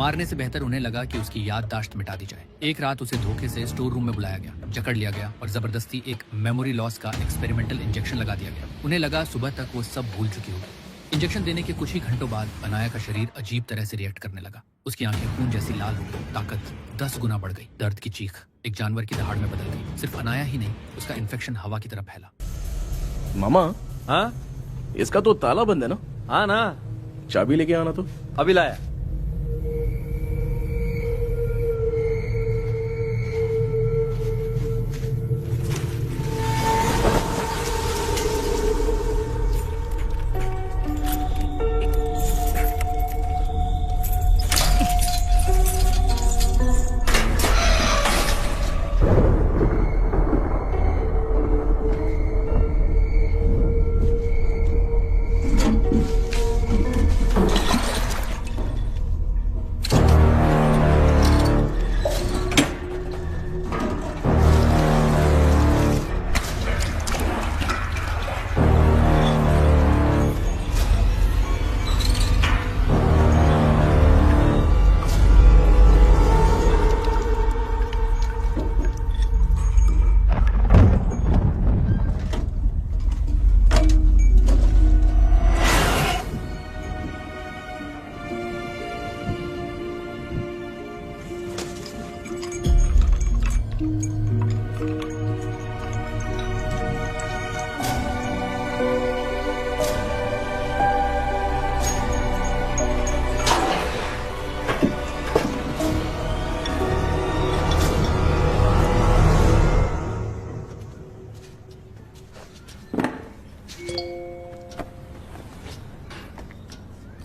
मारने से बेहतर उन्हें लगा कि उसकी याददाश्त मिटा दी जाए। एक रात उसे धोखे से स्टोर रूम में बुलाया गया, जकड़ लिया गया और जबरदस्ती एक मेमोरी लॉस का एक्सपेरिमेंटल इंजेक्शन लगा दिया गया। उन्हें लगा सुबह तक वो सब भूल चुकी होगी। इंजेक्शन देने के कुछ ही घंटों बाद अनाया का शरीर अजीब तरह से रिएक्ट करने लगा। उसकी आंखें खून जैसी लाल हो गई, ताकत 10 गुना बढ़ गई, दर्द की चीख एक जानवर की दहाड़ में बदल गई। सिर्फ अनाया ही नहीं, उसका इन्फेक्शन हवा की तरफ फैला। मामा, हाँ इसका तो ताला बंद है ना? हाँ ना, चाबी लेके आना तो। अभी लाया।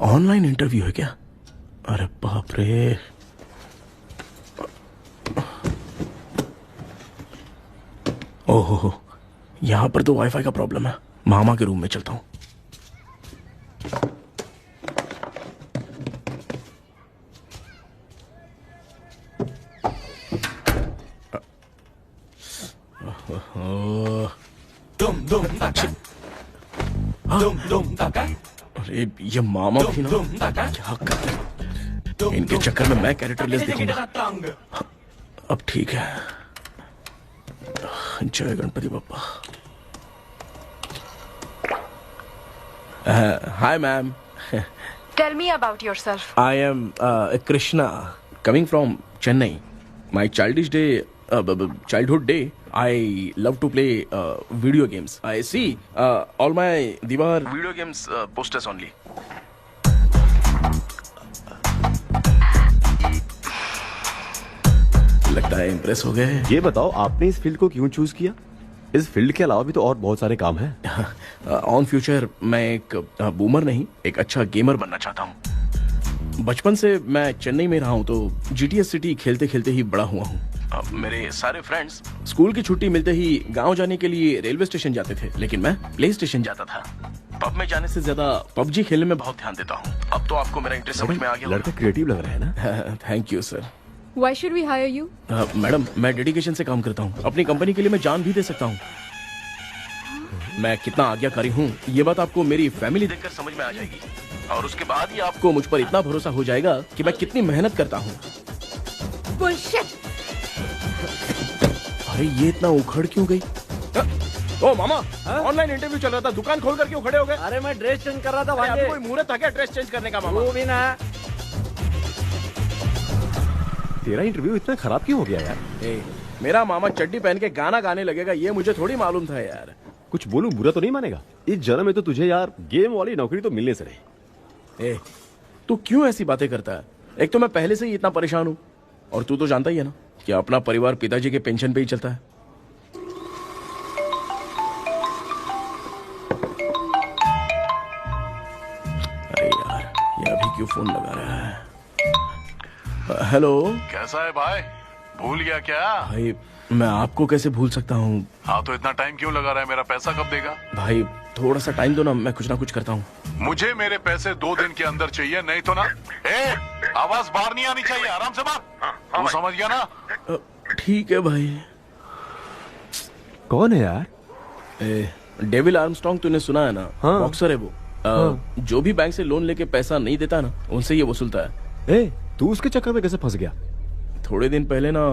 ऑनलाइन इंटरव्यू है क्या? अरे बाप रे। ओहो, यहां पर तो वाईफाई का प्रॉब्लम है। मामा के रूम में चलता हूं। अरे ये मामा भी ना, क्या कर, इनके चक्कर में मैं कैरेक्टरलेस दिखूंगा। अब ठीक है। जय Ganpati Bappa. Hi ma'am. Tell me about yourself. I am Krishna, coming from Chennai. My childhood day, I love to play video games. I see all my Diwar video games posters only. लगता है impress हो गए। ये बताओ, आपने इस field को क्यों चूज किया? इस फील्ड के अलावा भी तो और बहुत सारे काम हैं। ऑन फ्यूचर मैं एक बूमर नहीं, एक अच्छा गेमर बनना चाहता हूँ। बचपन से मैं चेन्नई में रहा हूँ, तो जीटीएस सिटी खेलते खेलते ही बड़ा हुआ हूँ। मेरे सारे फ्रेंड्स स्कूल की छुट्टी मिलते ही गांव जाने के लिए रेलवे स्टेशन जाते थे, लेकिन मैं प्ले स्टेशन जाता था। पब में जाने से ज्यादा पबजी खेलने में बहुत ध्यान देता हूँ। अब तो आपको मेरा इंटरेस्ट समझ में आ गया। लड़का क्रिएटिव लग रहा है ना? Thank you sir. Why should we hire you? Madam, मैं डेडिकेशन से काम करता हूँ। अपनी कंपनी के लिए मैं जान भी दे सकता हूँ। मैं कितना आज्ञाकारी हूँ, ये बात आपको मेरी फैमिली देखकर समझ में आ जाएगी, और उसके बाद ही आपको मुझ पर इतना भरोसा हो जाएगा कि मैं कितनी मेहनत करता हूँ। Bullshit! अरे ये इतना उखड़ क्यों गई? ओ मामा, ऑनलाइन इंटरव्यू चल रहा था, दुकान खोल कर क्यों खड़े हो गए? अरे मैं ड्रेस चेंज कर रहा था। अभी कोई मुहूर्त था क्या ड्रेस चेंज करने का? मामा वो भी ना। तेरा इंटरव्यू इतना खराब क्यों हो गया यार? मेरा मामा चड्डी पहन के गाना गाने लगेगा, ये मुझे थोड़ी मालूम था यार। कुछ बोलूं बुरा तो नहीं मानेगा? इस जन्म में तो तुझे यार गेम वाली नौकरी तो मिलने से रही। तू क्यों ऐसी बातें करता है? एक तो मैं पहले से ही इतना परेशान हूँ, और तू तो जानता ही है ना कि अपना परिवार पिताजी के पेंशन पे ही चलता है। अरे यार, ये अभी क्यों फोन लगा रहा है? हेलो। कैसा है भाई? भूल गया क्या? भाई मैं आपको कैसे भूल सकता हूँ? हाँ तो इतना टाइम क्यों लगा रहा है? मेरा पैसा कब देगा? भाई थोड़ा सा टाइम दो ना, मैं कुछ ना कुछ करता हूँ। मुझे मेरे पैसे 2 दिन के अंदर चाहिए, नहीं तो ना। आवाज बाहर नहीं आनी चाहिए, आराम से बात। तू समझ गया ना? ठीक है भाई। कौन है यार? डेविल आर्मस्ट्रॉन्ग, तूने सुना है ना? हाँ। बॉक्सर है वो। जो भी बैंक से लोन लेके पैसा नहीं देता ना, उनसे ये वसूलता है। तू उसके चक्कर में कैसे फंस गया? थोड़े दिन पहले ना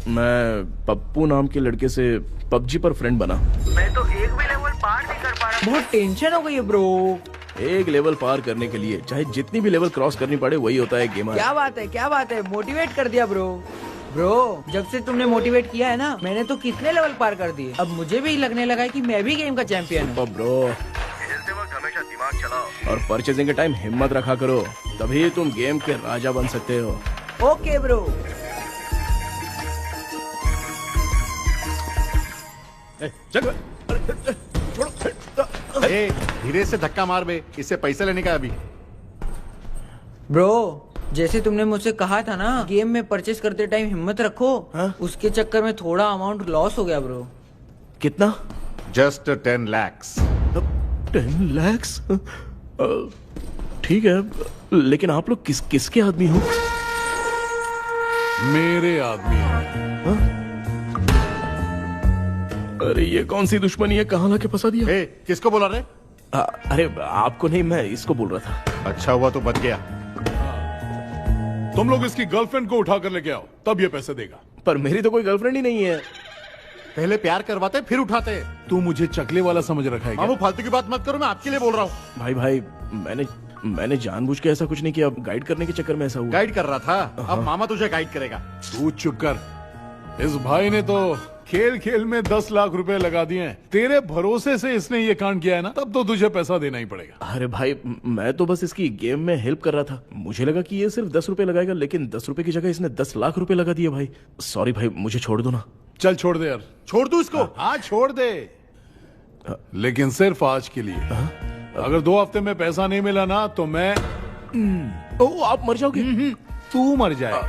मैं पप्पू नाम के लड़के से पबजी पर फ्रेंड बना। मैं तो एक भी लेवल पार नहीं कर पा रहा, बहुत टेंशन हो गई है ब्रो। एक लेवल पार करने के लिए चाहे जितनी भी लेवल क्रॉस करनी पड़े वही होता है गेमर। क्या बात है, मोटिवेट कर दिया ब्रो। ब्रो जब से तुमने मोटिवेट किया है ना, मैंने तो कितने लेवल पार कर दिए। अब मुझे भी लगने लगा है कि मैं भी गेम का चैंपियन हूँ। ब्रो खेलते वक्त हमेशा दिमाग चलाओ और परचेजिंग के टाइम हिम्मत रखा करो, तभी तुम गेम के राजा बन सकते हो। Okay bro. धीरे से धक्का मार बे, इससे पैसे लेने का अभी। ब्रो जैसे तुमने मुझसे कहा था ना, गेम में परचेस करते टाइम हिम्मत रखो, उसके चक्कर में थोड़ा अमाउंट लॉस हो गया ब्रो। कितना? Just 10 lakhs। 10 lakhs? ठीक है, लेकिन आप लोग किसके आदमी हो? मेरे आदमी हैं। अरे ये कौन सी दुश्मनी है, कहाँ लाके फंसा दिया? ए, किसको बोला रे? अरे आपको नहीं, मैं इसको बोल रहा था। अच्छा हुआ तो बच गया। तुम लोग इसकी गर्लफ्रेंड को उठा कर लेके आओ, तब ये पैसे देगा। पर मेरी तो कोई गर्लफ्रेंड ही नहीं है। पहले प्यार करवाते फिर उठाते। तू मुझे चकले वाला समझ रखा है क्या? वो फालतू की बात मत करो, मैं आपके लिए बोल रहा हूँ। भाई मैंने जानबूझ के ऐसा कुछ नहीं किया, गाइड करने के चक्कर में ऐसा हुआ। गाइड कर रहा था, अब मामा तुझे गाइड करेगा। तू चुप कर। इस भाई ने तो खेल खेल में 10 लाख रुपए लगा दिए हैं। तेरे भरोसे से इसने ये कांड किया है ना, तब तो तुझे पैसा देना ही पड़ेगा। अरे भाई मैं तो बस इसकी गेम में हेल्प कर रहा था, मुझे लगा कि ये सिर्फ 10 रुपए लगाएगा, लेकिन 10 रुपए की जगह इसने 10 लाख रुपए लगा दिए। भाई सॉरी भाई, मुझे छोड़ दो ना। चल छोड़ दे यार। छोड़ दू इसको? हाँ छोड़ दे, लेकिन सिर्फ आज के लिए। अगर 2 हफ्ते में पैसा नहीं मिला ना तो मैं ओ आप मर जाओगे। तू मर जाए।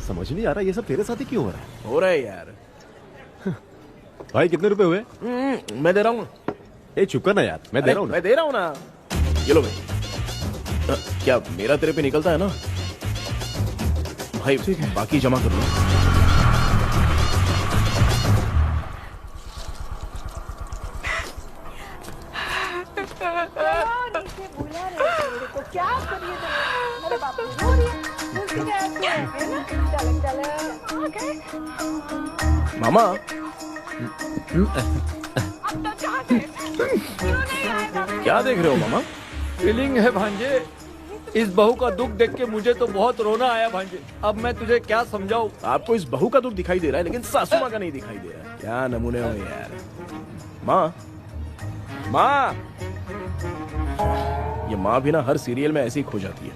समझ नहीं आ रहा ये सब तेरे साथ ही क्यों हो रहा है? हो रहा है यार। भाई कितने रुपए हुए? मैं दे रहा हूँ। ए चुप कर ना यार, मैं दे रहा हूँ। मैं दे रहा हूँ ना। ये लो भाई। क्या मेरा तेरे पे निकलता है ना भाई? ठीक है, बाकी जमा कर लो। मामा क्या देख रहे हो मामा? फीलिंग है भांजे, इस बहू का दुख देख के मुझे तो बहुत रोना आया भांजे। अब मैं तुझे क्या समझाऊं? आपको इस बहू का दुख दिखाई दे रहा है, लेकिन सासू माँ का नहीं दिखाई दे रहा है। क्या नमूने हो यार। माँ ये माँ भी ना हर सीरियल में ऐसी खो जाती है।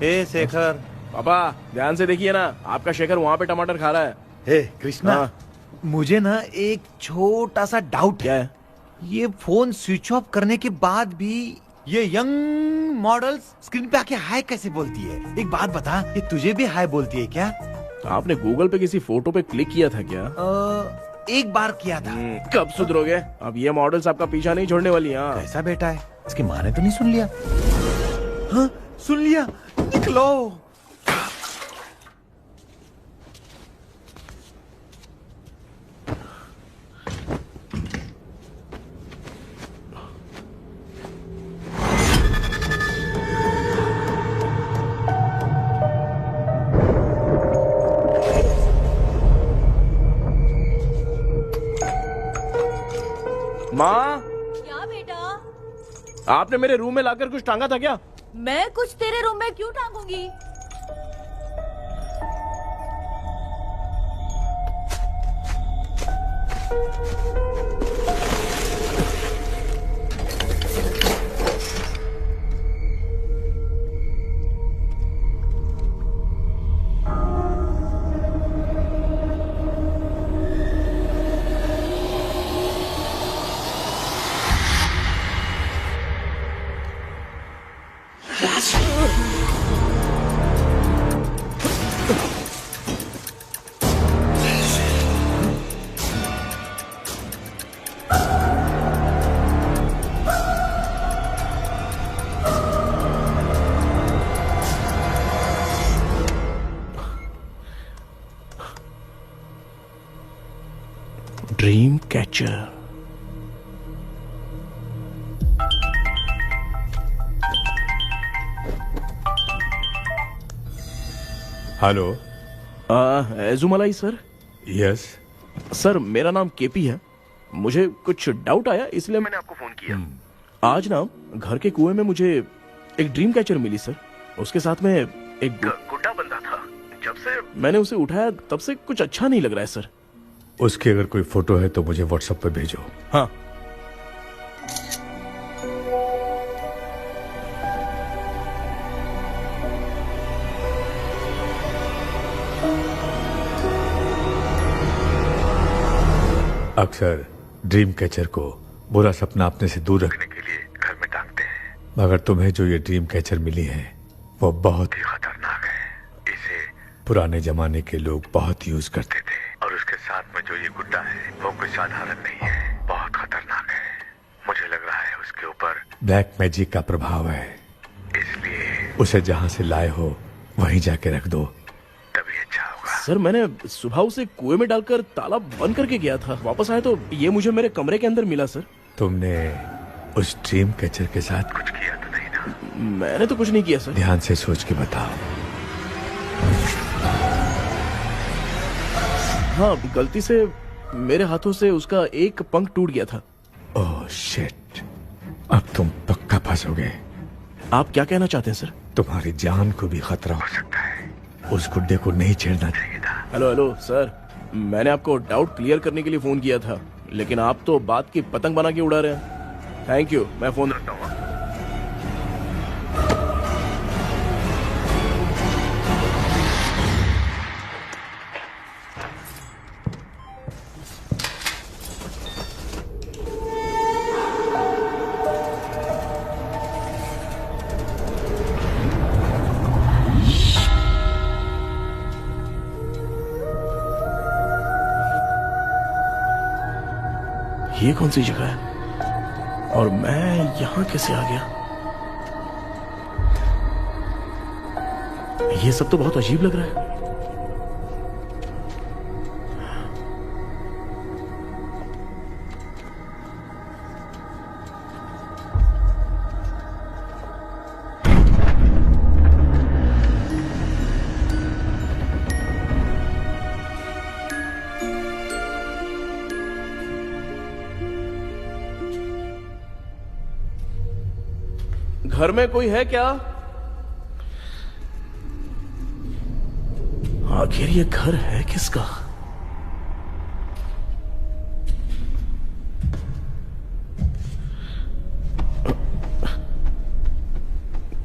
हे शेखर। पापा ध्यान से देखिए ना, आपका शेखर वहाँ पे टमाटर खा रहा है। हे कृष्णा, हाँ। मुझे ना एक छोटा सा डाउट क्या है? ये फोन स्विच ऑफ करने के बाद भी ये यंग मॉडल्स स्क्रीन पे आके हाय कैसे बोलती है? एक बात बता, ये तुझे भी हाय बोलती है क्या? आपने गूगल पे किसी फोटो पे क्लिक किया था क्या? एक बार किया था। कब सुधरोगे? अब ये मॉडल्स आपका पीछा नहीं छोड़ने वाली। हाँ कैसा बेटा है? इसकी माँ ने तो नहीं सुन लिया? हाँ सुन लिया, निकलो। माँ, क्या बेटा? आपने मेरे रूम में लाकर कुछ टांगा था क्या? मैं कुछ तेरे रूम में क्यों टांगूंगी? Dream catcher. Hello. Ezhumalai sir. Yes. Sir मेरा नाम केपी है, मुझे कुछ डाउट आया इसलिए मैंने आपको फोन किया। आज ना घर के कुएं में मुझे एक ड्रीम कैचर मिली सर, उसके साथ में एक गुड्डा बंदा था। जब से मैंने उसे उठाया तब से कुछ अच्छा नहीं लग रहा है सर। उसकी अगर कोई फोटो है तो मुझे व्हाट्सएप पे भेजो। हाँ। अक्सर ड्रीम कैचर को बुरा सपना अपने से दूर रखने के लिए घर में टांगते हैं, मगर तुम्हें जो ये ड्रीम कैचर मिली है वो बहुत ही खतरनाक है। इसे पुराने जमाने के लोग बहुत यूज करते थे, और उसके साथ में जो ये गुड्डा है वो कोई साधारण नहीं है, बहुत खतरनाक है। मुझे लग रहा है उसके ऊपर ब्लैक मैजिक का प्रभाव है, इसलिए उसे जहां से लाए हो वहीं जाके रख दो, तभी अच्छा होगा। सर मैंने सुबह उसे कुएं में डालकर ताला बंद करके गया था, वापस आया तो ये मुझे मेरे कमरे के अंदर मिला सर। तुमने उस ड्रीम कैचर के साथ कुछ किया तो नहीं ना? मैंने तो कुछ नहीं किया सर। ध्यान से सोच के बताओ। हाँ, गलती से मेरे हाथों से उसका एक पंख टूट गया था। ओह शिट, अब तुम पक्का फंसोगे। आप क्या कहना चाहते हैं सर? तुम्हारी जान को भी खतरा हो सकता है, उस गुड्डे को नहीं छेड़ना चाहिए था। हेलो हेलो सर, मैंने आपको डाउट क्लियर करने के लिए फोन किया था, लेकिन आप तो बात की पतंग बना के उड़ा रहे हैं। थैंक यू, मैं फोन रखता हूँ। ये कौन सी जगह है और मैं यहां कैसे आ गया? ये सब तो बहुत अजीब लग रहा है। घर में कोई है क्या? आखिर ये घर है किसका?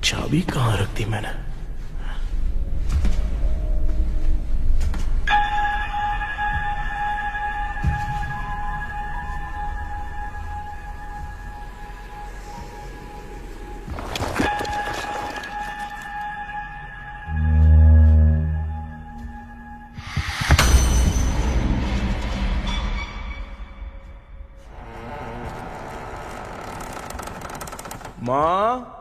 चाबी कहां रख दी मैंने? माँ,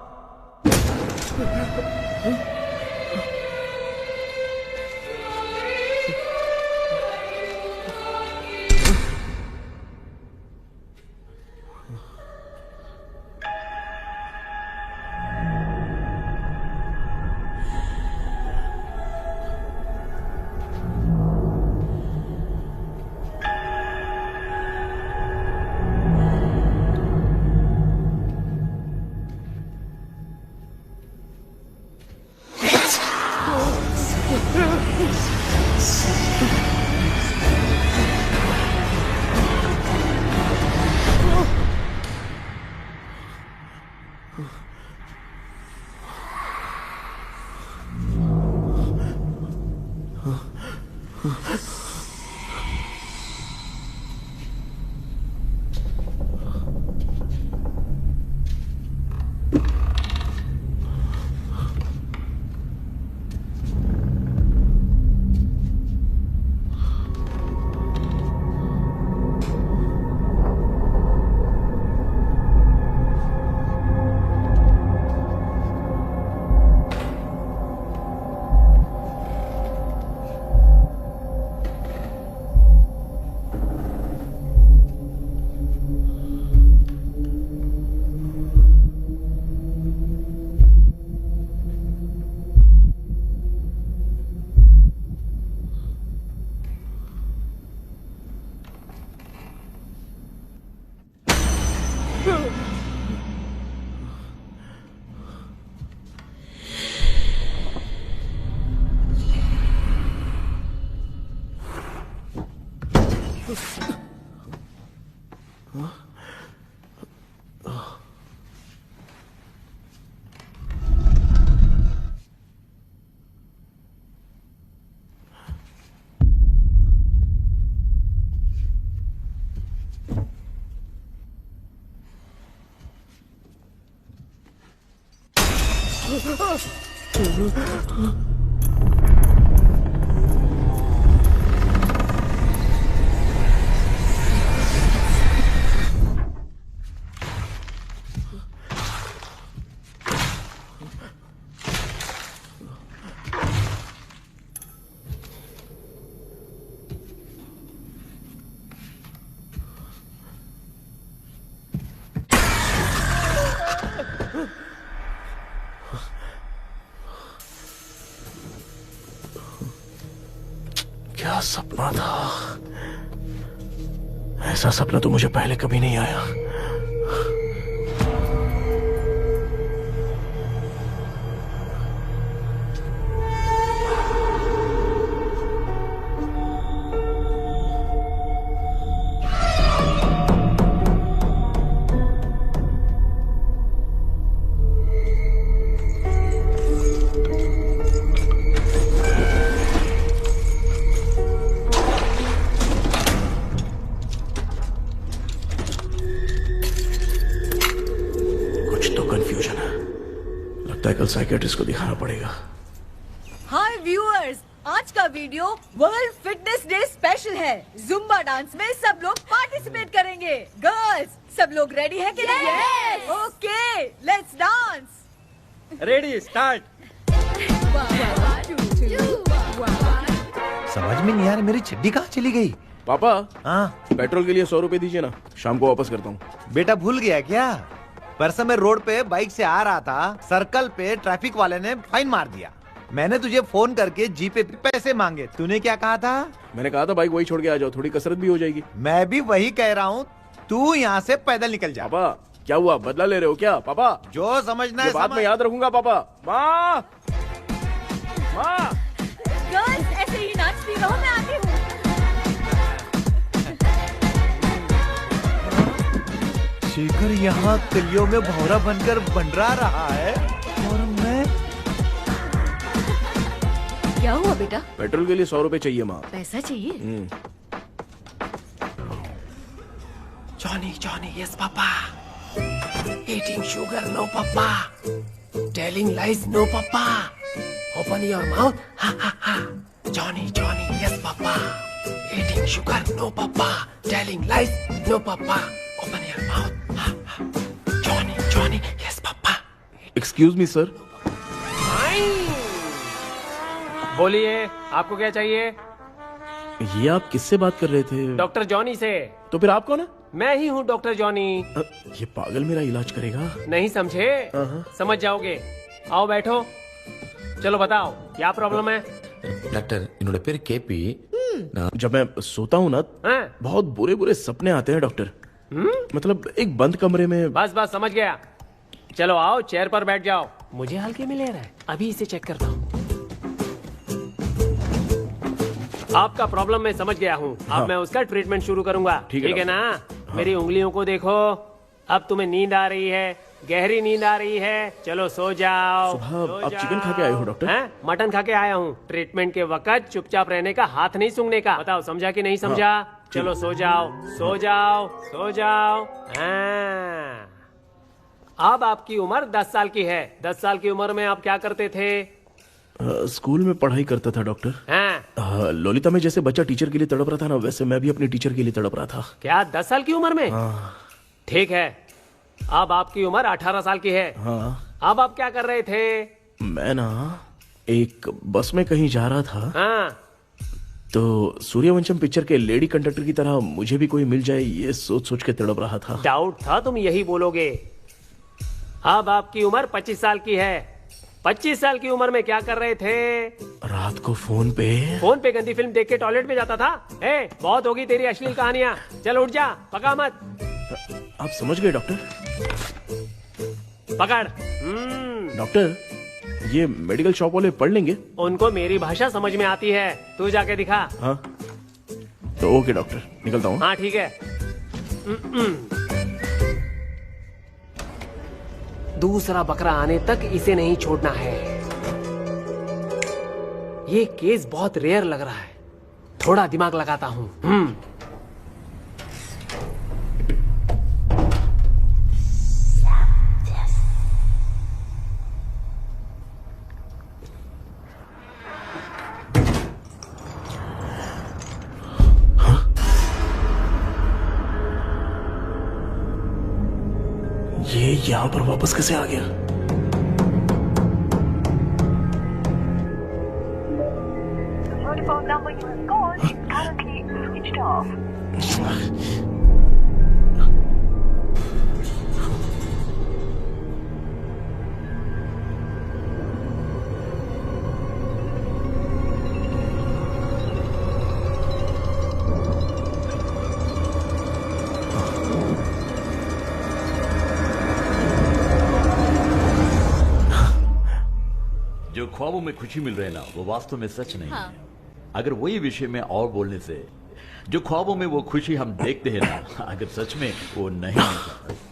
क्या सपना था? ऐसा सपना तो मुझे पहले कभी नहीं आया। कल साइकियाट्रिस्ट को दिखाना पड़ेगा। हाय व्यूअर्स, आज का video world fitness day special है। जुम्बा डांस में सब लोग पार्टिसिपेट करेंगे। गर्ल्स, सब लोग रेडी हैं कि नहीं? Yes. Okay, let's dance. Ready, start. समझ में नहीं आ रहा मेरी चड्डी कहाँ चली गई। पापा, हाँ पेट्रोल के लिए 100 रुपए दीजिए ना, शाम को वापस करता हूँ। बेटा भूल गया क्या? परसों मैं रोड पे बाइक से आ रहा था, सर्कल पे ट्रैफिक वाले ने फाइन मार दिया। मैंने तुझे फोन करके जीपे पे पैसे मांगे, तूने क्या कहा था? मैंने कहा था बाइक वही छोड़ के आ जाओ, थोड़ी कसरत भी हो जाएगी। मैं भी वही कह रहा हूँ, तू यहाँ से पैदल निकल जा। पापा क्या हुआ, बदला ले रहे हो क्या? पापा जो समझना है बात में याद रखूंगा। पापा, माँ माँ, गर्ल्स ऐसे ही नाचती रहो, मैं आती हूँ। शेखर यहाँ कलियों में भौरा बनकर बंडरा रहा है और मैं। क्या हुआ बेटा? पेट्रोल के लिए 100 रुपए चाहिए माँ। पैसा चाहिए? Johnny, Johnny, yes, Papa. Eating sugar, no, Papa. Telling lies, no, Papa. Open your mouth, ha, ha, ha. Johnny, Johnny, yes, Papa. Eating sugar, no, Papa. Telling lies, no, Papa. Open your mouth, ha, ha. Johnny, Johnny, yes, Papa. Excuse me sir. बोलिए, आपको क्या चाहिए? ये आप किससे बात कर रहे थे? डॉक्टर जॉनी से। तो फिर आप कौन है? मैं ही हूँ डॉक्टर जॉनी। ये पागल मेरा इलाज करेगा? नहीं समझे? समझ जाओगे। आओ बैठो। चलो बताओ क्या प्रॉब्लम है? डॉक्टर इन्होंने फिर केपी। जब मैं सोता हूँ ना, बहुत बुरे बुरे सपने आते हैं डॉक्टर। मतलब एक बंद कमरे में। बस बस समझ गया। चलो आओ, चेयर पर बैठ जाओ। मुझे हल्के में ले रहा है, अभी इसे चेक करता हूँ। आपका प्रॉब्लम मैं समझ गया हूँ। अब मैं उसका ट्रीटमेंट शुरू करूंगा। ठीक है ना? मेरी उंगलियों को देखो। अब तुम्हें नींद आ रही है, गहरी नींद आ रही है। चलो सो जाओ। सुबह आप चिकन खा के आए हो डॉक्टर? हैं? मटन खा के आया हूँ। ट्रीटमेंट के वक्त चुपचाप रहने का, हाथ नहीं सूंघने का। बताओ समझा कि नहीं समझा? चलो सो जाओ, सो जाओ, सो जाओ। हाँ। अब आपकी उम्र 10 साल की है। 10 साल की उम्र में आप क्या करते थे? स्कूल में पढ़ाई करता था डॉक्टर। हाँ। लोलिता में जैसे बच्चा टीचर के लिए तड़प रहा था ना, वैसे मैं भी अपने टीचर के लिए तड़प रहा था। क्या 10 साल की उम्र में? ठीक है, अब आपकी उम्र 18 साल की है। हाँ। अब आप क्या कर रहे थे? मैं ना एक बस में कहीं जा रहा था। हाँ। तो सूर्यवंशम पिक्चर के लेडी कंडक्टर की तरह मुझे भी कोई मिल जाए, ये सोच सोच के तड़प रहा था। डाउट था तुम यही बोलोगे। अब आपकी उम्र 25 साल की है। 25 साल की उम्र में क्या कर रहे थे? रात को फोन पे गंदी फिल्म देख के टॉयलेट में जाता था। बहुत होगी तेरी अश्लील कहानियां। चल उठ जा, पका मत। आप समझ गए डॉक्टर? पकड़। डॉक्टर, ये मेडिकल शॉप वाले पढ़ लेंगे? उनको मेरी भाषा समझ में आती है। तू जाके दिखा। हाँ तो ओके डॉक्टर, निकलता हूँ। हाँ ठीक है। दूसरा बकरा आने तक इसे नहीं छोड़ना है। ये केस बहुत रेयर लग रहा है, थोड़ा दिमाग लगाता हूँ। ये यहाँ पर वापस कैसे आ गया? जो ख्वाबों में खुशी मिल रहे ना वो वास्तव में सच नहीं हाँ। है। अगर वही विषय में और बोलने से जो ख्वाबों में वो खुशी हम देखते हैं ना, अगर सच में वो नहीं है।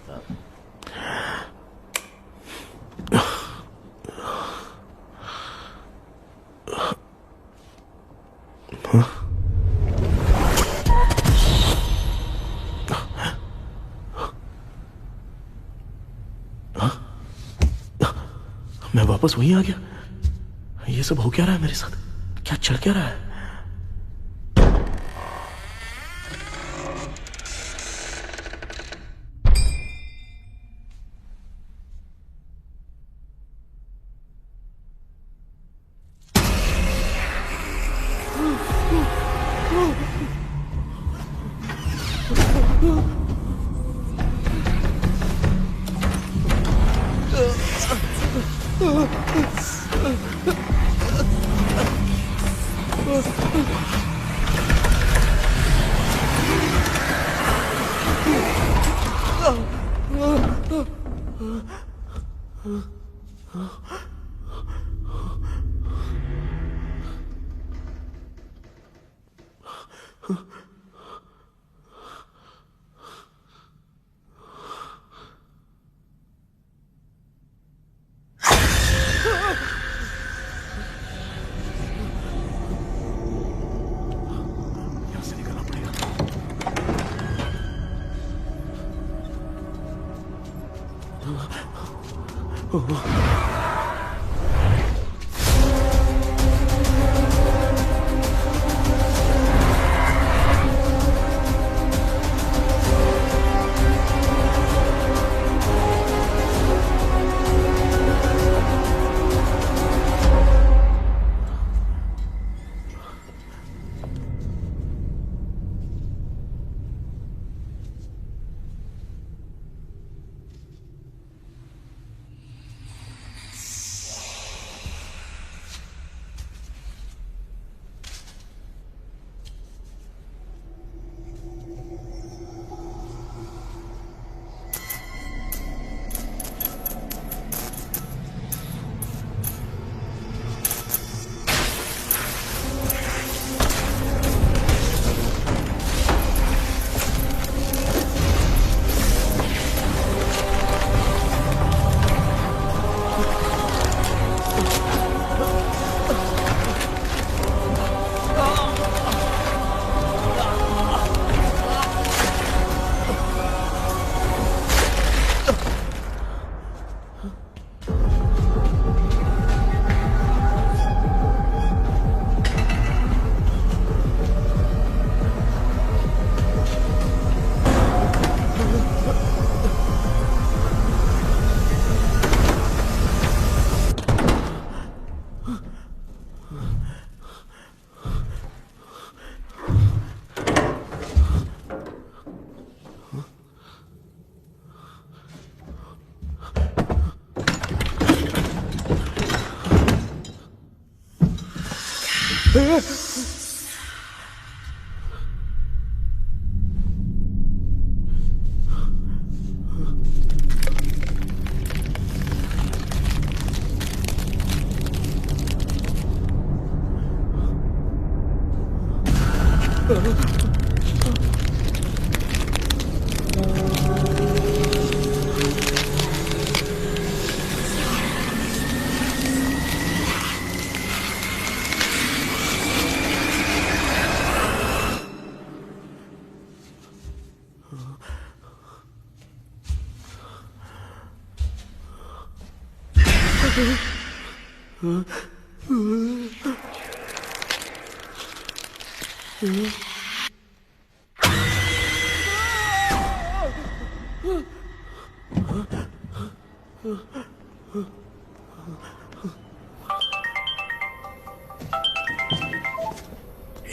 मैं वापस वहीं आ गया। ये सब हो क्या रहा है मेरे साथ? क्या चल क्या रहा है?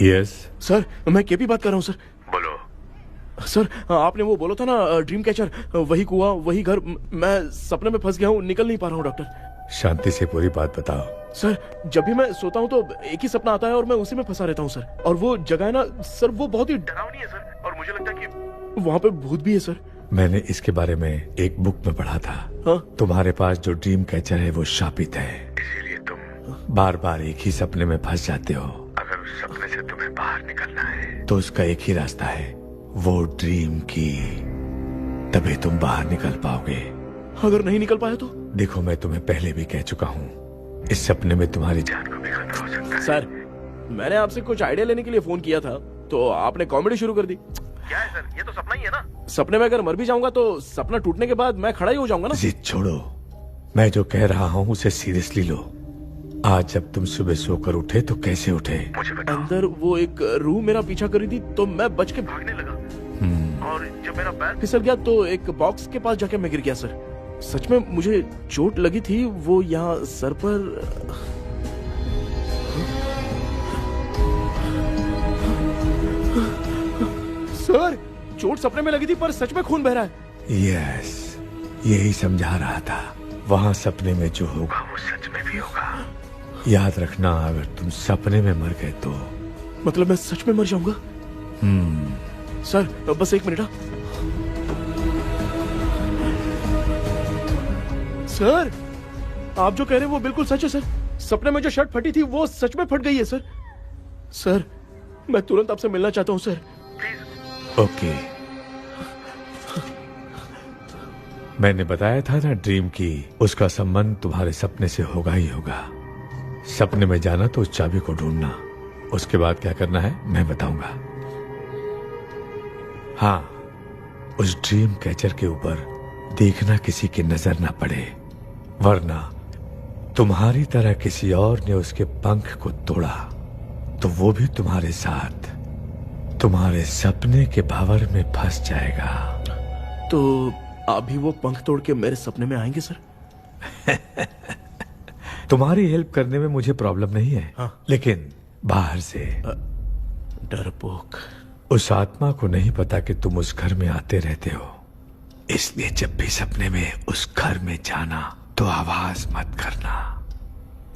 यस सर मैं केपी बात कर रहा हूँ सर। बोलो सर, आपने वो बोला था ना ड्रीम कैचर, वही कुआं वही घर, मैं सपने में फंस गया हूँ, निकल नहीं पा रहा हूँ डॉक्टर। शांति से पूरी बात बताओ। सर जब भी मैं सोता हूँ तो एक ही सपना आता है और मैं उसी में फंसा रहता हूँ सर। और वो जगह है ना सर, वो बहुत ही डरावनी है सर, और मुझे लगता है कि वहाँ पे भूत भी है सर। मैंने इसके बारे में एक बुक में पढ़ा था। हाँ? तुम्हारे पास जो ड्रीम कैचर है वो शापित है, इसीलिए तुम बार बार एक ही सपने में फंस जाते हो। अगर उस सपने से तुम्हें बाहर निकलना है तो उसका एक ही रास्ता है, वो ड्रीम की, तभी तुम बाहर निकल पाओगे। अगर नहीं निकल पाया तो? देखो मैं तुम्हें पहले भी कह चुका हूँ, इस सपने में तुम्हारी जान को भी खतरा हो सकता है। सर मैंने आपसे कुछ आइडिया लेने के लिए फोन किया था तो आपने कॉमेडी शुरू कर दी। क्या है सर, ये तो सपना ही है ना। सपने में अगर मर भी जाऊंगा तो सपना टूटने के बाद मैं खड़ा ही हो जाऊंगा ना। जिद छोड़ो, मैं जो कह रहा हूँ उसे सीरियसली लो। आज जब तुम सुबह सोकर उठे तो कैसे उठे? मुझे बताओ। अंदर वो एक रूह मेरा पीछा करी थी तो मैं बच के भागने लगा, और जब मेरा पैर फिसल गया तो एक बॉक्स के पास जाके मैं गिर गया सर। सच में मुझे चोट लगी थी, वो यहाँ सर पर। सर चोट सपने में लगी थी पर सच में खून बह रहा है। यस, यही समझा रहा था, वहाँ सपने में जो होगा वो सच में भी होगा। याद रखना, अगर तुम सपने में मर गए तो मतलब मैं सच में मर जाऊंगा? सर बस एक मिनट। सर आप जो कह रहे हैं वो बिल्कुल सच है सर। सपने में जो शर्ट फटी थी वो सच में फट गई है सर। सर मैं तुरंत आपसे मिलना चाहता हूँ सर। ओके, मैंने बताया था ना ड्रीम की, उसका संबंध तुम्हारे सपने से होगा ही होगा। सपने में जाना तो उस चाबी को ढूंढना, उसके बाद क्या करना है मैं बताऊंगा। हाँ, उस ड्रीम कैचर के ऊपर देखना किसी की नजर ना पड़े, वरना तुम्हारी तरह किसी और ने उसके पंख को तोड़ा तो वो भी तुम्हारे साथ तुम्हारे सपने के भंवर में फंस जाएगा। तो आप भी वो पंख तोड़ के मेरे सपने में आएंगे सर? तुम्हारी हेल्प करने में मुझे प्रॉब्लम नहीं है। हाँ। लेकिन बाहर से डरपोक, उस आत्मा को नहीं पता कि तुम उस घर में आते रहते हो, इसलिए जब भी सपने में उस घर में जाना तो आवाज मत करना।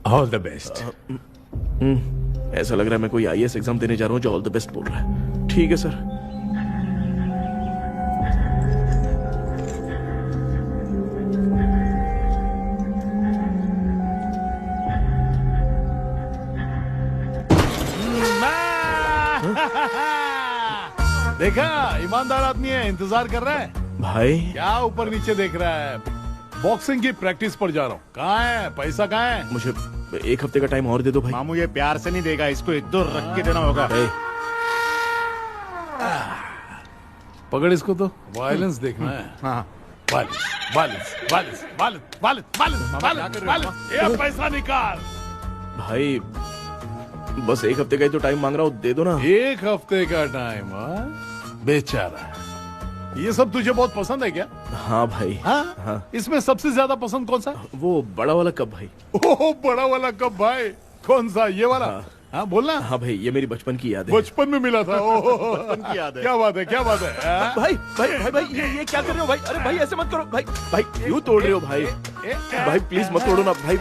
All the best. ऐसा लग रहा है मैं कोई आईएएस एग्जाम देने जा रहा हूँ जो ऑल द बेस्ट बोल रहा है। ठीक है सर। देखा, ईमानदार आदमी है, इंतजार कर रहा है। भाई क्या ऊपर नीचे देख रहा है? बॉक्सिंग की प्रैक्टिस पर जा रहा हूँ। कहाँ है पैसा? कहाँ है? मुझे एक हफ्ते का टाइम और दे दो भाई। मामू ये प्यार से नहीं देगा, इसको एक दो रख के देना होगा। पकड़ इसको, तो वायलेंस देखना है। हाँ, ये पैसा निकाल। भाई बस एक हफ्ते का ही तो टाइम मांग रहा हूँ, दे दो ना। एक हफ्ते का टाइम? बेचारा, ये सब तुझे बहुत पसंद है क्या? हाँ भाई। हाँ? इसमें सबसे ज्यादा पसंद कौन सा? वो बड़ा वाला कप भाई। ओह बड़ा वाला कप भाई, कौन सा? ये वाला? हाँ बोलना। हाँ भाई, ये मेरी बचपन की याद है। बचपन में मिला था। बचपन की याद है। क्या बात है, क्या बात है? भाई भाई भाई भाई ये क्या कर रहे हो भाई? अरे भाई ऐसे मत करो भाई। भाई क्यों तोड़ रहे हो भाई? भाई प्लीज मत तोड़ो ना भाई।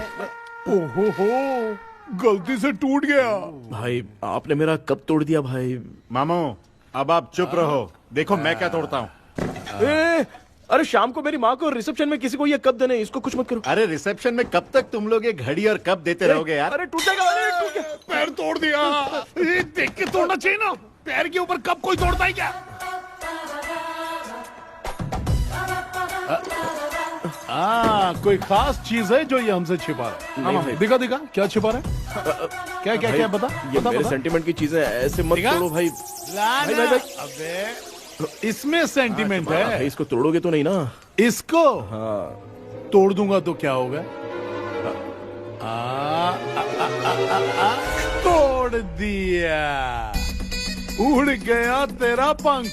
ओहो, गलती से टूट गया। भाई आपने मेरा कप तोड़ दिया भाई। मामू अब आप चुप रहो, देखो मैं क्या तोड़ता हूँ। अरे शाम को मेरी माँ को रिसेप्शन में किसी को ये कप देने, इसको कुछ मत करो। अरे रिसेप्शन में कब तक तुम लोग ये घड़ी और कप देते रहोगे यार? अरे टूट जाएगा। अरे टूट गया, पैर तोड़ दिया। ये देख के तोड़ना चाहिए ना, पैर के ऊपर कप कोई तोड़ता है क्या? कोई खास चीज है जो ये हमसे छिपा रहा है? नहीं, दिखा दिखा क्या छिपा रहा है? क्या क्या क्या बता, ये बता, मेरे बता। सेंटिमेंट की चीजें ऐसे मत तोड़ो भाई। भाई भाई भाई, अबे इसमें सेंटिमेंट है। भाई इसको तोड़ोगे तो नहीं ना? इसको हाँ तोड़ दूंगा तो क्या होगा? तोड़ दिया, उड़ गया तेरा पंख।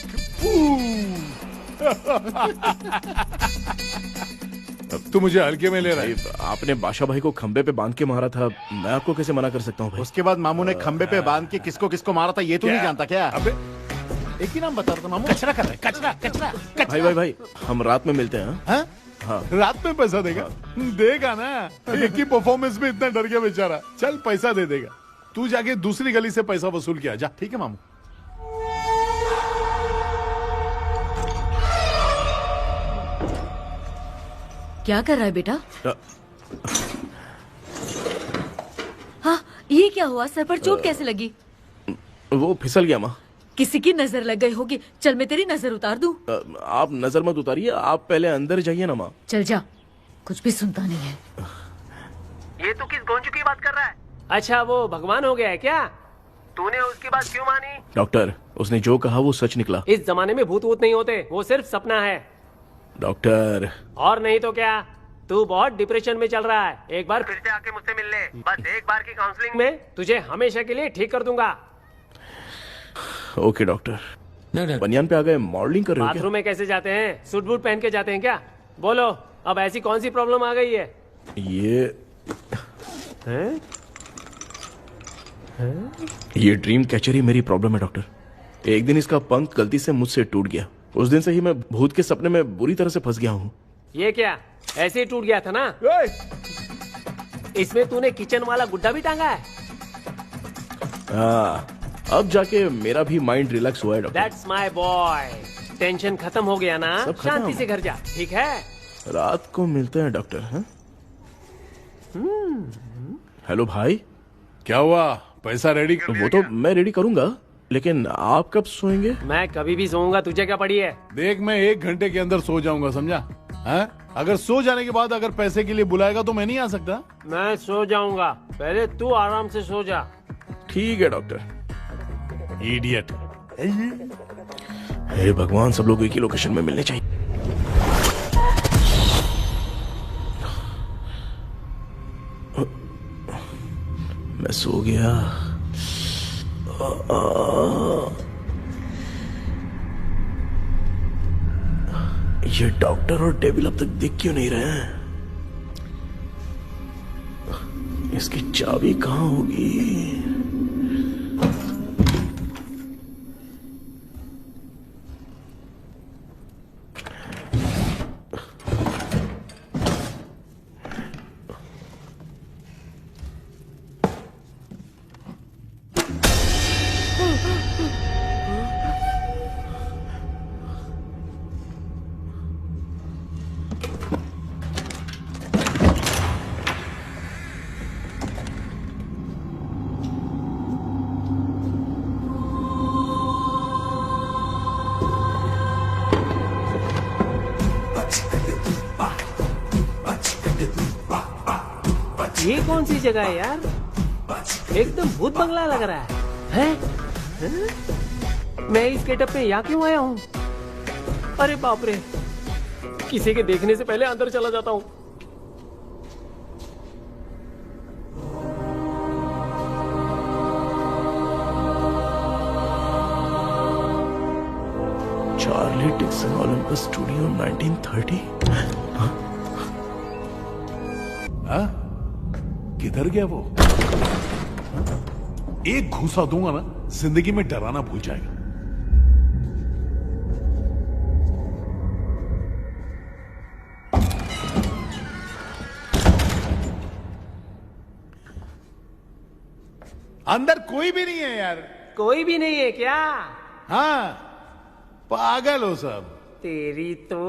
तू मुझे हल्के में ले रहा है। आपने बादशाह भाई को खंबे पे बांध के मारा था, मैं आपको कैसे मना कर सकता हूँ भाई? उसके बाद मामू ने खंबे पे बांध के किसको किसको मारा था ये तू नहीं जानता क्या? अबे एक ही नाम बता रहा था मामू। कचरा कर रहा है, कचरा कचरा भाई भाई भाई, हम रात में मिलते हैं। हाँ? हाँ। रात में पैसा देगा? देगा ना, एक ही परफॉर्मेंस में इतना डर गया बेचारा। चल पैसा दे देगा, तू जाके दूसरी गली से पैसा वसूल किया जा। ठीक है मामू। क्या कर रहा है बेटा? हाँ, ये क्या हुआ? सर पर चोट कैसे लगी? वो फिसल गया माँ। किसी की नजर लग गई होगी। चल मैं तेरी नजर उतार दूं। आप नजर मत उतारिए, आप पहले अंदर जाइए ना माँ। चल जा, कुछ भी सुनता नहीं है। ये तो किस गोंचू की बात कर रहा है? अच्छा, वो भगवान हो गया है क्या? तूने उसकी बात क्यों मानी? डॉक्टर, उसने जो कहा वो सच निकला। इस जमाने में भूत वूत नहीं होते, वो सिर्फ सपना है। डॉक्टर, और नहीं तो क्या, तू बहुत डिप्रेशन में चल रहा है। एक बार फिर से आके मुझसे मिल ले, बस एक बार की काउंसलिंग में तुझे हमेशा के लिए ठीक कर दूंगा। Okay doctor. बनियान पे आ गए, मॉडलिंग कर रहे हो क्या? बाथरूम में कैसे जाते हैं? सूट बूट पहन के जाते हैं क्या? बोलो, अब ऐसी कौन सी प्रॉब्लम आ गई है? ये ड्रीम कैचर ही मेरी प्रॉब्लम है डॉक्टर। एक दिन इसका पंख गलती से मुझसे टूट गया। उस दिन से ही मैं भूत के सपने में बुरी तरह से फंस गया हूँ। ये क्या, ऐसे ही टूट गया था ना? इसमें तूने किचन वाला गुड्डा भी टांगा है? अब जाके मेरा भी माइंड रिलैक्स हुआ है doctor. That's my boy। Tension खत्म हो गया ना? शांति से घर जा, ठीक है? रात को मिलते हैं डॉक्टर। हाँ? हेलो भाई, क्या हुआ? पैसा रेडी कर लिया? वो तो मैं रेडी करूंगा, लेकिन आप कब सोएंगे? मैं कभी भी सोऊंगा, तुझे क्या पड़ी है? देख, मैं 1 घंटे के अंदर सो जाऊंगा, समझा? अगर सो जाने के बाद अगर पैसे के लिए बुलाएगा तो मैं नहीं आ सकता। मैं सो जाऊंगा, पहले तू आराम से सो जा। ठीक है डॉक्टर। इडियट। हे भगवान, सब लोग एक ही लोकेशन में मिलने चाहिए। मैं सो गया। ये डॉक्टर और डेविल अब तक दिख क्यों नहीं रहे हैं? इसकी चाबी कहाँ होगी? ये कौन सी जगह है यार? एकदम भूत बंगला लग रहा है। मैं इस गेटअप में यहाँ क्यों आया हूँ? अरे बाप रे, किसी के देखने से पहले अंदर चला जाता हूँ। Charlie Dixon Olympus studio 1930। किधर गया वो? एक घूसा दूंगा ना, जिंदगी में डराना भूल जाएगा। अंदर कोई भी नहीं है यार। कोई भी नहीं है क्या? हाँ, पागल हो सब। तेरी तो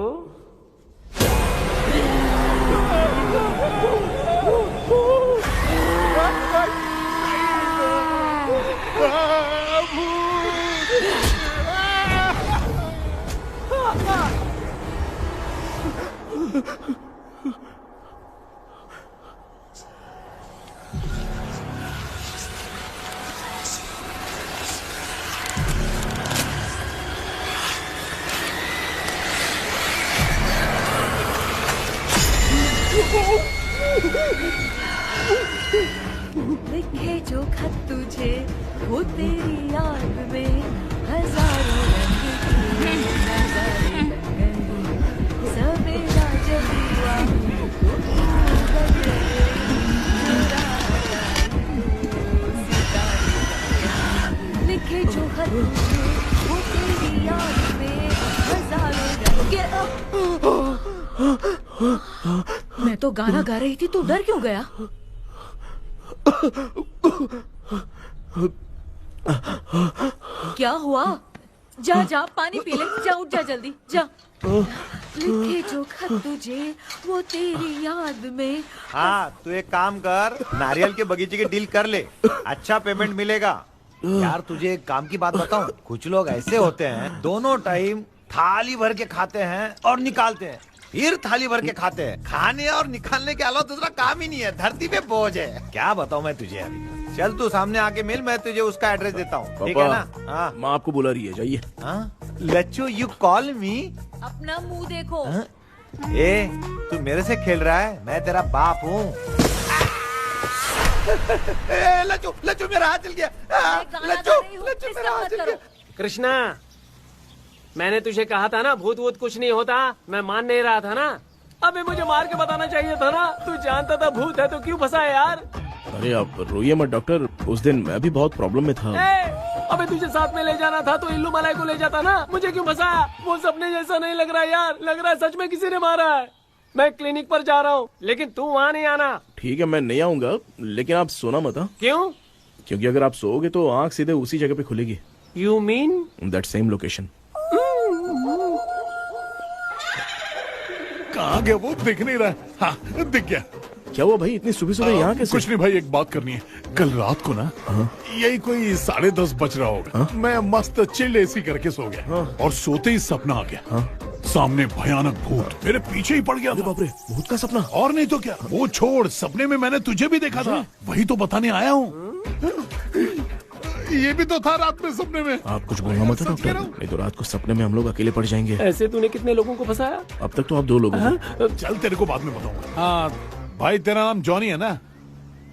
लिखे जो खत तुझे वो तेरी याद में हजारों रंग की नजारे बन गए। सवेरा जब हुआ वो तेरी याद में हजारों रंग के मैं तो गाना गा रही थी, तू डर क्यों गया? क्या हुआ? जा जा पानी पी ले, जा उठ जा जल्दी जा। लिखे जो खत तुझे वो तेरी याद में। हाँ, तू एक काम कर, नारियल के बगीचे की डील कर ले, अच्छा पेमेंट मिलेगा। यार तुझे एक काम की बात बताऊं, कुछ लोग ऐसे होते हैं दोनों टाइम थाली भर के खाते हैं और निकालते हैं, फिर थाली भर के खाते हैं। खाने और निकालने के अलावा दूसरा काम ही नहीं है, धरती पे बोझ है। क्या बताऊं मैं तुझे अभी। चल तू सामने आके मिल, मैं तुझे उसका एड्रेस देता हूँ, ठीक है ना? हाँ, माँ आपको बुला रही है, जाइए। लच्चू यू कॉल मी? अपना मुंह देखो। ए, तू मेरे से खेल रहा है? मैं तेरा बाप हूँ। लच्चू लच्चू मेरा हाथ चल गया। लच्चू लच्चू मेरा हाथ चल गया। कृष्णा, मैंने तुझे कहा था ना भूत वूत कुछ नहीं होता, मैं मान नहीं रहा था ना। अबे मुझे मार के बताना चाहिए था ना, तू जानता था भूत है तो क्यों फंसा है यार? अरे आप रोइए मत डॉक्टर, उस दिन मैं भी बहुत प्रॉब्लम में था। अबे तुझे साथ में ले जाना था तो इल्लू मलाई को ले जाता ना, मुझे क्यों फंसाया? वो सपने जैसा नहीं लग रहा यार, लग रहा है सच में किसी ने मारा है। मैं क्लिनिक पर जा रहा हूँ, लेकिन तू वहाँ नहीं आना। ठीक है, मैं नहीं आऊंगा, लेकिन आप सोना मत। क्यों? क्योंकि अगर आप सोओगे तो आंख सीधे उसी जगह पे खुलेगी। You mean that same location. कहाँ गया वो? दिख नहीं रहा। हाँ, दिख गया। क्या हुआ भाई, इतनी सुबह सुबह यहाँ कैसे? कुछ नहीं भाई, एक बात करनी है। कल रात को ना यही कोई 10:30 बज रहा होगा, मैं मस्त चिल एसी करके सो गया और सोते ही सपना आ गया। सामने भयानक भूत मेरे पीछे ही पड़ गया। बाप रे, भूत का सपना? और नहीं तो क्या। वो छोड़, सपने में मैंने तुझे भी देखा था, वही तो बताने आया हूँ। ये भी तो था रात में सपने में। आप कुछ बोलना मत डॉक्टर, नहीं तो रात को सपने में हम लोग अकेले पड़ जाएंगे। ऐसे तूने कितने लोगों को फंसाया? अब तक तो आप 2 लोग हो। चल तेरे को बाद में बताऊंगा। हाँ भाई, तेरा नाम जॉनी है ना?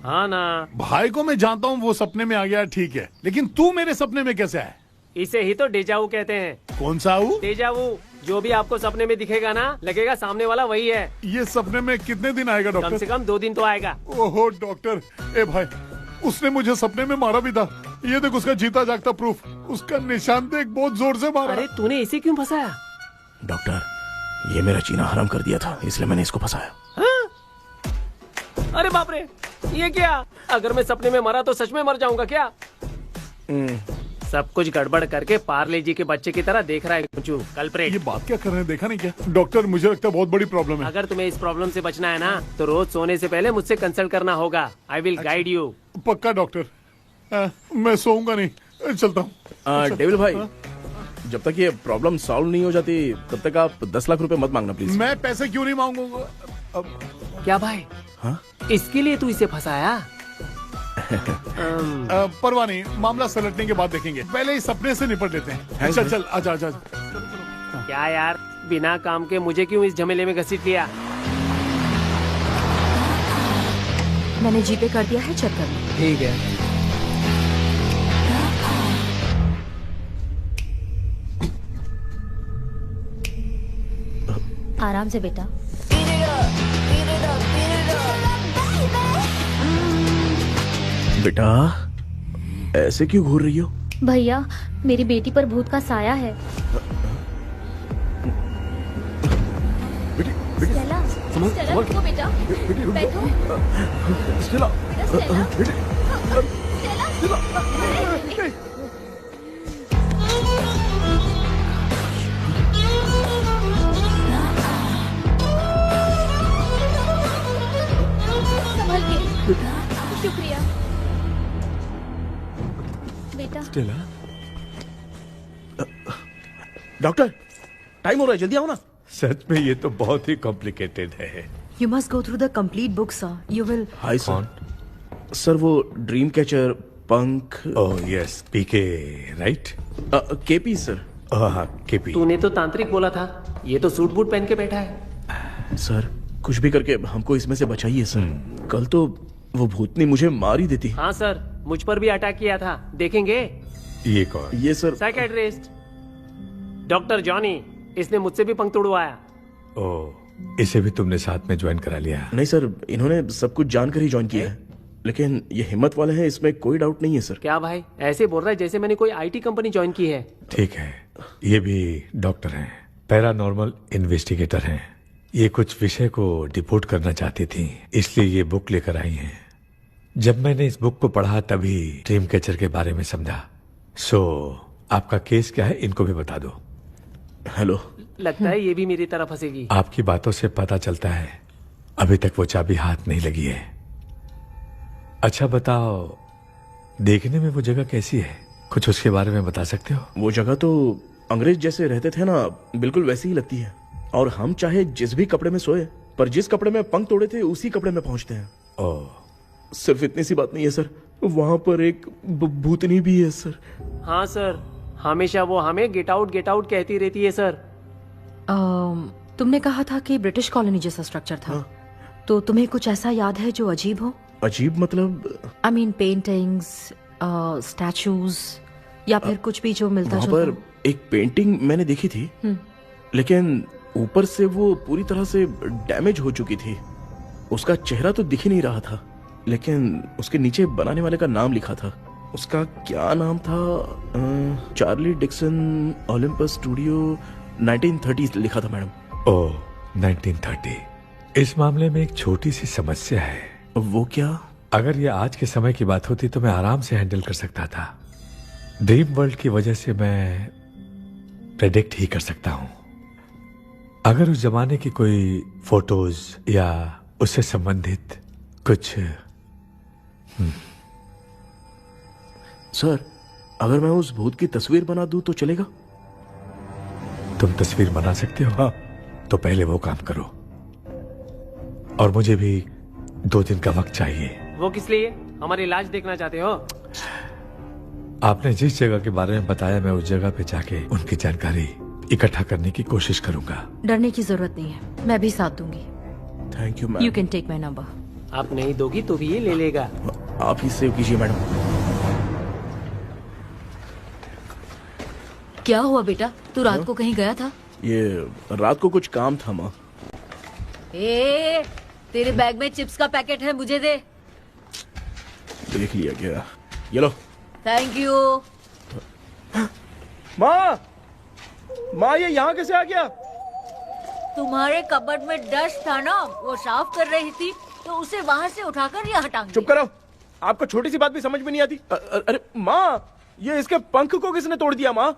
हाँ ना। भाई को मैं जानता हूँ, वो सपने में आ गया, ठीक है, लेकिन तू मेरे सपने में कैसे आया? इसे ही तो डेजावू कहते हैं। कौन सा वो? डेजावू, जो भी आपको सपने में दिखेगा ना, लगेगा सामने वाला वही है। ये सपने में कितने दिन आएगा डॉक्टर? कम से कम 2 दिन तो आएगा। ओहो डॉक्टर, ए भाई, उसने मुझे सपने में मारा भी था। ये देख उसका जीता जागता प्रूफ, उसका निशान देख, बहुत जोर से मारा। अरे तूने इसे क्यों फंसाया? डॉक्टर, ये मेरा जीना हराम कर दिया था, इसलिए मैंने इसको फंसाया। अरे बाप रे, ये क्या? अगर मैं सपने में मरा तो सच में मर जाऊंगा क्या? सब कुछ गड़बड़ करके पार्ले जी के बच्चे की तरह देख रहा है कल्प्रेट। ये बात क्या कर रहे हैं, देखा नहीं क्या? डॉक्टर, मुझे लगता है बहुत बड़ी प्रॉब्लम है। अगर तुम्हें इस प्रॉब्लम से बचना है ना, तो रोज सोने से पहले मुझसे कंसल्ट करना होगा। I will guide you. पक्का डॉक्टर, मैं सोऊंगा नहीं, चलता हूँ। डेविल भाई, जब तक ये प्रॉब्लम सॉल्व नहीं हो जाती तब तक आप 10 लाख रुपए मत मांगना प्लीज। मैं पैसे क्यों नहीं मांगूंगा? क्या भाई? हाँ? इसके लिए तू इसे फंसाया? परवाह नहीं, मामला सलटने के बाद देखेंगे, पहले ही सपने से निपट लेते हैं। चल चल, आजा आजा। क्या यार, बिना काम के मुझे क्यों इस झमेले में घसीट लिया? मैंने जीपे कर दिया है, चेक कर लो। ठीक है। आराम से बेटा। बेटा, ऐसे क्यों घूर रही हो? भैया, मेरी बेटी पर भूत का साया है। स्टेला, स्टेला रुको बेटा, बैठो। स्टेला, संभल के। शुक्रिया बेटा। स्टेला, डॉक्टर, टाइम हो रहा है, जल्दी आओ ना। सच में ये तो बहुत ही कॉम्प्लिकेटेड है। You must go through the complete book, sir. You will. Hi sir. Sir, वो ड्रीम कैचर, पंख। ओह यस, पीके राइट? KP sir. हाँ, केपी। तूने तो तांत्रिक बोला था, ये तो सूट बूट पहन के बैठा है। सर, कुछ भी करके हमको इसमें से बचाइए सर। कल तो वो भूतनी मुझे मार ही देती। हाँ सर, मुझ पर भी अटैक किया था, देखेंगे? ये कौन? ये सर साइकेट्रिस्ट डॉक्टर जॉनी, इसने मुझसे भी पंख तोड़वाया। ओह, इसे भी तुमने साथ में ज्वाइन करा लिया? नहीं सर, इन्होंने सब कुछ जानकर ही ज्वाइन किया है, लेकिन ये हिम्मत वाले हैं, इसमें कोई डाउट नहीं है सर। क्या भाई ऐसे बोल रहा है जैसे मैंने कोई आईटी कंपनी ज्वाइन की है। ठीक है, ये भी डॉक्टर हैं, पैरानॉर्मल इन्वेस्टिगेटर हैं। ये कुछ विषय को डिपोर्ट करना चाहती थी, इसलिए ये बुक लेकर आई हैं। जब मैंने इस बुक को पढ़ा तभी ड्रीम कैचर के बारे में समझा। सो आपका केस क्या है, इनको भी बता दो। हेलो। लगता है ये भी मेरी तरह फंसेगी। आपकी बातों से पता चलता है अभी तक वो चाबी हाथ नहीं लगी है। अच्छा बताओ, देखने में वो जगह कैसी है, कुछ उसके बारे में बता सकते हो? वो जगह तो अंग्रेज जैसे रहते थे ना, बिल्कुल वैसी ही लगती है। और हम चाहे जिस भी कपड़े में सोए, पर जिस कपड़े में पंख तोड़े थे उसी कपड़े में पहुंचते हैं। ओह, सिर्फ इतनी सी बात नहीं है सर, वहां पर एक भूतनी भी है सर। हाँ सर, हमेशा वो हमें गेट आउट कहती रहती है सर। तुमने कहा था कि ब्रिटिश कॉलोनी जैसा स्ट्रक्चर था। तो तुम्हें कुछ ऐसा याद है जो अजीब हो? अजीब मतलब? आई मीन पेंटिंग्स, स्टैचूज या फिर कुछ भी जो मिलता वहां पर एक पेंटिंग मैंने देखी थी, लेकिन ऊपर से वो पूरी तरह से डैमेज हो चुकी थी। उसका चेहरा तो दिख ही नहीं रहा था, लेकिन उसके नीचे बनाने वाले का नाम लिखा था। उसका क्या नाम था? चार्ली डिक्सन ओलंपस स्टूडियो 1930 लिखा था मैडम। ओह, 1930। इस मामले में एक छोटी सी समस्या है। वो क्या? अगर ये आज के समय की बात होती तो मैं आराम से हैंडल कर सकता था। ड्रीम वर्ल्ड की वजह से मैं प्रेडिक्ट ही कर सकता हूं। अगर उस जमाने की कोई फोटोज या उससे संबंधित कुछ सर, अगर मैं उस भूत की तस्वीर बना दूं तो चलेगा? तुम तस्वीर बना सकते हो? हाँ। तो पहले वो काम करो, और मुझे भी 2 दिन का वक्त चाहिए। वो किस लिए? हमारी इलाज देखना चाहते हो? आपने जिस जगह के बारे में बताया, मैं उस जगह पे जाके उनकी जानकारी इकट्ठा करने की कोशिश करूंगा। डरने की जरूरत नहीं है, मैं भी साथ दूंगी। Thank you ma'am. You can take my number. आप नहीं दोगी तो भी ये ले लेगा। आप ही सेव कीजिए मैडम। क्या हुआ बेटा, तू रात को कहीं गया था? ये रात को कुछ काम था माँ। ए, तेरे बैग में चिप्स का पैकेट है, मुझे दे। देख लिया क्या? ये लो। Thank you. माँ ये यहाँ कैसे आ गया? तुम्हारे कबर्ड में डस्ट था ना, वो साफ कर रही थी तो उसे वहाँ से उठाकर यहाँ टांग चुप करो, आपको छोटी सी बात भी समझ में नहीं आती। अरे माँ, ये इसके पंख को किसने तोड़ दिया? माँ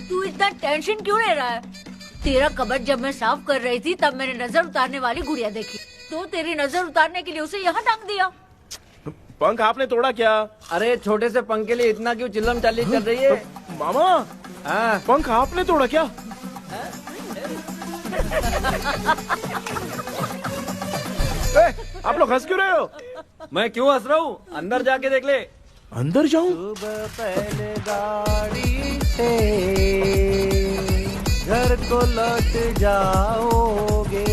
तू इतना टेंशन क्यों ले रहा है? तेरा कबर्ड जब मैं साफ कर रही थी तब मैंने नजर उतारने वाली गुड़िया देखी, तो तेरी नजर उतारने के लिए उसे यहाँ टांग दिया। पंख आपने तोड़ा क्या? अरे छोटे से पंख के लिए इतना क्यों चिल्लम चाली चल रही है? मामा, पंख आपने तोड़ा क्या? आप लोग हंस क्यों रहे हो? मैं क्यों हंस रहा हूँ? अंदर जाके देख ले। अंदर जाऊं? सुबह पहले गाड़ी से घर को लौट जाओगे,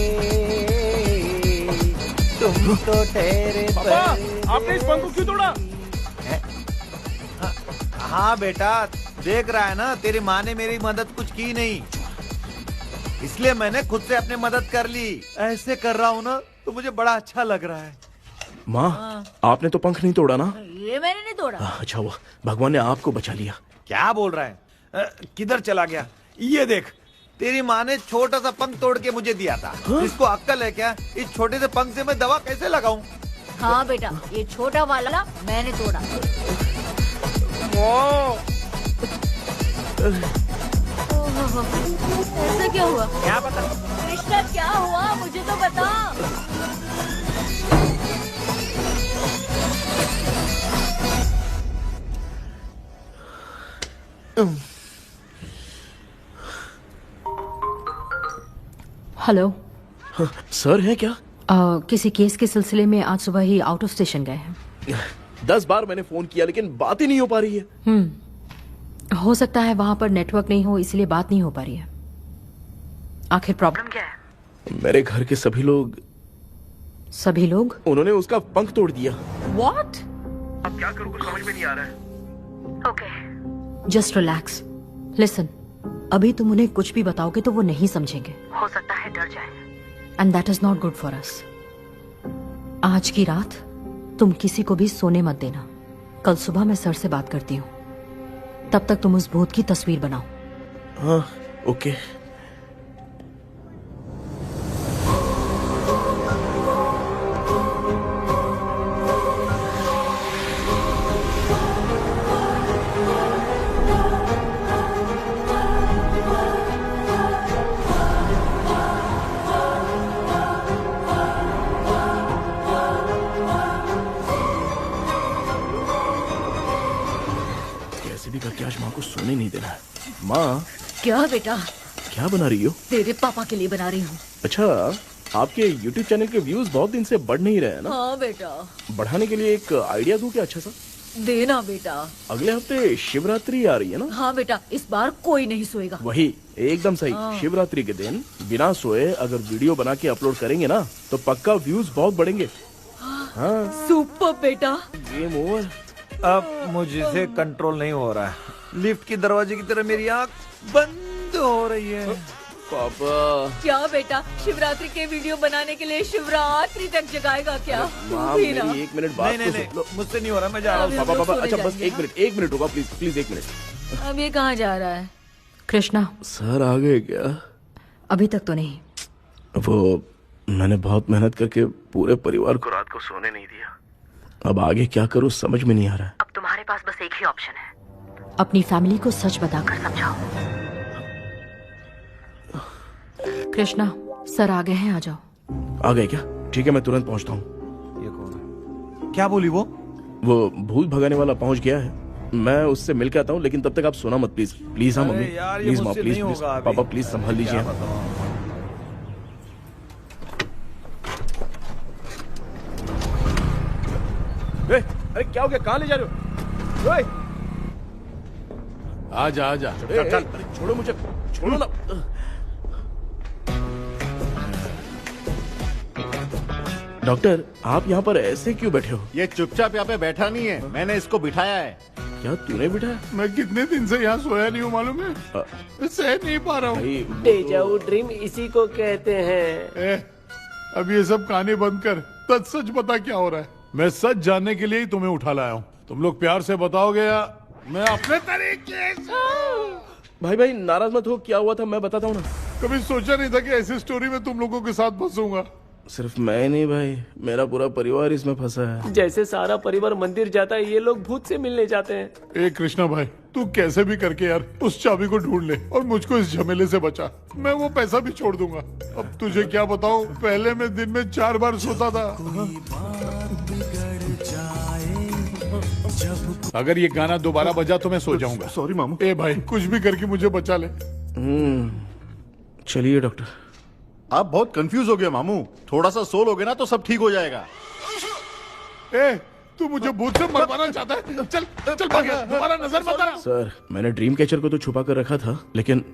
तुम तो ठहरे। पापा, आपने इस पंख को क्यों तोड़ा? हाँ बेटा, देख रहा है ना, तेरी माँ ने मेरी मदद कुछ की नहीं, इसलिए मैंने खुद से अपनी मदद कर ली। ऐसे कर रहा हूँ ना तो मुझे बड़ा अच्छा लग रहा है। माँ, आपने तो पंख नहीं तोड़ा ना? ये मैंने नहीं तोड़ा। अच्छा हुआ भगवान ने आपको बचा लिया। क्या बोल रहा है? किधर चला गया? ये देख, तेरी माँ ने छोटा सा पंख तोड़ के मुझे दिया था। इसको अक्कल है क्या? इस छोटे से पंख से मैं दवा कैसे लगाऊं? हाँ बेटा, ये छोटा वाला मैंने तोड़ा। ऐसा क्या हुआ? क्या पता? कृष्णा क्या हुआ, मुझे तो बता। हेलो सर, है क्या? किसी केस के सिलसिले में आज सुबह ही आउट ऑफ स्टेशन गए हैं। 10 बार मैंने फोन किया लेकिन बात ही नहीं हो पा रही है। हो सकता है वहां पर नेटवर्क नहीं हो, इसलिए बात नहीं हो पा रही है। आखिर प्रॉब्लम क्या है? मेरे घर के सभी लोग उन्होंने उसका पंख तोड़ दिया। What? अब क्या करूं, कुछ समझ में नहीं आ रहा है। Okay, just relax. लिसन, अभी तुम उन्हें कुछ भी बताओगे तो वो नहीं समझेंगे। हो सकता है डर जाए। And that is not good for us. आज की रात तुम किसी को भी सोने मत देना। कल सुबह मैं सर से बात करती हूँ। तब तक तुम उस भूत की तस्वीर बनाओ। हाँ, ओके। करके आज माँ को सोने नहीं देना है। माँ, क्या बेटा? क्या बना रही हो? तेरे पापा के लिए बना रही हूँ। अच्छा, आपके YouTube चैनल के व्यूज बहुत दिन से बढ़ नहीं रहे हैं ना? हाँ बेटा। बढ़ाने के लिए एक आइडिया दूं क्या अच्छा सा? देना बेटा। अगले हफ्ते शिवरात्रि आ रही है ना? हाँ बेटा, इस बार कोई नहीं सोएगा। वही, एकदम सही। शिवरात्रि के दिन बिना सोए अगर वीडियो बना के अपलोड करेंगे ना तो पक्का व्यूज बहुत बढ़ेंगे। हाँ। सुपर बेटा। Game over. अब मुझसे कंट्रोल नहीं हो रहा है। लिफ्ट की दरवाजे की तरह मेरी आंख बंद हो रही है। पापा। क्या बेटा, शिवरात्रि के वीडियो बनाने के लिए शिवरात्रि तक जगाएगा क्या? माँ, मेरी 1 मिनट बात नहीं, मुझसे नहीं हो रहा, मैं जा रहा हूँ। पापा, अच्छा बस 1 मिनट रुको प्लीज 1 मिनट। अब ये कहाँ जा रहा है? कृष्णा, सर आ गए क्या? अभी तक तो नहीं। वो मैंने बहुत मेहनत करके पूरे परिवार को रात को सोने नहीं दिया। अब आगे क्या करूं समझ में नहीं आ रहा है। अब तुम्हारे पास बस एक ही ऑप्शन है, अपनी फैमिली को सच बताकर समझाओ। कृष्णा, सर आ गए हैं, आ जाओ। आ गए क्या? ठीक है, मैं तुरंत पहुंचता हूँ। ये कौन है? क्या बोली वो? वो भूत भगाने वाला पहुंच गया है, मैं उससे मिल के आता हूँ, लेकिन तब तक आप सोना मत प्लीज। प्लीज। हाँ मम्मी, प्लीज माँ, प्लीज पापा, प्लीज संभाल लीजिए। अरे क्या हो गया? कहाँ ले जा रहे हो? आजा। चल, छोड़ो मुझे, छोड़ो ना। डॉक्टर, आप यहाँ पर ऐसे क्यों बैठे हो? ये चुपचाप यहाँ पे बैठा नहीं है, मैंने इसको बिठाया है। क्या तूने बिठाया? मैं कितने दिन से यहाँ सोया नहीं हूँ, मालूम है? सह नहीं पा रहा हूँ। डेजा वू ड्रीम इसी को कहते हैं। अब ये सब कहानी बंद कर, सच बता क्या हो रहा है। मैं सच जानने के लिए ही तुम्हें उठा लाया हूँ। तुम लोग प्यार से बताओगे या मैं अपने तरीके से? भाई नाराज मत हो, क्या हुआ था मैं बताता हूँ ना। कभी सोचा नहीं था कि ऐसी स्टोरी में तुम लोगों के साथ फंसूंगा। सिर्फ मैं नहीं भाई, मेरा पूरा परिवार इसमें फंसा है। जैसे सारा परिवार मंदिर जाता है, ये लोग भूत से मिलने जाते हैं। ए कृष्णा भाई, तू कैसे भी करके यार उस चाबी को ढूंढ ले और मुझको इस झमेले से बचा। मैं वो पैसा भी छोड़ दूंगा। अब तुझे क्या बताऊं, पहले मैं दिन में 4 बार सोता था। अगर ये गाना दोबारा बजा तो मैं सो जाऊंगा। सॉरी मामू। ए भाई, कुछ भी करके मुझे बचा ले। चलिए डॉक्टर। आप बहुत कंफ्यूज हो गए मामू, थोड़ा सा सो लोगे ना तो सब ठीक हो जाएगा। ए, तू मुझे भूत से मरवाना चाहता है? चल भाग, दोबारा नजर मत आना। सर, मैंने ड्रीम कैचर को तो छुपा कर रखा था, लेकिन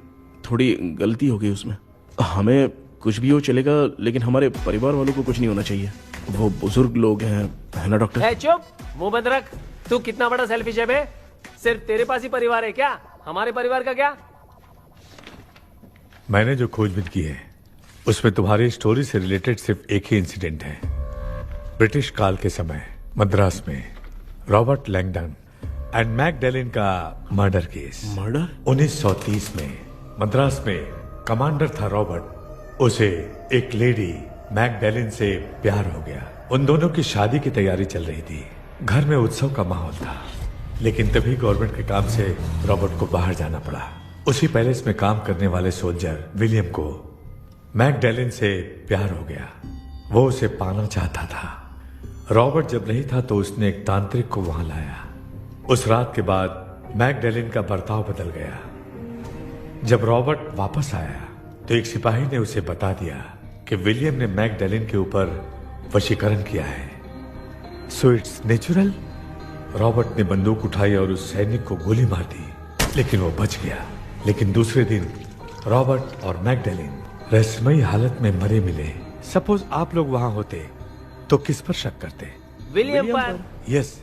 थोड़ी गलती हो गई उसमें। हमें कुछ भी हो चलेगा, लेकिन हमारे परिवार वालों को कुछ नहीं होना चाहिए। वो बुजुर्ग लोग हैं, है ना डॉक्टर? चुप, मुंह बंद रख। तू कितना बड़ा सेल्फिश है बे? सिर्फ तेरे पास ही परिवार है क्या? हमारे परिवार का क्या? मैंने जो खोजबीन की है उसमें तुम्हारी स्टोरी से रिलेटेड सिर्फ एक ही इंसिडेंट है। ब्रिटिश काल के समय मद्रास में रॉबर्ट लैंगडन एंड मैकडैलिन का मर्डर केस। मर्डर? 1930 में मद्रास में कमांडर था रॉबर्ट, उसे एक लेडी मैकडैलिन से प्यार हो गया। उन दोनों की शादी की तैयारी चल रही थी, घर में उत्सव का माहौल था, लेकिन तभी गवर्नमेंट के काम से रॉबर्ट को बाहर जाना पड़ा। उसी पैलेस में काम करने वाले सोल्जर विलियम को मैकडैलिन से प्यार हो गया, वो उसे पाना चाहता था। रॉबर्ट जब नहीं था तो उसने एक तांत्रिक को वहां लाया। उस रात के बाद मैकडैलिन का बर्ताव बदल गया। जब रॉबर्ट वापस आया तो एक सिपाही ने उसे बता दिया कि विलियम ने मैकडैलिन के ऊपर वशीकरण किया है। So it's natural. रॉबर्ट ने बंदूक उठाई और उस सैनिक को गोली मार दी, लेकिन वो बच गया। लेकिन दूसरे दिन रॉबर्ट और मैकडैलिन रहस्यमयी हालत में मरे मिले। सपोज आप लोग वहां होते तो किस पर शक करते? विलियम पर। यस,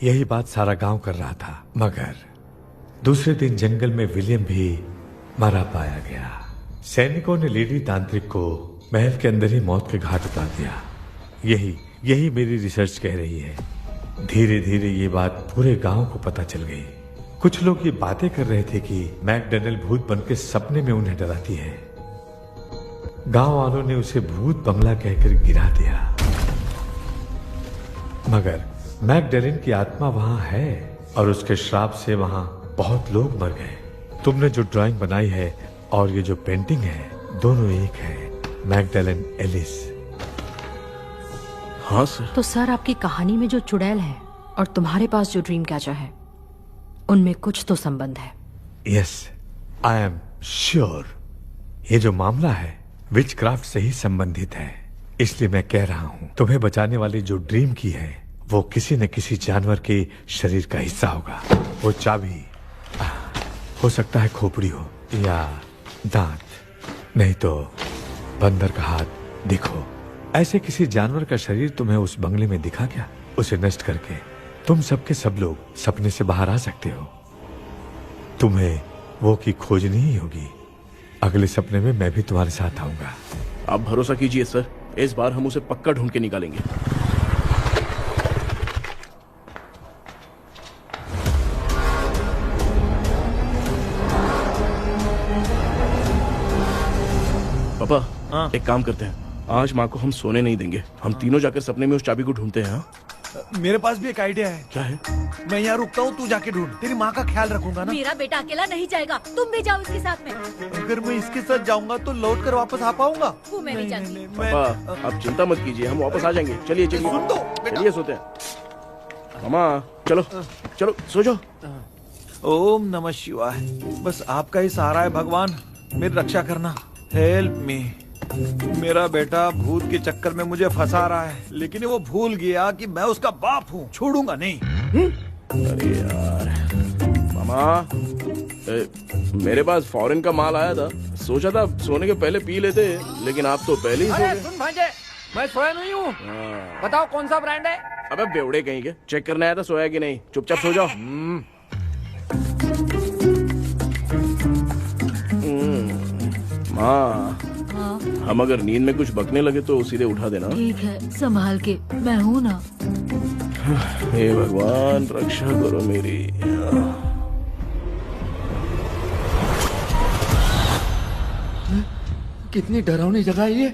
यही बात सारा गांव कर रहा था। मगर दूसरे दिन जंगल में विलियम भी मरा पाया गया। सैनिकों ने लेडी तांत्रिक को महल के अंदर ही मौत के घाट उतार दिया। यही यही मेरी रिसर्च कह रही है। धीरे धीरे ये बात पूरे गांव को पता चल गई। कुछ लोग ये बातें कर रहे थे कि मैकडैनियल भूत बनके सपने में उन्हें डराती है। गांव वालों ने उसे भूत बंगला कहकर गिरा दिया, मगर मैकडैनियल की आत्मा वहां है और उसके श्राप से वहां बहुत लोग मर गए। तुमने जो ड्राइंग बनाई है और ये जो पेंटिंग है, दोनों एक है, मैकडैनियल एलिस। हाँ सर। तो सर, आपकी कहानी में जो चुड़ैल है और तुम्हारे पास जो ड्रीम कैचर है, उनमें कुछ तो संबंध है। Yes, I am sure. ये जो मामला है विचक्राफ्ट से ही संबंधित है। इसलिए मैं कह रहा हूँ, तुम्हें बचाने वाली जो ड्रीम की है वो किसी न किसी जानवर के शरीर का हिस्सा होगा। वो चाबी हो सकता है खोपड़ी हो या दांत, नहीं तो बंदर का हाथ। देखो, ऐसे किसी जानवर का शरीर तुम्हें उस बंगले में दिखा क्या? उसे नष्ट करके तुम सबके सब लोग सपने से बाहर आ सकते हो। तुम्हें वो की खोजनी ही होगी। अगले सपने में मैं भी तुम्हारे साथ आऊंगा। आप भरोसा कीजिए सर, इस बार हम उसे पक्का ढूंढ के निकालेंगे। पापा, एक काम करते हैं, आज माँ को हम सोने नहीं देंगे। हम तीनों जाकर सपने में उस चाबी को ढूंढते हैं। मेरे पास भी एक आइडिया है। क्या है? मैं यहाँ रुकता हूँ, तू जाके ढूंढ। तेरी माँ का ख्याल रखूंगा ना। मेरा बेटा अकेला नहीं जाएगा, तुम भी जाओ इसके साथ में। अगर मैं इसके साथ जाऊंगा तो लौट कर वापस आ पाऊंगा? वो मैं नहीं जानती। पापा, आप चिंता मत कीजिए, हम वापस आ जाएंगे। चलिए चलिए, सुन दो, चलिए सोते हैं। मामा चलो चलो सो जाओ। ओम नमः शिवाय। बस आपका ही सहारा है भगवान, मेरी रक्षा करना। Help me. मेरा बेटा भूत के चक्कर में मुझे फंसा रहा है, लेकिन वो भूल गया कि मैं उसका बाप हूँ। छोड़ूंगा नहीं। अरे यार मामा, मेरे पास फॉरेन का माल आया था, सोचा था सोने के पहले पी लेते, लेकिन आप तो पहले ही सो अरे गए। सुन भांजे, मैं सोया नहीं हूँ। बताओ कौन सा ब्रांड है? अबे बेवड़े कहीं के, चेक करने आया था सोया कि नहीं। चुपचाप सो जाओ। माँ, हम अगर नींद में कुछ बकने लगे तो सीधे उठा देना। ठीक है, संभाल के, मैं हूँ ना। हे भगवान, रक्षा करो मेरी। कितनी डरावनी जगह है ये।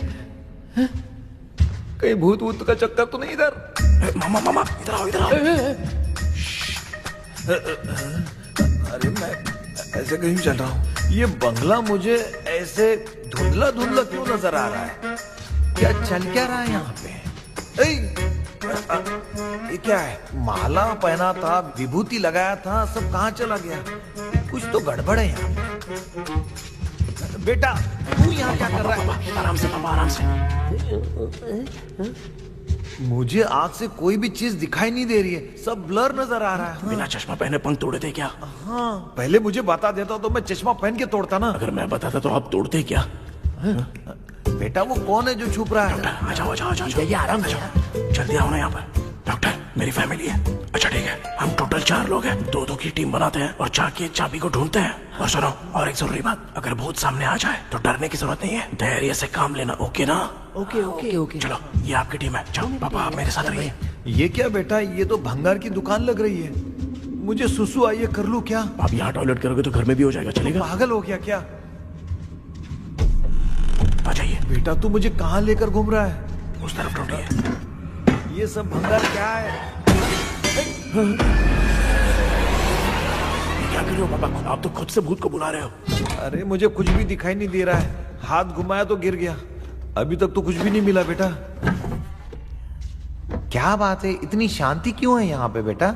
कहीं भूत वूत का चक्कर तो नहीं इधर? मामा मामा, इधर आओ, इधर आओ। अरे मैं ऐसे कहीं चल रहा हूँ। ये बंगला मुझे ऐसे धुंधला धुंधला क्यों नजर आ रहा है? क्या चल क्या रहा है यहाँ पे? ये क्या है? माला पहना था, विभूति लगाया था, सब कहाँ चला गया? कुछ तो गड़बड़ है यहाँ पे। बेटा, तू यहाँ क्या कर रहा है? आराम से पापा, आराम से। मुझे आग से कोई भी चीज दिखाई नहीं दे रही है, सब ब्लर नजर आ रहा है। बिना चश्मा पहने पंख तोड़े थे क्या? हाँ, पहले मुझे बता देता तो मैं चश्मा पहन के तोड़ता ना। अगर मैं बताता तो आप तोड़ते क्या? बेटा, वो कौन है जो छुप रहा है? आ जाओ, आ जाओ, आ जाओ। ये आराम से जल्दी आओ ना यहाँ पर। डॉक्टर, मेरी फैमिली है। अच्छा ठीक है, हम टोटल 4 लोग हैं। 2-2 की टीम बनाते हैं और जाके चाबी को ढूंढते हैं। और सुनो, और एक जरूरी बात, अगर भूत सामने आ जाए तो डरने की जरूरत नहीं है, धैर्य से काम लेना। ओके ना? Okay okay okay. चलो, ये आपकी टीम है। चलो पापा, आप मेरे साथ रहिए। ये क्या बेटा, ये तो भंगार की दुकान लग रही है। मुझे सुसु आई है, कर लूं क्या? आप यहाँ टॉयलेट करोगे तो घर में भी हो जाएगा, चलेगा? पागल हो गया क्या? आ जाइए। बेटा, तू मुझे कहाँ लेकर घूम रहा है? उस तरफ ढूंढिए। ये सब भंगार क्या है? क्या कर रहे हो पापा? आप तो खुद से भूत को बुला रहे हो। अरे मुझे कुछ भी दिखाई नहीं दे रहा है। हाथ घुमाया तो गिर गया। अभी तक तो कुछ भी नहीं मिला बेटा। क्या बात है, इतनी शांति क्यों है यहाँ पे बेटा?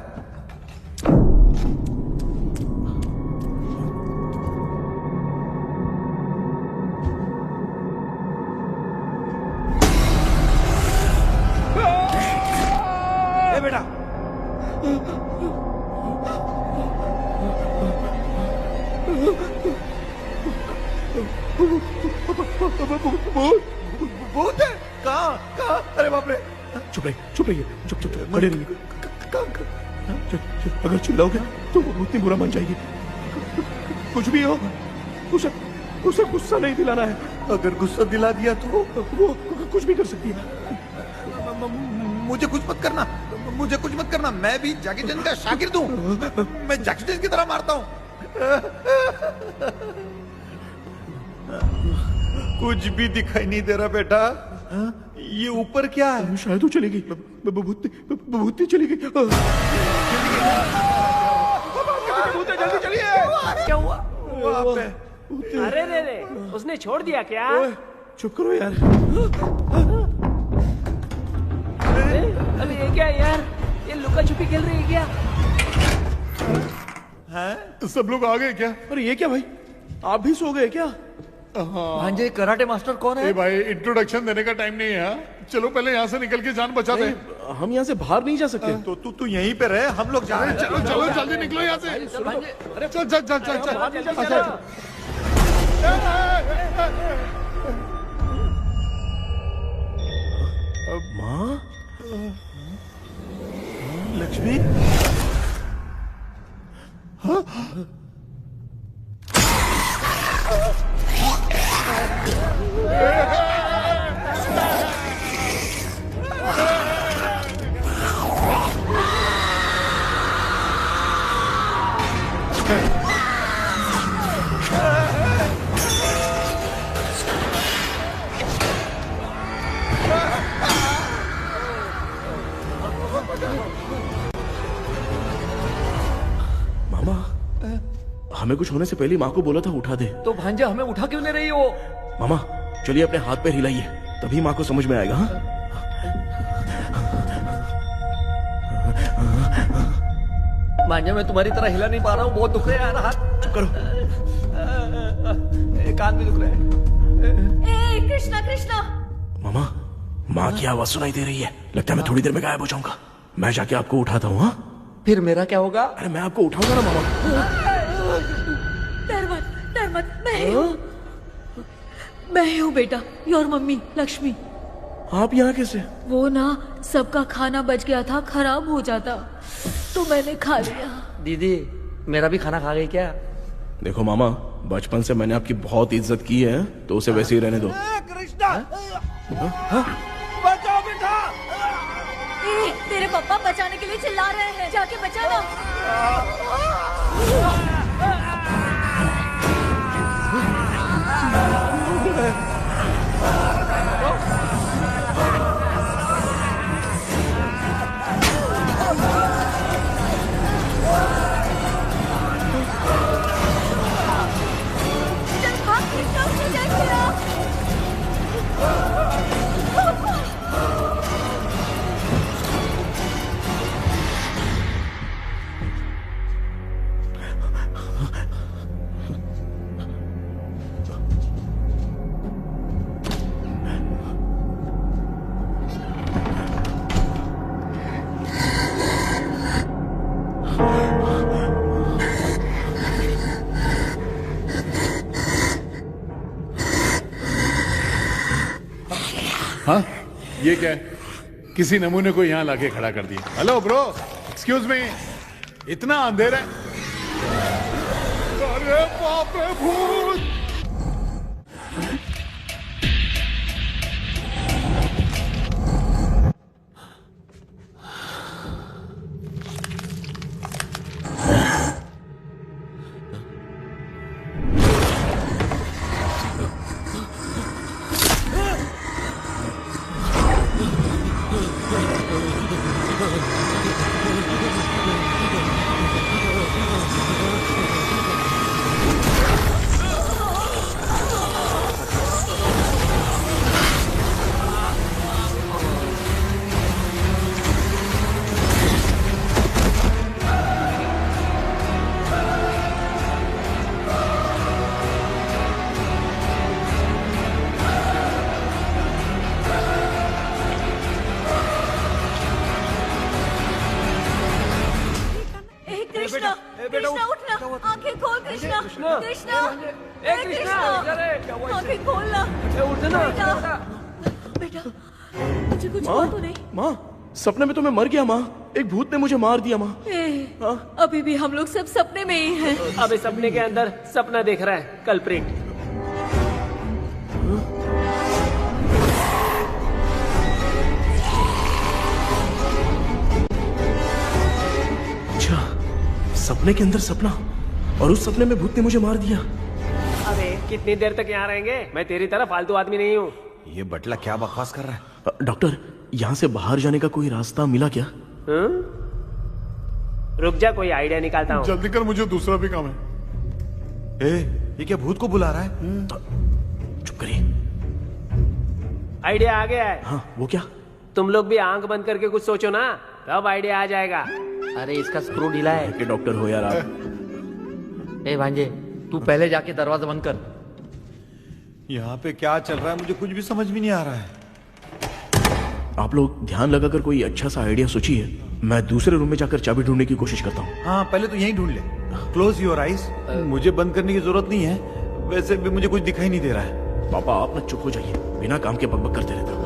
ए बेटा, भूत है? कहाँ कहाँ? अरे बाप रे! चुप रहिए, चुप रहिए, चुप चुप चुप, खड़े रहिए। अगर चिल्लाओगे तो वो भूतनी बुरा मान जाएगी। कुछ भी हो, उसे गुस्सा नहीं दिलाना है। अगर गुस्सा दिला दिया तो वो कुछ भी कर सकती है। मुझे कुछ मत करना, मुझे कुछ मत करना। मैं भी जैकी चैन का शागिर्द हूँ। मैं जैकी चैन की तरह मारता हूँ। कुछ भी दिखाई नहीं दे रहा बेटा। ये ऊपर क्या है? शायद वो चली गई, बबूती चली गई। जल्दी चलिए। क्या हुआ? वहाँ पे अरे रे, उसने छोड़ दिया क्या? चुप करो यार। अरे ये क्या यार? ये लुका छुपी खेल रही है क्या? हैं? सब लोग आ गए क्या? अरे ये क्या भाई, आप भी सो गए क्या? भांजे कराटे मास्टर कौन है? भाई इंट्रोडक्शन देने का टाइम नहीं है। चलो पहले यहाँ से निकल के जान बचा दे। हम यहाँ से बाहर नहीं जा सकते। तो तू यहीं पे रहे, हम लोग जा रहे हैं। चलो चलो जल्दी निकलो यहाँ से। अरे चल चल चल चल चल। माँ, लक्ष्मी, मामा, हमें कुछ होने से पहले माँ को बोला था उठा दे। तो भांजा हमें उठा क्यों नहीं रही हो? मामा चलिए अपने हाथ पैर हिलाइए, तभी माँ को समझ में आएगा। हाँ? भांजा मैं तुम्हारी तरह हिला नहीं पा रहा हूँ, बहुत दुख रहे हैं यार हाथ। चुप करो। कान भी दुख रहे हैं। ए कृष्णा कृष्णा। मामा, माँ की आवाज सुनाई दे रही है, लगता है मैं थोड़ी देर में गायब हो जाऊंगा। मैं जाके आपको उठाता हूँ। हाँ, फिर मेरा क्या होगा? अरे मैं आपको उठाऊंगा ना मामा। डर मत, मैं हूँ बेटा, योर मम्मी लक्ष्मी। आप यहाँ कैसे? वो ना सबका खाना बच गया था, खराब हो जाता तो मैंने खा लिया। दीदी मेरा भी खाना खा गई क्या? देखो मामा, बचपन से मैंने आपकी बहुत इज्जत की है, तो उसे वैसे ही रहने दो। कृष्णा, बचाओ बेटा। तेरे पापा बचाने के लिए चिल्ला रहे हैं, जाके बचाना। चल भाग कृष्णा, उसे जल्द गिरा। हाँ, ये क्या है? किसी नमूने को यहाँ लाके खड़ा कर दिया। हेलो ब्रो, एक्सक्यूज मी, इतना अंधेरा है। अरे बाप रे, भूत! कृष्णा उठना, आंखें खोल कृष्णा, कृष्णा, आंखें खोलना। बेटा मुझे कुछ हुआ तो नहीं? माँ, सपने में तो मैं मर गया माँ, एक भूत ने मुझे मार दिया माँ। अभी भी हम लोग सब सपने में ही हैं। अब इस सपने के अंदर सपना देख रहा है कल्प्रिट। सपने के अंदर सपना, और उस सपने में भूत ने मुझे मार दिया। अरे कितनी देर तक यहाँ रहेंगे? मैं तेरी तरह फालतू आदमी नहीं हूँ। ये बटला क्या बकवास कर रहा है? डॉक्टर, यहाँ से बाहर जाने का कोई रास्ता मिला क्या? रुक जा, कोई आइडिया निकालता हूँ। जल्दी कर, मुझे दूसरा भी काम है। ये क्या भूत को बुला रहा है? चुप करिए। आइडिया आ गया है। हाँ, वो क्या? तुम लोग भी आंख बंद करके कुछ सोचो ना, तब आइडिया आ जाएगा। अरे इसका स्क्रू ढीला है। कि डॉक्टर हो यार आप। ए भांजे, तू पहले जाके दरवाजा बंद कर। यहाँ पे क्या चल रहा है मुझे कुछ भी समझ में नहीं आ रहा है। आप लोग ध्यान लगाकर कोई अच्छा सा आइडिया सोचिए, मैं दूसरे रूम में जाकर चाबी ढूंढने की कोशिश करता हूँ। हाँ, पहले तो यहीं ढूंढ ले। Close your eyes. मुझे बंद करने की जरूरत नहीं है, वैसे भी मुझे कुछ दिखाई नहीं दे रहा है। पापा, आप ना चुप हो जाइए, बिना काम के बकबक करते रहते हो।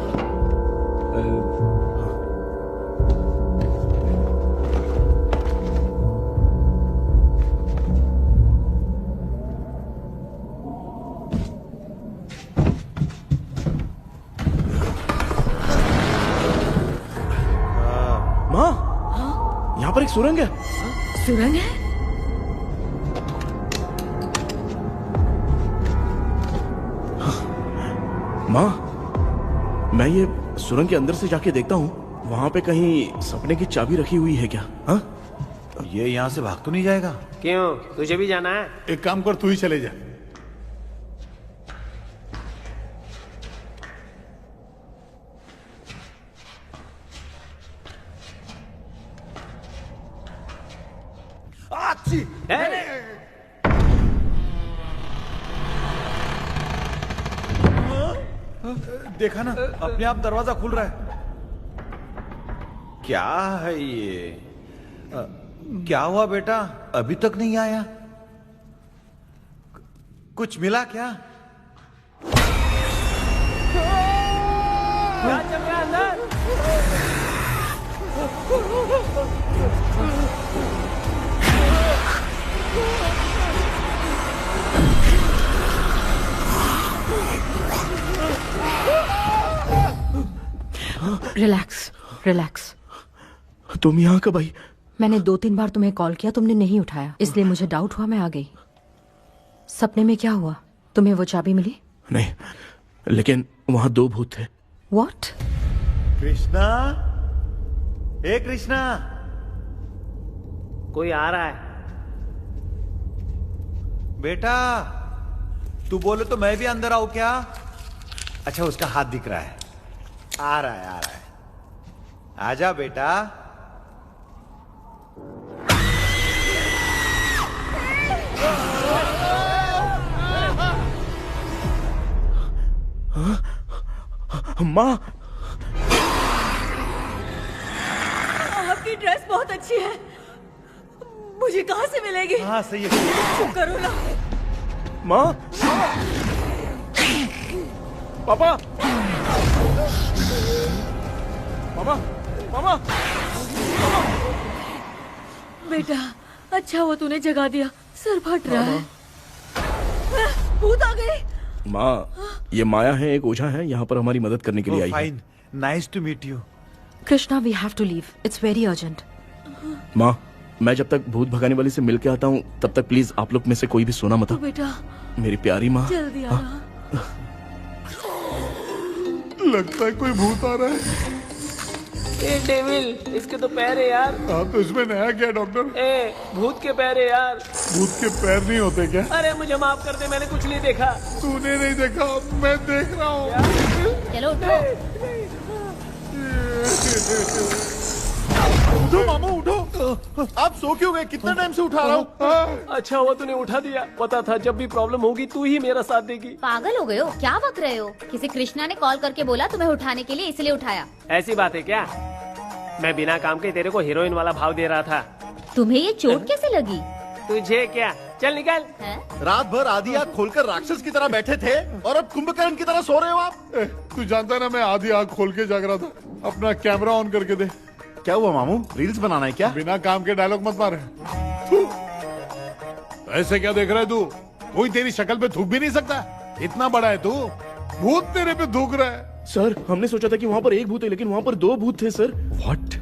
माँ, यहाँ पर एक सुरंग है। सुरंग है? माँ, मैं ये सुरंग के अंदर से जाके देखता हूँ, वहाँ पे कहीं सपने की चाबी रखी हुई है क्या? हाँ? ये यहाँ से भाग तो नहीं जाएगा? क्यों, तुझे भी जाना है? एक काम कर, तू ही चले जा। देखा ना, अपने आप दरवाजा खुल रहा है। क्या है ये? क्या हुआ बेटा, अभी तक नहीं आया? कुछ मिला क्या? क्या चल रहा है अंदर? Relax, relax. तुम यहाँ कब आई? मैंने 2-3 बार तुम्हें कॉल किया, तुमने नहीं उठाया, इसलिए मुझे डाउट हुआ, मैं आ गई। सपने में क्या हुआ? तुम्हें वो चाबी मिली? नहीं, लेकिन वहाँ 2 भूत थे। What? कृष्णा, हे कृष्णा। कोई आ रहा है। बेटा, तू बोले तो मैं भी अंदर आऊं क्या? अच्छा, उसका हाथ दिख रहा है। आ रहा है, आ रहा है। आजा बेटा। माँ, आपकी ड्रेस बहुत अच्छी है, मुझे कहाँ से मिलेगी? हाँ, सही है। चुप करो ना। माँ, पापा, मामा, मामा, बेटा, अच्छा हुआ तूने जगा दिया, सर फट रहा है। भूत आ गई। माँ, ये माया है, एक ओझा है, यहाँ पर हमारी मदद करने के लिए आई है। Fine, nice to meet you. Krishna, we have to leave, it's very urgent. माँ, मैं जब तक भूत भगाने वाली से मिल के आता हूँ, तब तक प्लीज आप लोग में से कोई भी सोना मत। बेटा, मेरी प्यारी माँ, जल्दी आना। लगता है कोई भूत आ रहा है। ए डेविल, इसके तो पैर है यार। हाँ, तो इसमें नया क्या डॉक्टर? ए, भूत के पैर है यार। भूत के पैर नहीं होते क्या? अरे मुझे माफ कर दे, मैंने कुछ नहीं देखा। तूने नहीं देखा, मैं देख रहा हूँ। चलो उठो। उठो मामू, उठो। आप सो क्यों गए? कितना टाइम से उठा रहा हूँ। अच्छा हुआ तूने उठा दिया, पता था जब भी प्रॉब्लम होगी तू ही मेरा साथ देगी। पागल हो गए हो क्या? बक रहे हो? किसी कृष्णा ने कॉल करके बोला तुम्हें उठाने के लिए, इसलिए उठाया। ऐसी बात है क्या? मैं बिना काम के तेरे को हीरोइन वाला भाव दे रहा था। तुम्हें ये चोट कैसे लगी? तुझे क्या? चल निकल। रात भर आधी आँख खोलकर राक्षस की तरह बैठे थे और अब कुंभकर्ण की तरह सो रहे हो आप। तू जानता है ना, मैं आधी आँख खोल के जाग रहा था। अपना कैमरा ऑन करके दे। क्या हुआ मामू, रील्स बनाना है क्या? बिना काम के डायलॉग मत मार। ऐसे क्या देख रहा है तू? कोई तेरी शक्ल पे थूक भी नहीं सकता, इतना बड़ा है तू। भूत तेरे पे थूक रहा है। सर, हमने सोचा था कि वहाँ पर एक भूत है, लेकिन वहाँ पर 2 भूत थे सर। व्हाट?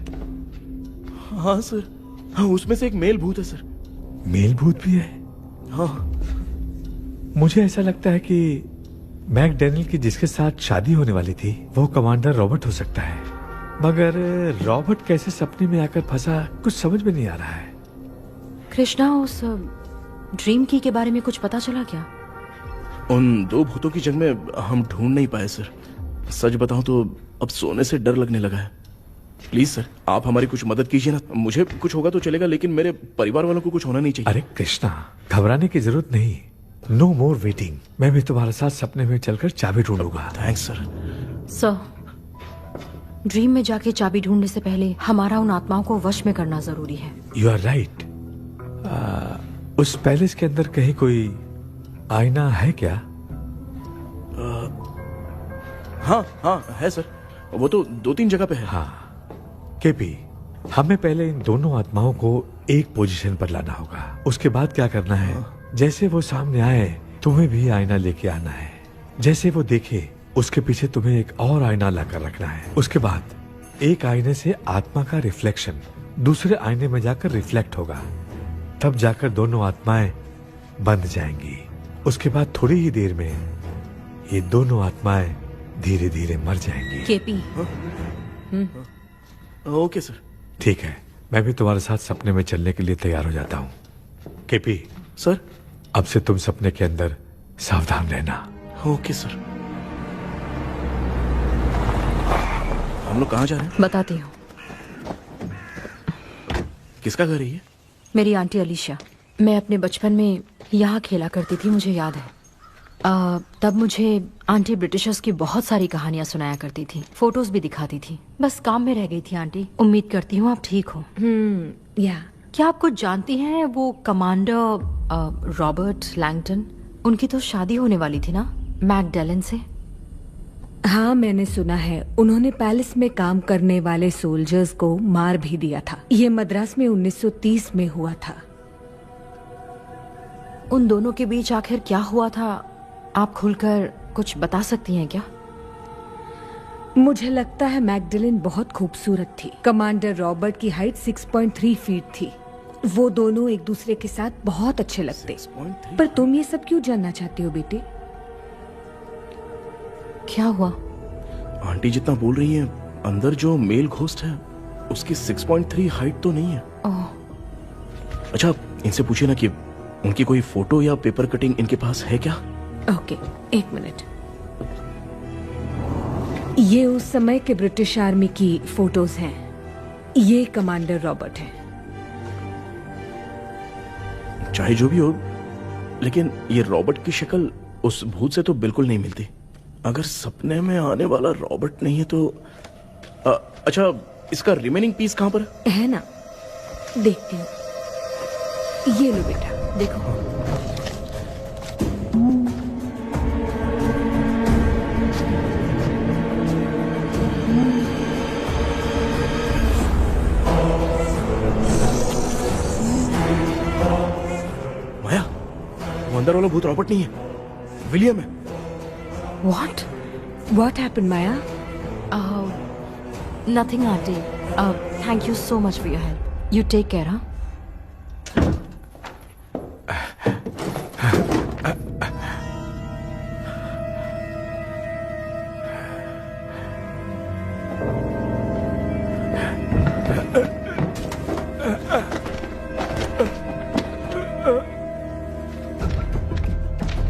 हाँ सर, हाँ, उसमें से एक मेल भूत है सर। मेल भूत भी है? हाँ। मुझे ऐसा लगता है कि मैकडैनियल की जिसके साथ शादी होने वाली थी वो कमांडर रॉबर्ट हो सकता है, मगर रॉबर्ट कैसे सपने में आकर फंसा कुछ समझ में नहीं आ रहा है। कृष्णा, उस ड्रीम की के बारे में कुछ पता चला क्या? उन दो भूतों की जंग में हम ढूंढ नहीं पाए सर। सच बताऊं तो अब सोने से डर लगने लगा है। प्लीज सर, आप हमारी कुछ मदद कीजिए ना। मुझे कुछ होगा तो चलेगा, लेकिन मेरे परिवार वालों को कुछ होना नहीं चाहिए। अरे कृष्णा, घबराने की जरूरत नहीं। No more waiting. मैं भी तुम्हारे साथ सपने में चलकर चाबी ढूंढूंगा। Thanks sir. सर, ड्रीम में जाके चाबी ढूंढने से पहले हमारा उन आत्माओं को वश में करना जरूरी है। You are right. उस पैलेस के अंदर कहीं कोई आईना है क्या? हाँ हाँ है सर, वो तो 2-3 जगह पे है। हाँ केपी, हमें पहले इन दोनों आत्माओं को एक पोजीशन पर लाना होगा। उसके बाद क्या करना है, जैसे वो सामने आए तुम्हें भी आईना लेके आना है। जैसे वो देखे उसके पीछे तुम्हें एक और आईना लाकर रखना है। उसके बाद एक आईने से आत्मा का रिफ्लेक्शन दूसरे आईने में जाकर रिफ्लेक्ट होगा, तब जाकर दोनों आत्माएं बंद जाएंगी। उसके बाद थोड़ी ही देर में ये दोनों आत्माएं धीरे धीरे मर जाएंगी। केपी। Okay sir. ठीक है, मैं भी तुम्हारे साथ सपने में चलने के लिए तैयार हो जाता हूँ। केपी सर, अब से तुम सपने के अंदर सावधान रहना। Okay sir. हम लोग कहाँ जा रहे हैं? बताती हूँ। किसका घर है ये? मेरी आंटी अलीशा। मैं अपने बचपन में यहाँ खेला करती थी, मुझे याद है। तब मुझे आंटी ब्रिटिशर्स की बहुत सारी कहानियां सुनाया करती थी, फोटोज भी दिखाती थी। बस काम में रह गई थी आंटी। उम्मीद करती हूँ आप ठीक हो। या क्या आप कुछ जानती हैं वो कमांडर रॉबर्ट लैंगटन? उनकी तो शादी होने वाली थी ना मैकडैलन से। हाँ, मैंने सुना है उन्होंने पैलेस में काम करने वाले सोल्जर्स को मार भी दिया था। ये मद्रास में 1930 में हुआ था। उन दोनों के बीच आखिर क्या हुआ था, आप खुलकर कुछ बता सकती हैं क्या? मुझे लगता है मैकडैलन बहुत खूबसूरत थी। कमांडर रॉबर्ट की हाइट 6.3 फीट थी। वो दोनों एक दूसरे के साथ बहुत अच्छे लगते। पर तुम ये सब क्यों जानना चाहते हो बेटे? क्या हुआ? आंटी जितना बोल रही है, अंदर जो मेल घोस्ट है उसकी 6.3 हाइट तो नहीं है। अच्छा, इनसे पूछिए ना कि उनकी कोई फोटो या पेपर कटिंग इनके पास है क्या? ओके, एक मिनट। ये उस समय के ब्रिटिश आर्मी की फोटोज हैं। ये कमांडर रॉबर्ट है। चाहे जो भी हो, लेकिन ये रॉबर्ट की शक्ल उस भूत से तो बिल्कुल नहीं मिलती। अगर सपने में आने वाला रॉबर्ट नहीं है तो अच्छा, इसका रिमेनिंग पीस कहां पर है ना? देखती हूँ। ये लो बेटा, देखो। माया, वो अंदर वाला भूत रॉबर्ट नहीं है, विलियम है। What? What happened, Maya? Nothing, auntie. Thank you so much for your help. You take care, huh?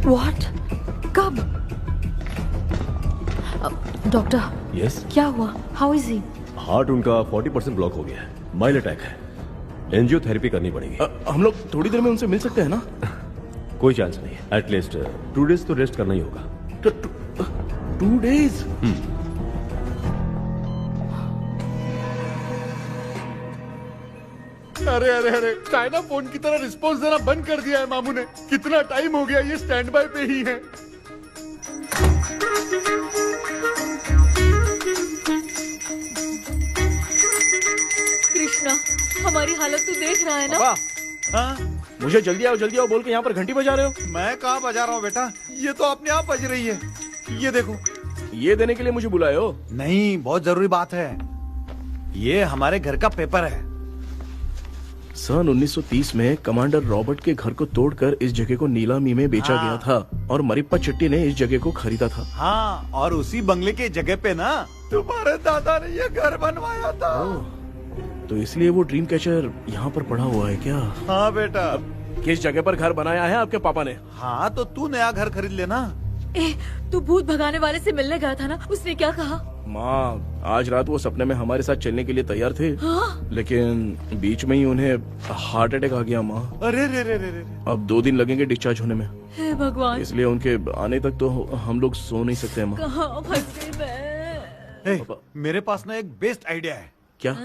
What? कब? डॉक्टर। यस। क्या हुआ? How is he? हार्ट उनका 40% ब्लॉक हो गया है। माइल्ड अटैक है। एंजियोथेरेपी करनी पड़ेगी। हम लोग थोड़ी देर में उनसे मिल सकते हैं ना? कोई चांस नहीं। एटलीस्ट 2 डेज तो रेस्ट करना ही होगा। 2 डेज? अरे अरे अरे, चाइना फोन की तरह रिस्पॉन्स देना बंद कर दिया है मामू ने। कितना टाइम हो गया, ये स्टैंड बाय पे ही है। कृष्णा, हमारी हालत तू देख रहा है ना? हाँ? मुझे जल्दी आओ बोल के यहाँ पर घंटी बजा रहे हो। मैं कहाँ बजा रहा हूँ बेटा, ये तो अपने आप बज रही है। ये देखो। ये देने के लिए मुझे बुलाए हो? नहीं, बहुत जरूरी बात है। ये हमारे घर का पेपर है। सन 1930 में कमांडर रॉबर्ट के घर को तोड़कर इस जगह को नीलामी में बेचा गया था और मरिप्पा चिट्टी ने इस जगह को खरीदा था। हाँ, और उसी बंगले की जगह पे ना तुम्हारे दादा ने ये घर बनवाया था। तो इसलिए वो ड्रीम कैचर यहाँ पर पड़ा हुआ है क्या? हाँ बेटा। किस जगह पर घर बनाया है आपके पापा ने? हाँ, तो तू नया घर खरीद लेना। तू भूत भगाने वाले से मिलने गया था ना, उसने क्या कहा? माँ, आज रात वो सपने में हमारे साथ चलने के लिए तैयार थे। हाँ? लेकिन बीच में ही उन्हें हार्ट अटैक आ गया माँ। अरे रे रे रे रे। अब 2 दिन लगेंगे डिस्चार्ज होने में। हे भगवान। इसलिए उनके आने तक तो हम लोग सो नहीं सकते माँ। कहाँ फंस गई मैं? मेरे पास ना एक बेस्ट आइडिया है। क्या?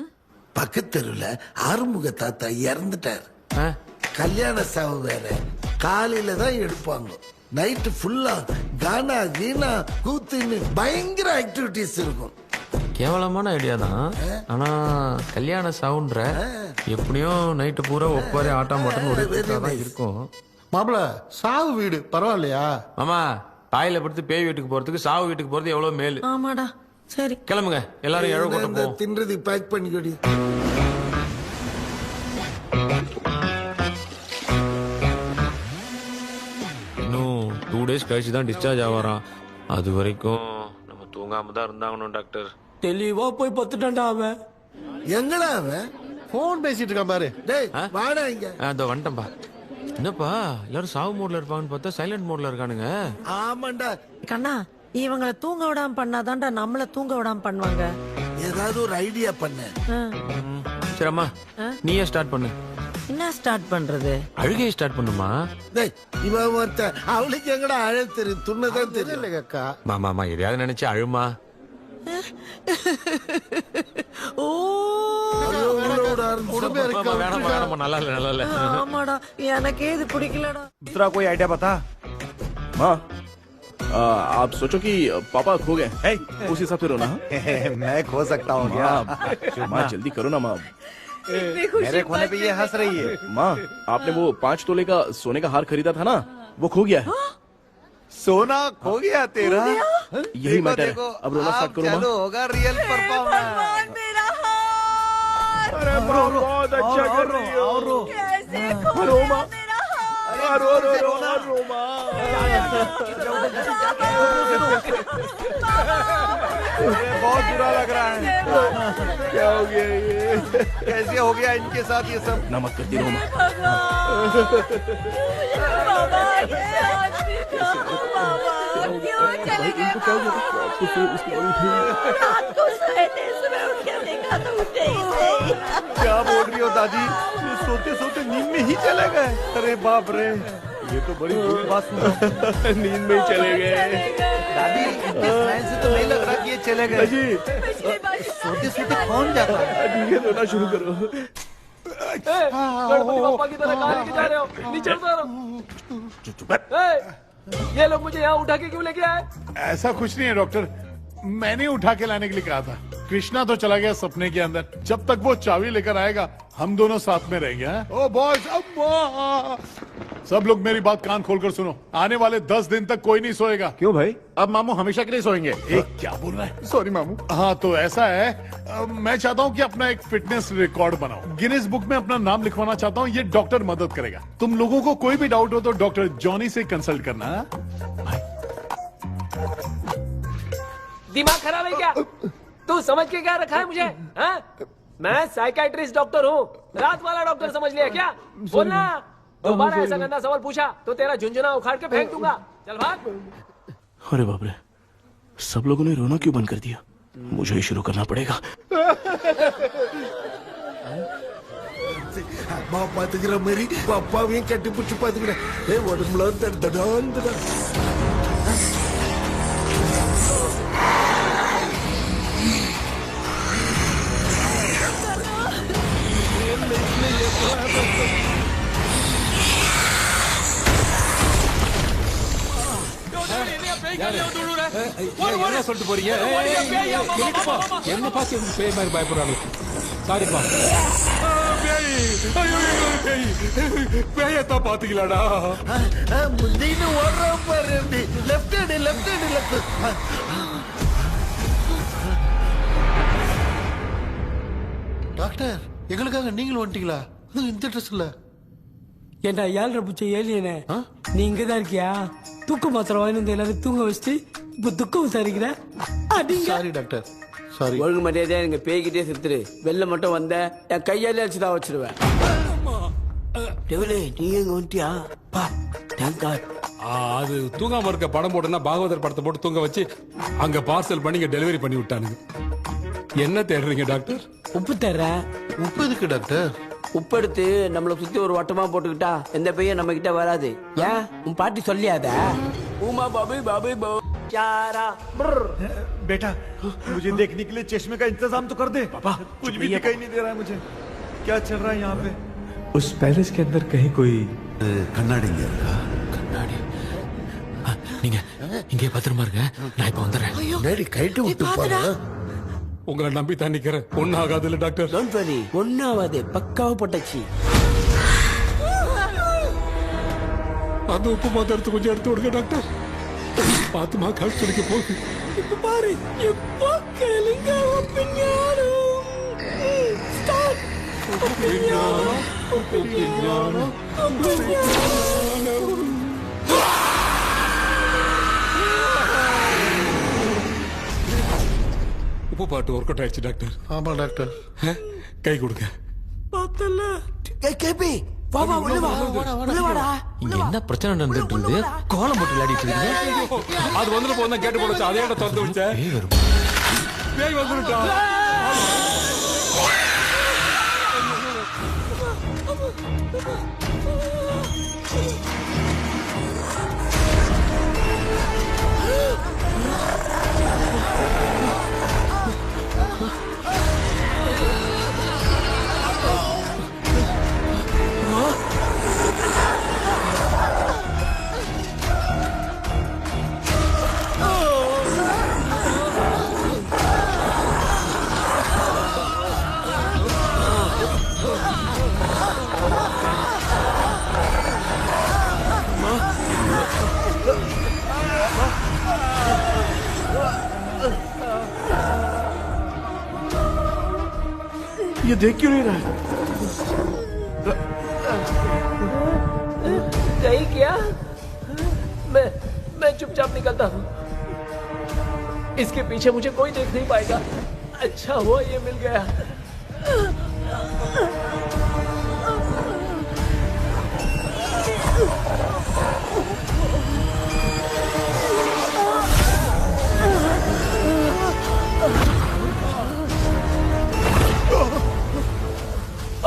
பக்கத்தெருவுல ஆறுமுக தாத்தா இறந்துட்டார். கல்யாண சாவு வேற. காலையில தான் எடுப்பாங்க. நைட் ஃபுல்லா கானா கீனா கூத்துன்னு பயங்கர ஆக்டிவிட்டிஸ் இருக்கும். கேவலமான ஐடியா தான். ஆனா கல்யாண சவுண்ட்ற எப்படியும் நைட்டு பூரா ஒப்பாரி ஆட்டம் பாட்டம் ஒரு தான் இருக்கும். மாப்பிள சாவு வீடு பரவாயில்லையா? மாமா தாயில படுத்து பேய் வீட்டுக்கு போறதுக்கு சாவு வீட்டுக்கு போறது எவ்வளவு மேல். ஆமாடா. சரி கிளம்புங்க, எல்லாரும் எழ கொண்டு போவோம். தின்றதி பேக் பண்ணிக்கடி. இன்னும் 2 days கழிச்சு தான் டிஸ்சார்ஜ் ஆவாராம். அது வரைக்கும் நம்ம தூங்காம தான் இருந்தாங்கணும் டாக்டர். தெளிவா போய் பத்துட்டான்டா அவன். எங்கடா அவன்? போன் பேசிட்டு இருக்கான் பாரு. டேய் வாடா இங்க. அதோ வந்துட்டேன்பா. என்னப்பா எல்லாரும் சாவு மோட்ல இருப்பாங்கன்னு பார்த்தா சைலண்ட் மோட்ல இருக்கானுங்க. ஆமாண்டா. கண்ணா, இவங்களை தூங்க விடாம பண்ணாதான்டா நம்மள தூங்க விடாம பண்ணுவாங்க. ஏதாவது ஒரு ஐடியா பண்ணு. சரி அம்மா, நீயே ஸ்டார்ட் பண்ணு. என்ன ஸ்டார்ட் பண்றது? அழுகையை ஸ்டார்ட் பண்ணுமா? டேய் இவன் ஒருத்த அவளுக்கு எங்கடா அழ தெரியும்? துண்ணதான் தெரியல அக்கா. மாமா எதையாவது நினைச்சு அழுமா. ஓ வேணாமா, நல்லா இல்ல. ஆமாடா, எனக்கே இது பிடிக்கலடா. दूसरा कोई आइडिया बता। माँ, आप सोचो कि पापा खो गए, उस हिसाब से रोना। मैं खो सकता हूँ क्या? माँ जल्दी करो ना माँ। मेरे खोने पे ये हंस रही है। माँ, आपने वो 5 तोले का सोने का हार खरीदा था ना, वो खो गया है। सोना खो गया तेरा? यही मैटर है। अब रोना स्टार्ट करो माँ। चालू होगा रियल परफॉर्मेंस। मेरा हाथ। अरे माँ बहुत अच्छा कर रही हो। कैसे रो माँ। रो माँ। बहुत बुरा लग रहा है। क्या हो गया ये? कैसे हो गया इनके साथ ये सब? ना मत करती रो माँ। बाबा ये आदमी था। बाबा क्यों चले गए? रात को सोए थे, सुबह उठ के देखा तो उठे ही नहीं। क्या बोल रही हो दादी? ये सोते सोते नींद में ही चले गए? अरे बाप रे, ये तो बड़ी बुरी बात सुना। नींद में ही चले गए। दादी इतने स्माइल से तो नहीं लग रहा कि ये चले गए। सोते सोते कौन जाता है? ठीक है, रोना शुरू करो। गणपति बप्पा की तरह कहाँ लेके जा रहे हो? नीचे उतारो। ये लोग मुझे यहाँ उठा के क्यों लेके आए? ऐसा कुछ नहीं है डॉक्टर, मैंने उठा के लाने के लिए कहा था। कृष्णा तो चला गया सपने के अंदर, जब तक वो चाबी लेकर आएगा हम दोनों साथ में रहेंगे। ओ बॉयज, सब लोग मेरी बात कान खोलकर सुनो। आने वाले 10 दिन तक कोई नहीं सोएगा। क्यों भाई? अब मामू हमेशा के लिए सोएंगे। क्या बोल रहा है? सॉरी मामू। हाँ तो ऐसा है, मैं चाहता हूँ कि अपना एक फिटनेस रिकॉर्ड बनाओ, गिनीज बुक में अपना नाम लिखवाना चाहता हूँ। ये डॉक्टर मदद करेगा। तुम लोगों को कोई भी डाउट हो तो डॉक्टर जॉनी से कंसल्ट करना। दिमाग खराब है क्या? तू समझ के क्या रखा है मुझे? हाँ? मैं साइकाइट्रिस्ट डॉक्टर हूँ, रात वाला डॉक्टर समझ लिया क्या? बोलना। दोबारा ऐसा गंदा सवाल पूछा तो तेरा झुंझुना उखाड़ के फेंक दूंगा। चल भाग। अरे बाप रे, सब लोगों ने रोना क्यों बंद कर दिया? मुझे ही शुरू करना पड़ेगा। அம்மா பாத்துக்கிற மாதிரி அப்பாவையும் கட்டி பிடிச்சி பாத்துக்கிறேன். உடம்புல தடான். என்ன சொல்லிட்டு போறீங்க? என்ன பார்த்து பேய் மாதிரி பயப்படுறாங்க. சாரிப்பா. பேயத்தா பாத்தீங்களாடா? முந்தின்னு ஓடுறோம் பாரு. Left hand left. டாக்டர், எங்களுக்காக நீங்களும் வந்துட்டீங்களா? இந்த ட்ரெஸ்ல ஏண்டா 7:30 ஏலியனே நீ இங்கதான் இருக்கியா? தூக்க மாத்திரை வாங்கி வந்து எல்லாரும் தூங்க வச்சுட்டு இப்ப துக்கம் விசாரிக்கிற. Sorry doctor, sorry. ஒழுங்கு மரியாதையா எங்க பேய்கிட்டே செத்துரு. வெளில மட்டும் வந்த என் கையாலே அடிச்சுதான் வச்சிருவேன். நீ எங்க வந்துட்டியா? அது தூங்காம இருக்க படம் போட்டுனா பாகவதர் படத்தை போட்டு தூங்க வச்சு அங்க பார்சல் பண்ணி இங்க டெலிவரி பண்ணி விட்டானுங்க. என்ன தேடுறீங்க டாக்டர்? உப்பு தர்றேன். உப்பு எதுக்கு டாக்டர்? உப்பு எடுத்து நம்மளை சுத்தி ஒரு வட்டமா போட்டுக்கிட்டா எந்த பையன் நம்ம கிட்ட வராது. ஏன் உன் பாட்டி சொல்லியாத? உமா பாபு பாபு பாபு बेटा मुझे देखने के लिए चश्मे का इंतजाम तो कर दे। पापा कुछ भी दिखाई नहीं दे रहा है मुझे। क्या चल रहा है यहाँ पे? उस पैलेस के अंदर कहीं कोई கண்ணாடி கண்ணாடி நீங்க இங்கே பத்திரமா இருங்க, நான் இப்ப வந்துடுறேன். டேடி கைட்டு விட்டு போற. உங்களை நம்பி தான் நிக்கிறேன். ஒன்னும் ஆகாது இல்ல டாக்டர்? டோன்ட் வரி, ஒன்னும் ஆகாது. பக்காவா போட்டாச்சு. அந்த உப்பு மாத்திரை எடுத்து கொஞ்சம் எடுத்து விடுங்க டாக்டர். பாத்துமா கல் துடிக்க போகுது. இப்ப பாரு எப்போ கேளுங்க. ஒப்பிஞானம் ஸ்டார்ட். ஒப்பிஞானம் ஒப்பிஞானம் ஒப்பிஞானம். உப்பு பாட்டு ஒர்க் அவுட் ஆயிடுச்சு டாக்டர். ஆமா டாக்டர். கை கொடுங்க. பார்த்தல கேபி வா வா உள்ள வா உள்ள வாடா. இங்க என்ன பிரச்சனை நடந்துட்டு இருக்கு? கோலம் போட்டு விளையாடிட்டு இருக்கீங்க. அது வந்துட்டு போனா கேட்டு போடுச்சு. அதே இடம் திறந்து வச்சேன். பேய் வந்துட்டா. ये देख क्यों नहीं रहा है? नहीं क्या? मैं चुपचाप निकलता हूँ। इसके पीछे मुझे कोई देख नहीं पाएगा। अच्छा हुआ ये मिल गया।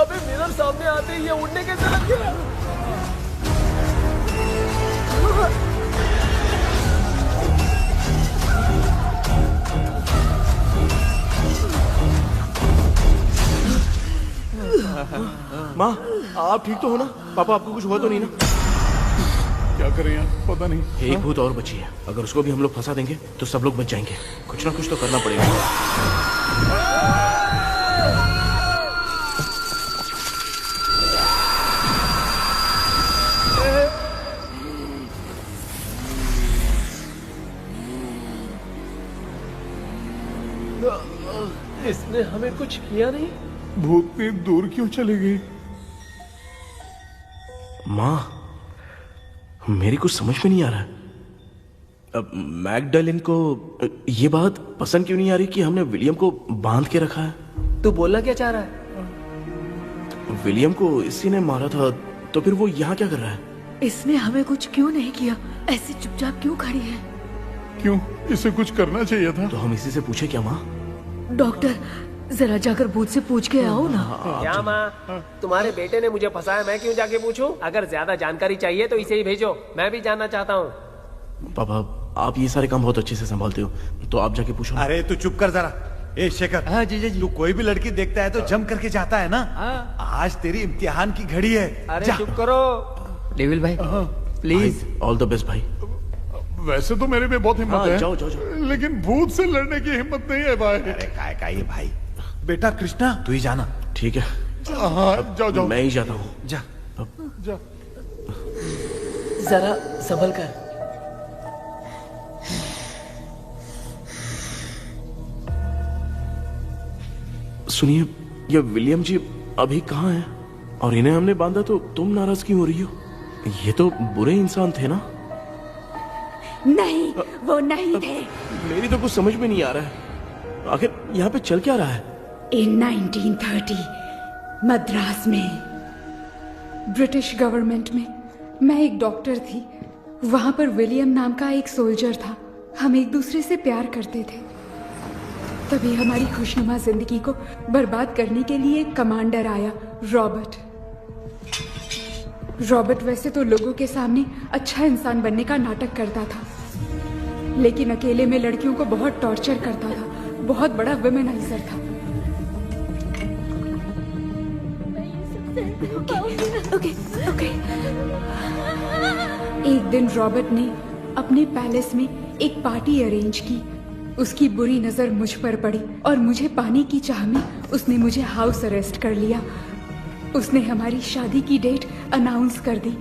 अबे मिरर सामने आते ही ये उड़ने कैसे लग गया? माँ आप ठीक तो हो ना? पापा आपको कुछ हुआ तो नहीं ना? क्या करें यार, पता नहीं। एक भूत और बची है, अगर उसको भी हम लोग फंसा देंगे तो सब लोग बच जाएंगे। कुछ ना कुछ तो करना पड़ेगा। इसने हमें कुछ किया नहीं। भूतनी दूर क्यों चली गई? माँ मेरी कुछ समझ में नहीं आ रहा है। अब मैगडालिन को ये बात पसंद क्यों नहीं आ रही कि हमने विलियम को बांध के रखा है? तू बोलना क्या चाह रहा है? विलियम को इसी ने मारा था, तो फिर वो यहाँ क्या कर रहा है? इसने हमें कुछ क्यों नहीं किया? ऐसे चुपचाप क्यों खड़ी है? क्यों, इसे कुछ करना चाहिए था। तो हम इसी से पूछे क्या माँ? डॉक्टर जरा जाकर भूत से पूछ के आओ ना। क्या माँ, तुम्हारे बेटे ने मुझे फंसाया, मैं क्यों जाके पूछूं? अगर ज्यादा जानकारी चाहिए तो इसे ही भेजो, मैं भी जानना चाहता हूँ। पापा आप ये सारे काम बहुत अच्छे से संभालते हो, तो आप जाके पूछो। अरे तू चुप कर जरा। ए शेखर, हाँ जी जी। तू कोई भी लड़की देखता है तो जम करके जाता है ना? आज तेरी इम्तिहान की घड़ी है। अरे चुप करो। डेविल भाई प्लीज। ऑल द बेस्ट भाई। वैसे तो मेरे में बहुत हिम्मत है, जाओ, जाओ, जाओ। लेकिन भूत से लड़ने की हिम्मत नहीं है भाई। अरे काय का ये भाई। बेटा कृष्णा तू ही जाना। ठीक है। हाँ जाओ जाओ। मैं ही जाता हूँ। जा जा। जरा संभल कर। सुनिए, ये विलियम जी अभी कहाँ हैं? और इन्हें हमने बांधा तो तुम नाराज क्यों हो रही हो? ये तो बुरे इंसान थे ना? नहीं, वो नहीं थे। मेरी तो कुछ समझ में नहीं आ रहा है, आखिर यहाँ पे चल क्या रहा है? इन 1930 मद्रास में ब्रिटिश गवर्नमेंट में मैं एक डॉक्टर थी। वहां पर विलियम नाम का एक सोल्जर था। हम एक दूसरे से प्यार करते थे। तभी हमारी खुशनुमा जिंदगी को बर्बाद करने के लिए एक कमांडर आया, रॉबर्ट। रॉबर्ट वैसे तो लोगों के सामने अच्छा इंसान बनने का नाटक करता था, लेकिन अकेले में लड़कियों को बहुत टॉर्चर करता था। बहुत बड़ा वुमेनाइजर था। ओके। एक दिन रॉबर्ट ने अपने पैलेस में एक पार्टी अरेंज की। उसकी बुरी नजर मुझ पर पड़ी और मुझे पाने की चाह में उसने मुझे हाउस अरेस्ट कर लिया। उसने हमारी शादी की डेट अनाउंस कर दी।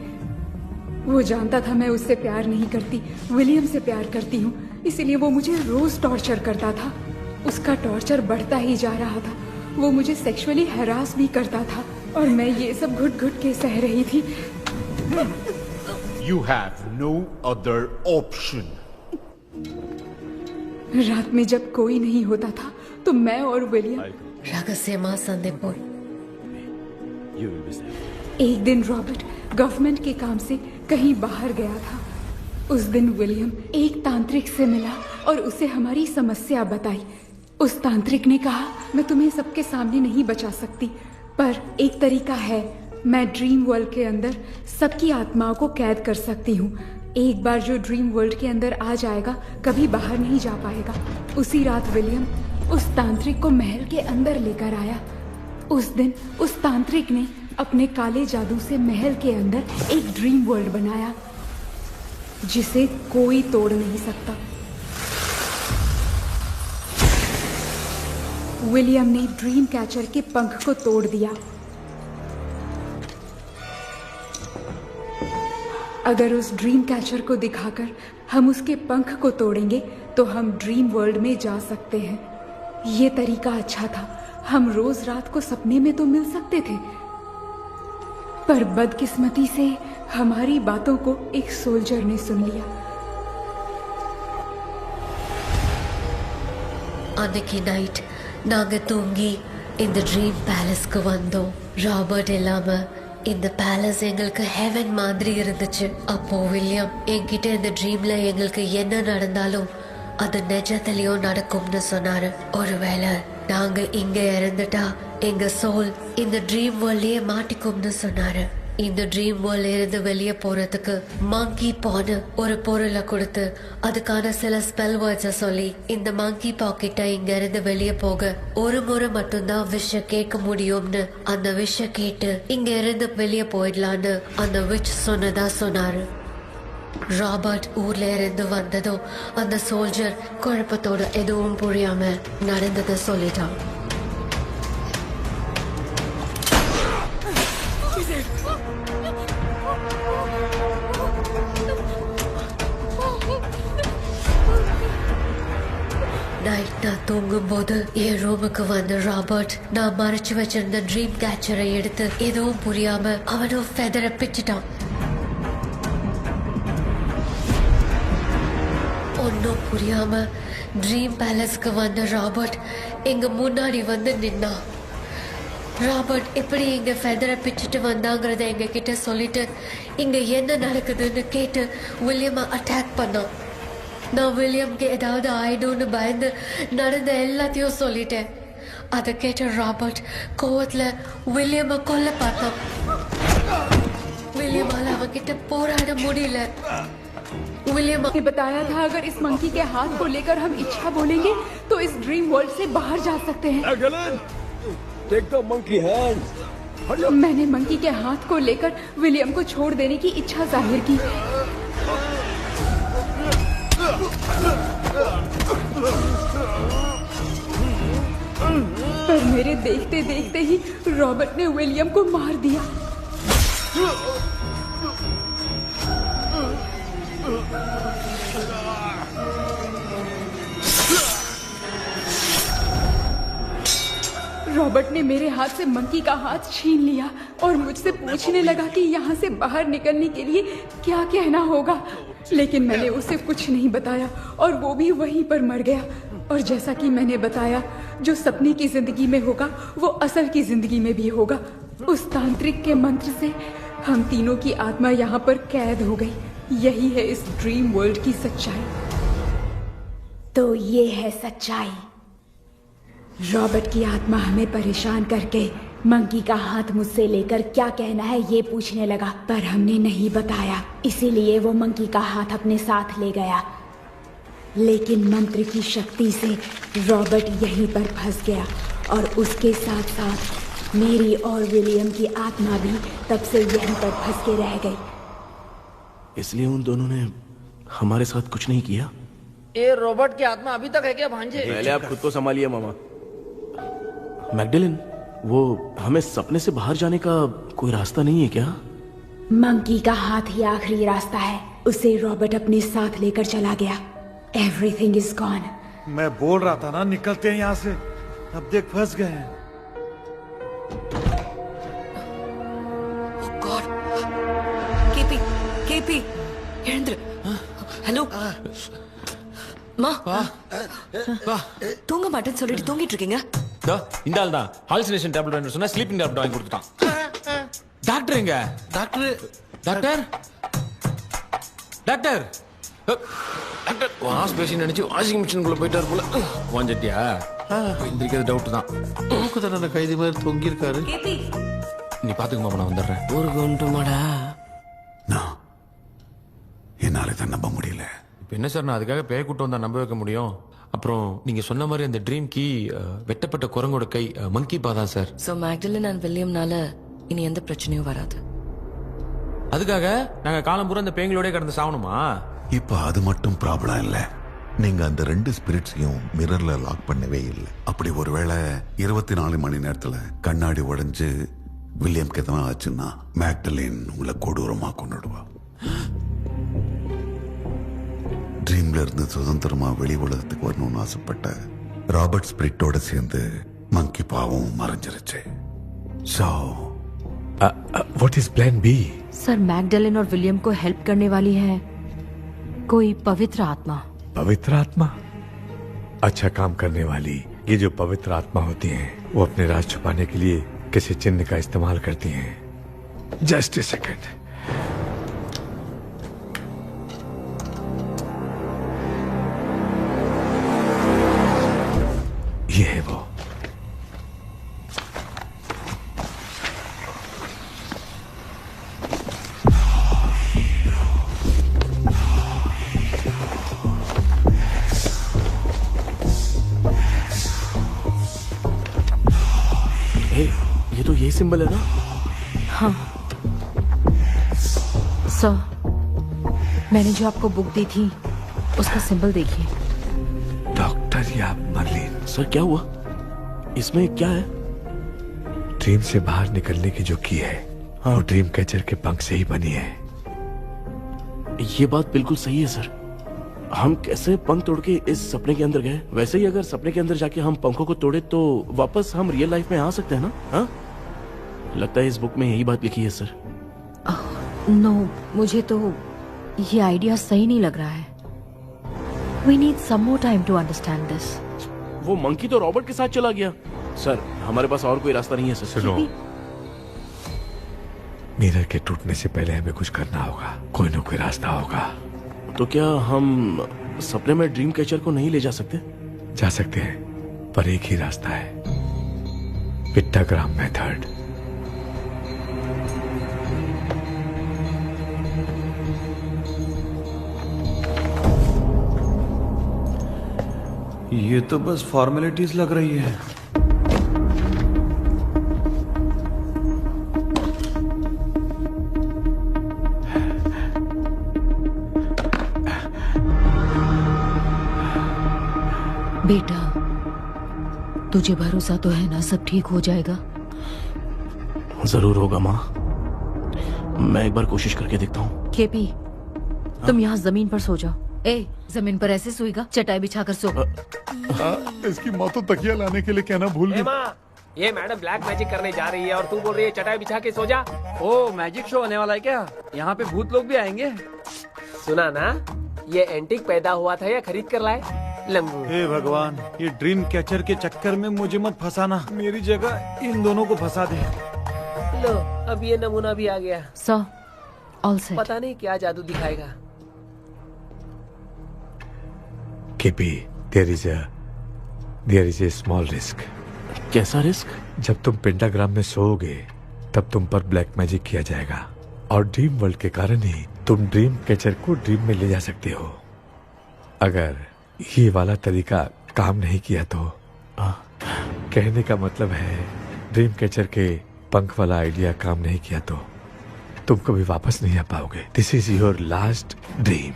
वो जानता था मैं उससे प्यार नहीं करती, विलियम से प्यार करती हूँ, इसीलिए वो मुझे रोज टॉर्चर करता था। उसका टॉर्चर बढ़ता ही जा रहा था। वो मुझे सेक्सुअली हैरास भी करता था और मैं ये सब घुट घुट के सह रही थी। You have no other option. रात में जब कोई नहीं होता था तो मैं और विलियम रहस्यमा संदेपुर। एक दिन रॉबर्ट गवर्नमेंट के काम से कहीं बाहर गया था। उस दिन विलियम एक तांत्रिक से मिला और उसे हमारी समस्या बताई। उस तांत्रिक ने कहा, मैं तुम्हें सबके सामने नहीं बचा सकती, पर एक तरीका है। मैं ड्रीम वर्ल्ड के अंदर सबकी आत्माओं को कैद कर सकती हूँ। एक बार जो ड्रीम वर्ल्ड के अंदर आ जाएगा कभी बाहर नहीं जा पाएगा। उसी रात विलियम उस तांत्रिक को महल के अंदर लेकर आया। उस दिन उस तांत्रिक ने अपने काले जादू से महल के अंदर एक ड्रीम वर्ल्ड बनाया जिसे कोई तोड़ नहीं सकता। विलियम ने ड्रीम कैचर के पंख को तोड़ दिया। अगर उस ड्रीम कैचर को दिखाकर हम उसके पंख को तोड़ेंगे तो हम ड्रीम वर्ल्ड में जा सकते हैं। ये तरीका अच्छा था। हम रोज रात को सपने में तो मिल सकते थे, पर बदकिस्मती से हमारी बातों को एक सोल्जर ने सुन लिया। அன்னைக்கு நைட் நாங்க தூங்கி இந்த ட்ரீம் பேலஸ்க்கு வந்தோம். ராபர்ட் இல்லாம இந்த பேலஸ் எங்களுக்கு ஹெவன் மாதிரி இருந்துச்சு. அப்போ வில்லியம் என்கிட்ட இந்த ட்ரீம்ல எங்களுக்கு என்ன நடந்தாலும் அது நிஜத்திலயும் நடக்கும்னு சொன்னாரு. ஒருவேளை நாங்க இங்க இறந்துட்டா எங்க சோல் இந்த ட்ரீம் வேர்ல்ட்லயே மாட்டிக்கும்னு சொன்னாரு. இந்த ட்ரீம் வேர்ல்ட்ல இருந்து வெளியே போறதுக்கு மங்கி பான்னு ஒரு பொருளை கொடுத்து அதுக்கான சில ஸ்பெல் வேர்ட்ஸை சொல்லி இந்த மங்கி பாக்கெட்டை இங்க இருந்து வெளியே போக ஒரு முறை மட்டும்தான் விஷ கேட்க முடியும்னு அந்த விஷ கேட்டு இங்க இருந்து வெளியே போயிடலான்னு அந்த விச் சொன்னதா சொன்னாரு. ராபர்ட் ஊர்ல இருந்து வந்ததும் அந்த சோல்ஜர் குழப்பத்தோட எதுவும் புரியாம நடந்ததை சொல்லிட்டான். நைட் நான் தூங்கும் போது என் ரூமுக்கு வந்த ராபர்ட் நான் மறைச்சு வச்சிருந்த ட்ரீம் கேச்சரை எடுத்து எதுவும் புரியாம அவனும் ஃபெதரை பிச்சுட்டான். ஒன்னும் புரியாம ட்ரீம் பேலஸ்க்கு வந்த ராபர்ட் எங்க முன்னாடி வந்து நின்னான். ராபர்ட் எப்படி இங்க ஃபெதரை பிச்சுட்டு வந்தாங்கிறத எங்க கிட்ட சொல்லிட்டு இங்க என்ன நடக்குதுன்னு கேட்டு வில்லியமை அட்டாக் பண்ணான். நான் வில்லியம்க்கு ஏதாவது ஆயிடும்னு பயந்து நடந்த எல்லாத்தையும் சொல்லிட்டேன். அதை கேட்ட ராபர்ட் கோவத்துல வில்லியமை கொல்ல பார்த்தான். विलियम அவன்கிட்ட போராட முடியல. विलियम ने बताया था अगर इस मंकी के हाथ को लेकर हम इच्छा बोलेंगे तो इस ड्रीम वर्ल्ड से बाहर जा सकते हैं। Take the monkey hand. मैंने मंकी के हाथ को लेकर विलियम को छोड़ देने की इच्छा जाहिर की। पर मेरे देखते देखते ही रॉबर्ट ने विलियम को मार दिया। रॉबर्ट ने मेरे हाथ से मंकी का हाथ छीन लिया और मुझसे पूछने लगा कि यहाँ से बाहर निकलने के लिए क्या कहना होगा, लेकिन मैंने उसे कुछ नहीं बताया और वो भी वहीं पर मर गया। और जैसा कि मैंने बताया, जो सपने की जिंदगी में होगा वो असल की जिंदगी में भी होगा। उस तांत्रिक के मंत्र से हम तीनों की आत्मा यहाँ पर कैद हो गई। यही है इस ड्रीम वर्ल्ड की सच्चाई। तो ये है सच्चाई। रॉबर्ट की आत्मा हमें परेशान करके मंकी का हाथ मुझसे लेकर क्या कहना है ये पूछने लगा, पर हमने नहीं बताया, इसीलिए वो मंकी का हाथ अपने साथ ले गया। लेकिन मंत्र की शक्ति से रॉबर्ट यहीं पर फंस गया और उसके साथ साथ मेरी और विलियम की आत्मा भी तब से यहीं पर फंस के रह गई। इसलिए उन दोनों ने हमारे साथ कुछ नहीं किया। ये रॉबर्ट की आत्मा अभी तक है क्या भांजे? पहले आप खुद को संभालिए मामा। मैग्डेलिन, वो हमें सपने से बाहर जाने का कोई रास्ता नहीं है क्या? मंकी का हाथ ही आखिरी रास्ता है। उसे रॉबर्ट अपने साथ लेकर चला गया। Everything is gone. मैं बोल रहा था ना, निकलते हैं यहाँ से। अब देख फंस गए हैं। केपी वीरेंद्र, ஹலோ மா தூங்க மாட்டேன்னு சொல்லிட்டு தூங்கிட்டு இருக்கீங்க. இந்த ஆள் தான் ஹாலுசினேஷன் டேப்லெட் வாங்கி சொன்னா ஸ்லீப்பிங் டேப்லெட் வாங்கி கொடுத்துட்டான். டாக்டர் எங்க? Doctor doctor doctor doctor wash basin நினைச்சு வாஷிங் மிஷினுக்குள்ள போயிட்டார் போல. வாஞ்சிட்டியா? எந்திரிக்கிறது டவுட் தான். தூக்கத்தன கைதி மாதிரி தொங்கி இருக்காரு. கேபி நீ பாத்துக்கமா, நான் வந்துடுறேன். ஒரு கொண்டுமாடா. என்னால இதை நம்ப முடியல. இப்போ என்ன சார், நான் அதுக்காக பேய் கூட்டம் வந்தா நம்ப வைக்க முடியும்? அப்புறம் நீங்க சொன்ன மாதிரி அந்த ட்ரீம் கீ வெட்டப்பட்ட குரங்கோட கை மங்கி பா தான் சார். சோ மேக்டலின் அண்ட் வில்லியம்னால இனி எந்த பிரச்சனையும் வராது. அதுக்காக நாங்க காலம் பூரா அந்த பேங்களோட கடந்து சாவணுமா? இப்ப அது மட்டும் ப்ராப்ளம் இல்ல. நீங்க அந்த 2 ஸ்பிரிட்ஸையும் மிரர்ல லாக் பண்ணவே இல்லை. அப்படி ஒருவேளை 24 மணி நேரத்துல கண்ணாடி உடைஞ்சு வில்லியம்க்கு எதனா ஆச்சுன்னா மேக்டலின் உங்களை கொடூரமா கொண்டுடுவா. ட்ரீம்ல இருந்து சுதந்திரமா வெளி உலகத்துக்கு வரணும்னு ஆசைப்பட்ட ராபர்ட் ஸ்பிரிட்டோட சேர்ந்து மங்கி பாவம் மறைஞ்சிருச்சு. So what is plan B? Sir, Magdalene और विलियम को हेल्प करने वाली है कोई पवित्र आत्मा। पवित्र आत्मा? अच्छा काम करने वाली ये जो पवित्र आत्मा होती हैं, वो अपने राज छुपाने के लिए किसी चिन्ह का इस्तेमाल करती हैं। Just a second. ये है वो। ये तो यही सिंबल है ना? हाँ सर, मैंने जो आपको बुक दी थी उसका सिंबल देखिए। डॉक्टर या मर्लिन? सर क्या हुआ? इसमें क्या है? ड्रीम से बाहर निकलने की जो की है, वो ड्रीम कैचर के पंख से ही बनी है। ये बात बिल्कुल सही है सर। हम कैसे पंख तोड़ के इस सपने के अंदर गए? वैसे ही अगर सपने के अंदर जाके हम पंखों को तोड़े तो वापस हम रियल लाइफ में आ सकते हैं ना? हाँ, लगता है इस बुक में यही बात लिखी है सर। नो, मुझे तो ये आइडिया सही नहीं लग रहा है। We need some more time to understand this. वो मंकी तो रॉबर्ट के साथ चला गया। सर, हमारे पास और कोई रास्ता नहीं है सर। सुनो, मिरर के टूटने से पहले हमें कुछ करना होगा। कोई ना कोई रास्ता होगा। तो क्या हम सपने में ड्रीम कैचर को नहीं ले जा सकते? जा सकते हैं, पर एक ही रास्ता है, पिट्टाग्राम मेथड। ये तो बस फॉर्मेलिटीज लग रही है। बेटा, तुझे भरोसा तो है ना सब ठीक हो जाएगा? जरूर होगा माँ। मैं एक बार कोशिश करके देखता हूँ। केपी, तुम यहाँ जमीन पर सो जाओ। ए, जमीन पर ऐसे सोएगा? चटाई बिछाकर सो। इसकी माँ तो तकिया लाने के लिए कहना भूल गई। ये मैडम ब्लैक मैजिक करने जा रही है और तू बोल रही है चटाई बिछा के सो जा। ओ मैजिक शो होने वाला है क्या? यहाँ पे भूत लोग भी आएंगे। सुना ना, ये एंटीक पैदा हुआ था या खरीद कर लाए? लंगू। हे भगवान, ये ड्रीम कैचर के चक्कर में मुझे मत फंसाना, मेरी जगह इन दोनों को फंसा दे। लो, अब ये नमूना भी आ गया। Sir, all set. पता नहीं क्या जादू दिखाएगा। KP, there is a small risk. कैसा रिस्क? जब तुम पेंटाग्राम में सोओगे तब तुम पर ब्लैक मैजिक किया जाएगा और ड्रीम वर्ल्ड के कारण ही तुम ड्रीम कैचर को ड्रीम में ले जा सकते हो। अगर ये वाला तरीका काम नहीं किया तो कहने का मतलब है ड्रीम कैचर के पंख वाला आइडिया काम नहीं किया तो तुम कभी वापस नहीं आ पाओगे। This is your last dream.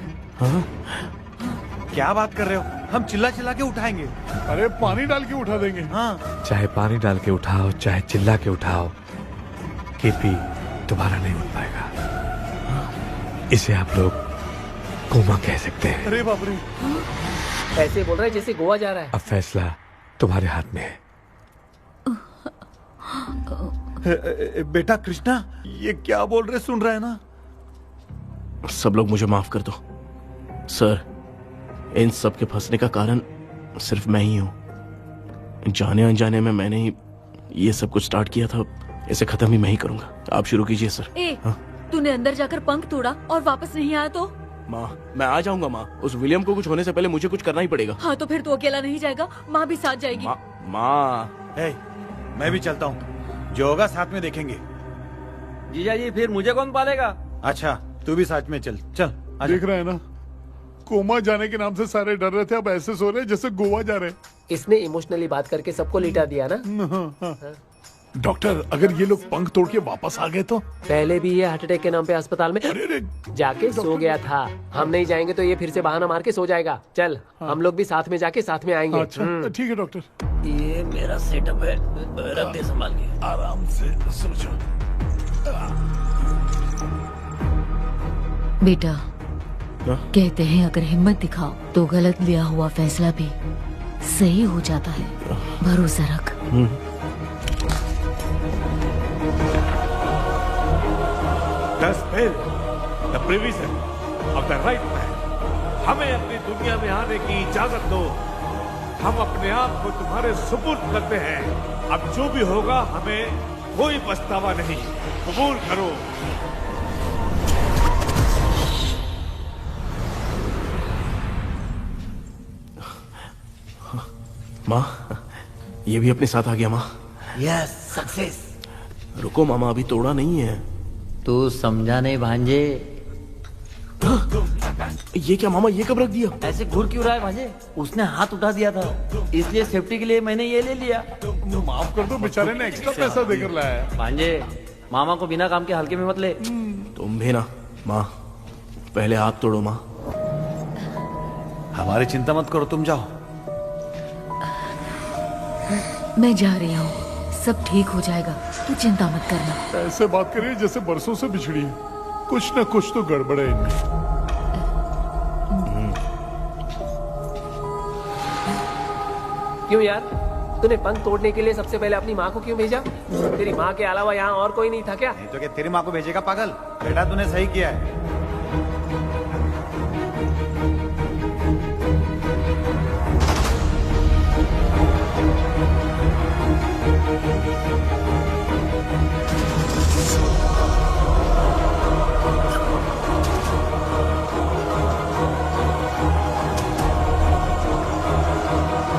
क्या बात कर रहे हो? हम चिल्ला चिल्ला के उठाएंगे। अरे पानी डाल के उठा देंगे। हाँ। चाहे पानी डाल के उठाओ, चाहे चिल्ला के उठाओ, केपी दोबारा नहीं उठ पाएगा। इसे आप लोग कोमा कह सकते हैं। अरे बाप रे, ऐसे बोल रहा है जैसे गोवा जा रहा है। अब फैसला तुम्हारे हाथ में है। बेटा कृष्णा, ये क्या बोल रहे, सुन रहे हैं ना? सब लोग मुझे माफ कर दो सर। इन सब के फंसने का कारण सिर्फ मैं ही हूं। जाने अनजाने में मैंने ही ये सब कुछ स्टार्ट किया था। इसे खत्म ही मैं ही करूंगा। आप शुरू कीजिए सर। तूने अंदर जाकर पंख तोड़ा और वापस नहीं आया तो? माँ, मैं आ जाऊंगा माँ। उस विलियम को कुछ होने से पहले मुझे कुछ करना ही पड़ेगा। हाँ तो फिर तू अकेला नहीं जाएगा, माँ भी साथ जाएगी। माँ, मैं भी चलता हूँ, जो होगा साथ में देखेंगे। जीजा जी, फिर मुझे कौन पालेगा? अच्छा, तू भी साथ में चल। चल देख रहे हैं ना, कोमा जाने के नाम से सारे डर रहे थे, अब ऐसे सो रहे जैसे गोवा जा रहे। इसने इमोशनली बात करके सबको लिटा दिया ना। डॉक्टर, अगर ये लोग पंख तोड़ के वापस आ गए तो? पहले भी ये हार्ट अटैक के नाम पे अस्पताल में जाके सो गया था। हम नहीं जाएंगे तो ये फिर से बहाना मार के सो जाएगा। चल, हम लोग भी साथ में जाके साथ में आएंगे। अच्छा ठीक है डॉक्टर। ये मेरा सेटअप है, रख दे संभाल के। आराम से सोचो। बेटा, कहते हैं अगर हिम्मत दिखाओ तो गलत लिया हुआ फैसला भी सही हो जाता है। भरोसा रख। The spirit, the provision of the right man. हमें अपनी दुनिया में आने की इजाजत दो। हम अपने आप को तुम्हारे सुपुर्द करते हैं। अब जो भी होगा हमें कोई पछतावा नहीं। कबूल करो। माँ, ये भी अपने साथ आ गया। माँ, यस, सक्सेस। रुको मामा, अभी तोड़ा नहीं है। तू समझा नहीं भांजे। ये क्या मामा, ये कब रख दिया? ऐसे घूर क्यों रहा है भांजे? उसने हाथ उठा दिया था, इसलिए सेफ्टी के लिए मैंने ये ले लिया। माफ कर दो, बेचारे ने एक्स्ट्रा पैसा देकर लाया है। भांजे, मामा को बिना काम के हल्के में मत ले। तुम भी ना। माँ, पहले हाथ तोड़ो। माँ, हमारी चिंता मत करो, तुम जाओ। मैं जा रही हूँ, सब ठीक हो जाएगा, तू चिंता मत करना। ऐसे बात करिए जैसे बरसों से बिछड़ी है। कुछ न कुछ तो गड़बड़ है इनमें। क्यों यार, तूने पंख तोड़ने के लिए सबसे पहले अपनी माँ को क्यों भेजा? तेरी माँ के अलावा यहाँ और कोई नहीं था क्या? नहीं तो क्या तेरी माँ को भेजेगा पागल? बेटा तूने सही किया है।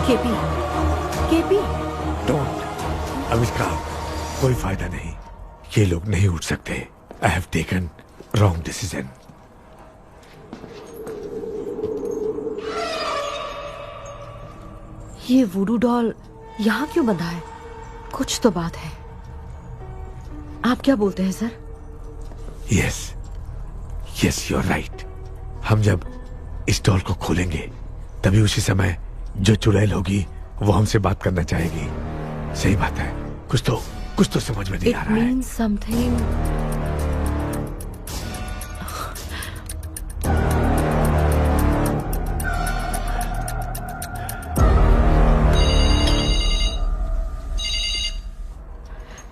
KP, KP. डोंट, आविष्कार, कोई फायदा नहीं। ये लोग नहीं उठ सकते। I have taken wrong decision. ये वुडू डॉल यहाँ क्यों बंधा है? कुछ तो बात है। आप क्या बोलते हैं sir? Yes, yes, you are right. हम जब इस डॉल को खोलेंगे तभी उसी समय जो चुड़ैल होगी वो हमसे बात करना चाहेगी। सही बात है। कुछ तो समझ में नहीं आ रहा है। It means something.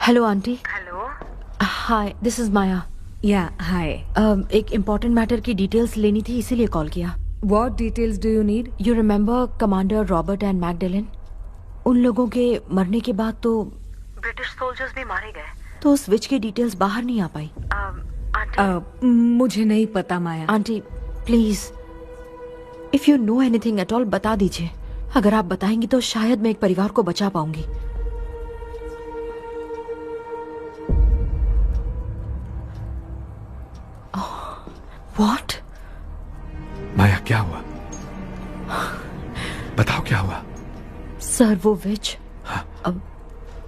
Hello aunty. Hello hi, this is Maya. Yeah hi. एक इम्पोर्टेंट मैटर की डिटेल्स लेनी थी, इसीलिए कॉल किया। What details do you need? You remember commander Robert and Magdalene? उन लोगों के मरने के बाद तो ब्रिटिश सोल्जर्स भी मारे गए, तो उस विच की डिटेल्स बाहर नहीं आ पाई। मुझे नहीं पता Maya. Aunty please, if you know anything at all बता दीजिए। अगर आप बताएंगी तो शायद मैं एक परिवार को बचा पाऊंगी। What? माया क्या हुआ? बताओ क्या हुआ? सर वो विच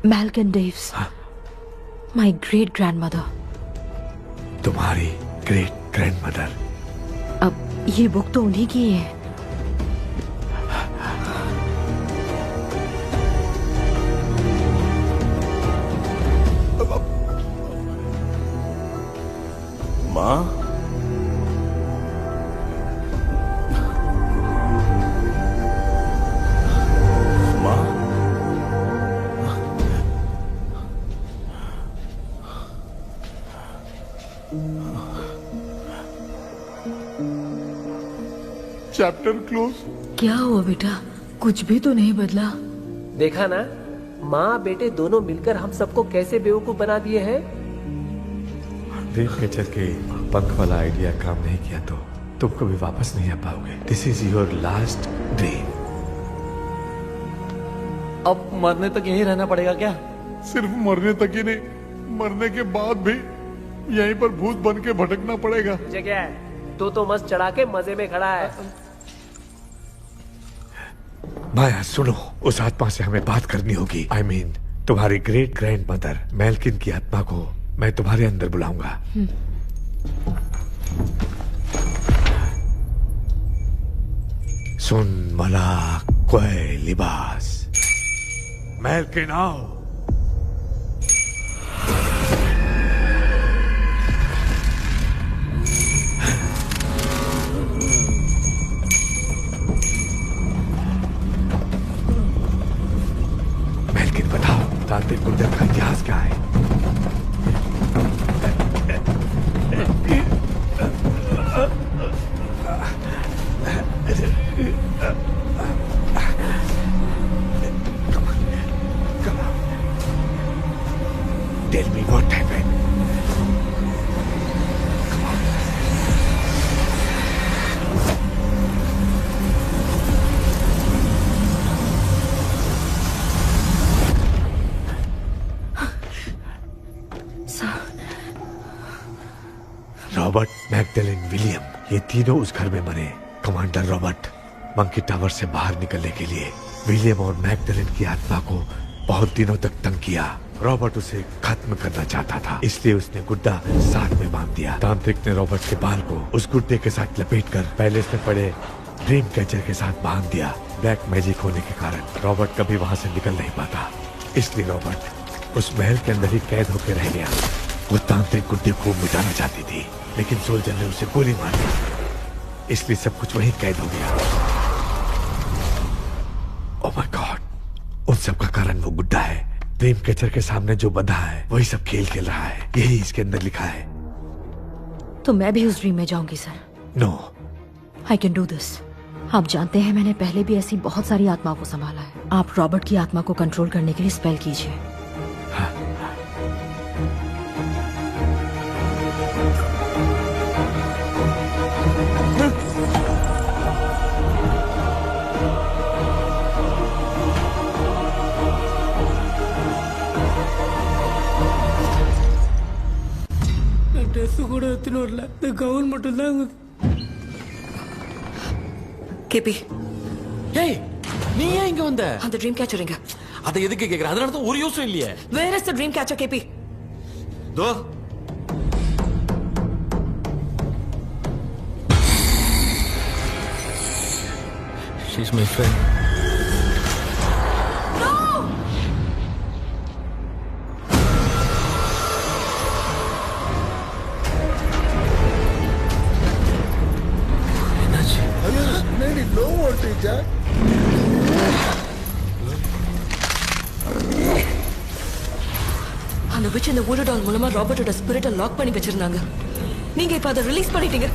मैल्कन डेव्स, माय ग्रेट ग्रैंडमदर। तुम्हारी ग्रेट ग्रैंडमदर? अब ये बुक तो उन्हीं की है। माँ, चैप्टर क्लोज। क्या हुआ बेटा? कुछ भी तो नहीं बदला। देखा ना, माँ बेटे दोनों मिलकर हम सबको कैसे बेवकूफ बना दिए हैं। ड्रीम कैचर के पंख वाला आइडिया काम नहीं किया तो तुम कभी वापस नहीं आ पाओगे। This is your last dream. अब मरने तक यहीं रहना पड़ेगा क्या? सिर्फ मरने तक ही नहीं, मरने के बाद भी यहीं पर भूत बन के भटकना पड़ेगा। मुझे क्या है, तो मस्त चढ़ा के मजे में खड़ा है। माया सुनो, उस आत्मा से हमें बात करनी होगी। I mean, तुम्हारी ग्रेट ग्रैंड मदर मेल्किन की आत्मा को मैं तुम्हारे अंदर बुलाऊंगा। सुन मला कोई लिबास, मेल्किन आओ। मेल्किन बताओ, तांत्रिक गुंडर का इतिहास क्या है? Tell me what happened. Robert, Magdalene, William, ये तीनों उस घर में मरे। कमांडर रॉबर्ट मंकी टावर से बाहर निकलने के लिए विलियम और मैगडेलिन की आत्मा को बहुत दिनों तक तंग किया। रॉबर्ट उसे खत्म करना चाहता था, इसलिए उसने गुड्डा साथ में बांध दिया। तांत्रिक ने रॉबर्ट के बाल को उस गुड्डे के साथ लपेटकर पैलेस में पड़े ड्रीम कैचर के साथ बांध दिया। ब्लैक मैजिक होने के कारण रॉबर्ट कभी वहां से निकल नहीं पाता, इसलिए रॉबर्ट उस महल के अंदर ही कैद होकर रह गया। वो तांत्रिक गुड्डे को मिटाना चाहती थी, लेकिन सोल्जर ने उसे गोली मार दी, इसलिए सब कुछ वहीं कैद हो गया। ओह माय गॉड, उन सब का कारण वो गुड्डा है। ड्रीम कैचर के सामने जो बंधा है वही सब खेल खेल रहा है, यही इसके अंदर लिखा है। तो मैं भी उस ड्रीम में जाऊंगी sir? No, I can do this. आप जानते हैं मैंने पहले भी ऐसी बहुत सारी आत्माओं को संभाला है। आप रॉबर्ट की आत्मा को कंट्रोल करने के लिए स्पेल कीजिए। ட்ரெஸ் கூட எடுத்துன்னு வரல, இந்த கவுன் மட்டும் தான். கேபி, ஏய் நீ ஏன் இங்க வந்த? அந்த ட்ரீம் கேச்சர் எங்க? அதை எதுக்கு கேக்குற? அதனால தான் ஒரு யூஸும் இல்லையே. Where is the dream catcher கேபி? தோ She's my friend. அந்த witch இந்த voodoo doll மூலமா ராபர்ட்டோட ஸ்பிரிட்டை லாக் பண்ணி வச்சிருந்தாங்க. நீங்க இப்ப அதை ரிலீஸ் பண்ணிட்டீங்க.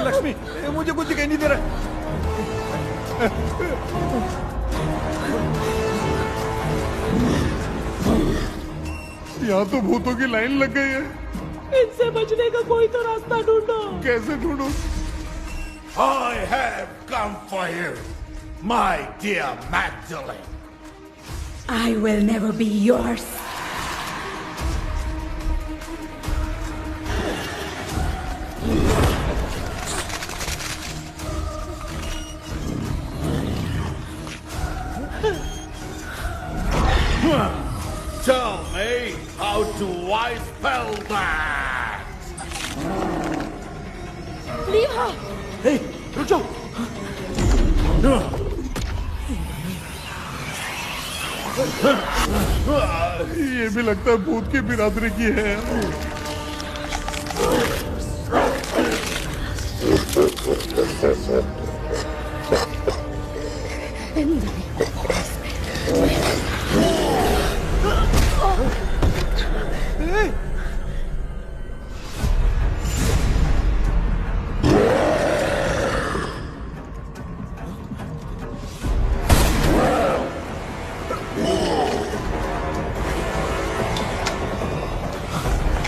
लक्ष्मी मुझे कुछ दिखाई नहीं दे रहा। यहाँ तो भूतों की लाइन लग गई है। इनसे बचने का कोई तो रास्ता ढूंढो। कैसे ढूंढूं? I have come for you, my dear Magdalene. I will never be yours. Tell me, how do I spell that? Leave her. Hey, रुक जाओ। ये भी लगता है भूत की बिरादरी की है।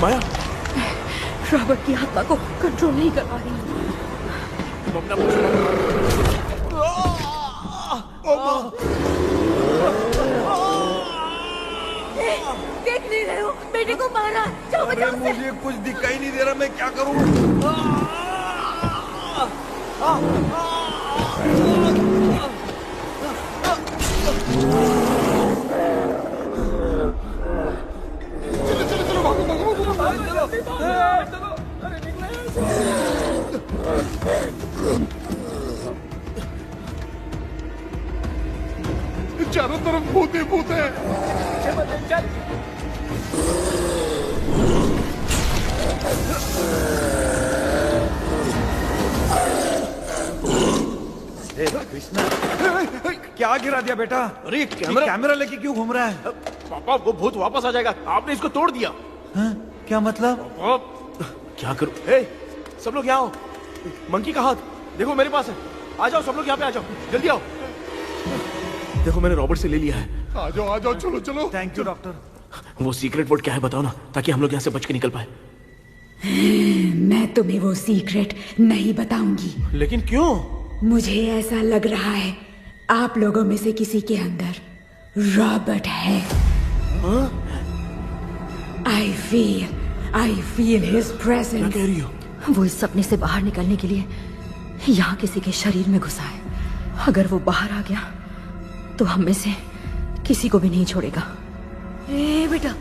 माया, रॉबर्ट की आत्मा को कंट्रोल नहीं कर पा रही। देख नहीं रहे हो, बेटे को मारा। जाओ बचाओ उसे। मुझे कुछ दिखाई नहीं दे रहा, मैं क्या करूं? चारों तरफ भूत ही भूत है। कृष्णा, क्या गिरा दिया बेटा? अरे कैमरा लेके क्यों घूम रहा है? पापा, वो भूत वापस आ जाएगा। आपने इसको तोड़ दिया। क्या मतलब? क्या करूं? ए, सब लोग यहाँ आओ। मंकी का हाथ देखो मेरे पास है। आ जाओ सब लोग, यहाँ पे आ जाओ, जल्दी आओ। देखो मैंने रॉबर्ट से ले लिया है। आ जाओ, चलो चलो। Thank you doctor. वो सीक्रेट वर्ड क्या है बताओ ना, ताकि हम लोग यहाँ से बच के निकल पाए। मैं तुम्हें वो सीक्रेट नहीं बताऊंगी। लेकिन क्यों? मुझे ऐसा लग रहा है आप लोगों में से किसी के अंदर रॉबर्ट है। I feel his presence. क्या कह रही हो? वो इस सपने से बाहर निकलने के लिए यहाँ किसी के शरीर में घुसा है। अगर वो बाहर आ गया तो हम में से किसी को भी नहीं छोड़ेगा। ए बेटा,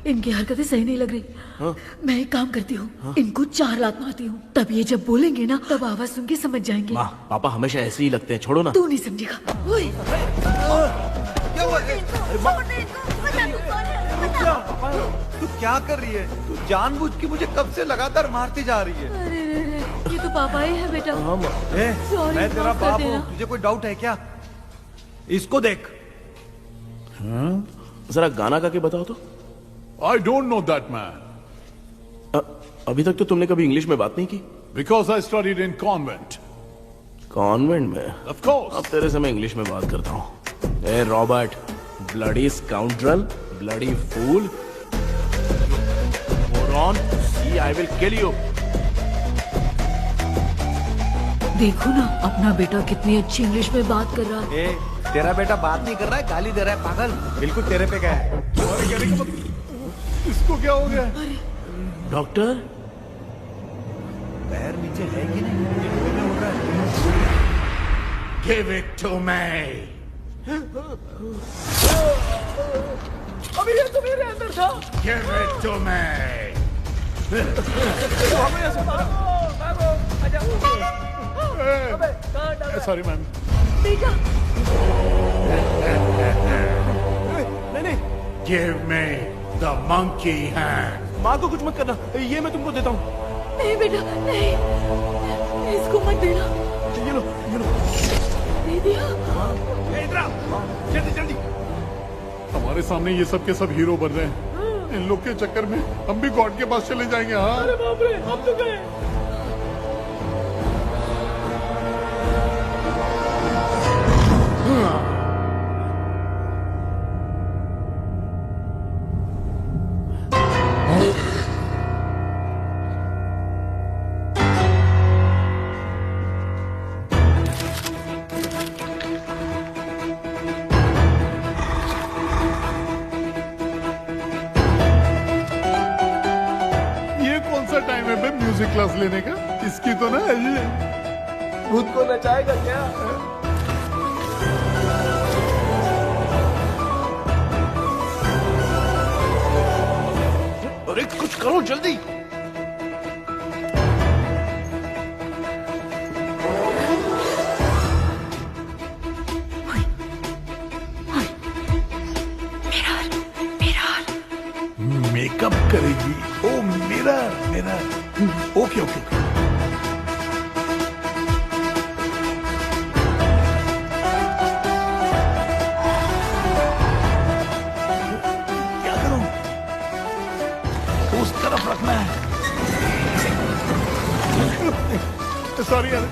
इनकी हरकतें सही नहीं लग रही। मैं एक काम करती हूँ, इनको 4 लात मारती हूँ, तब ये जब बोलेंगे ना तब आवाज सुन के समझ जाएंगे। माँ, पापा हमेशा ऐसे ही लगते हैं, छोड़ो ना। तू नहीं समझेगा। ओए, तू क्या कर रही है? तू जानबूझ के मुझे कब से लगातार मारती जा रही है। अरे ये तो पापा ही है बेटा। Sorry, मैं तेरा माफ कर बाप देना। हूँ, तुझे कोई डाउट है क्या? इसको देख। जरा गाना गा के बताओ तो। I don't know that man. अभी तक तो तुमने कभी इंग्लिश में बात नहीं की। Because I studied in convent. Convent में? Of course. अब तेरे से मैं इंग्लिश में बात करता हूँ। ए Robert, bloody scoundrel, bloody fool, moron, see I will kill you. देखो ना अपना बेटा कितनी अच्छी इंग्लिश में बात कर रहा है। तेरा बेटा बात नहीं कर रहा है, गाली दे रहा है। पागल, बिल्कुल तेरे पे क्या है? इसको क्या हो गया? डॉक्टर, पैर नीचे है कि नहीं? ये हो रहा है। Give it to me. अभी ये तो मेरे अंदर था। Give it to me. Sorry ma'am. बेटा नहीं। Give me the monkey hand. माँ को कुछ मत करना, ये मैं तुमको देता हूँ। नहीं बेटा नहीं, इसको मत देना। ये लो। दे दिया। जल्दी। हमारे सामने ये सब के सब हीरो बन रहे हैं। इन लोग के चक्कर में हम भी गॉड के पास चले जाएंगे। हाँ अरे बाप रे, हम तो गए। टाइम है म्यूजिक क्लास लेने का। इसकी तो ना खुद को नचाएगा क्या? अरे कुछ करो जल्दी। मेकअप करेगी। ओ मिरर। ओके। क्या करूं? उस तरफ रखना है। सॉरी यार।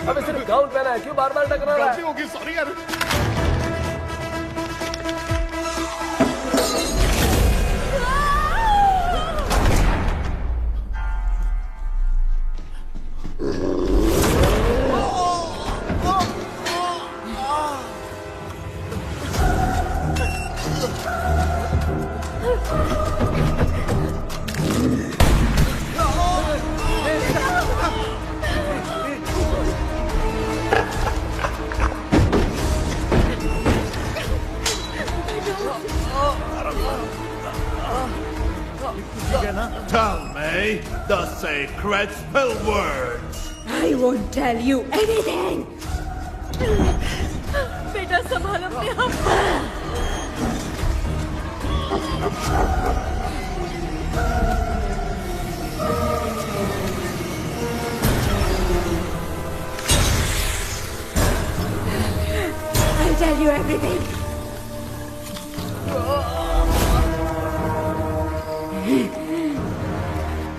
अबे सिर्फ गाउन पहना है, क्यों बार-बार टकरा रहा है? गलती होगी, सॉरी यार। Tell me the sacred spell words. I won't tell you anything. बेटा संभाल अपने आप। I'll tell you everything.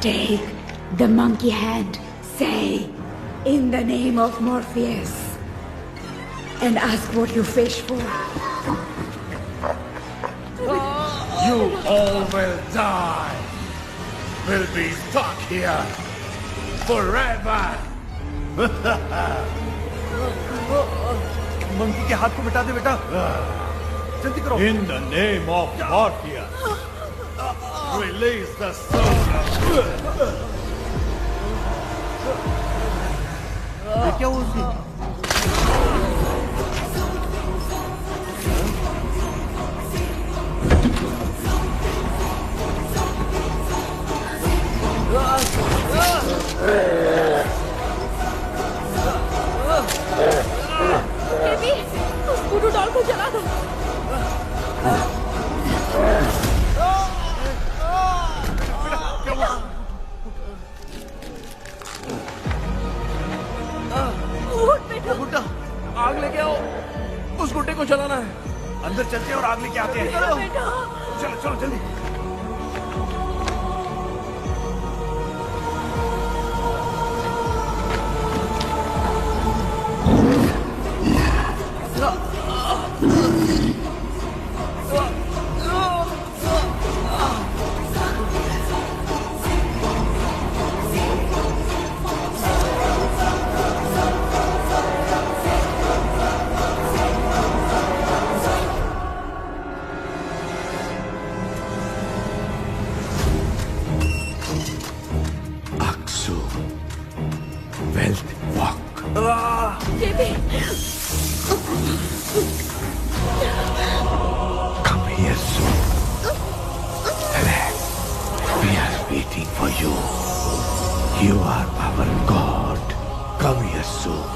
Take the monkey hand, say, in the name of Morpheus, and ask what you fish for. You all will die. Will be stuck here forever. Monkey के हाथ को मिटा दे बेटा, जल्दी करो। In the name of Morpheus, release the soul. क्या हुआ उसकी? बेबी, उस वुडू डॉल को जला दो। गुड्डा, आग लेके आओ, उस गुड्डे को जलाना है। अंदर चलते हैं और आग लेके आते हैं। चलो चलो जल्दी। Baby You are our God. Come here soon.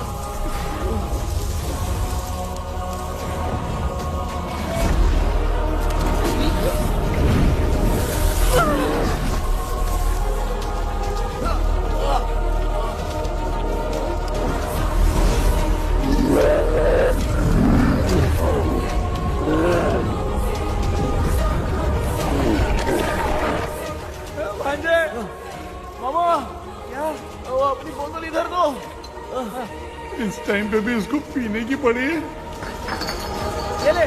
भांजे, मामा, क्या? वो अपनी बोतल इधर दो। इस टाइम पे भी उसको पीने की पड़ी है। ये ले।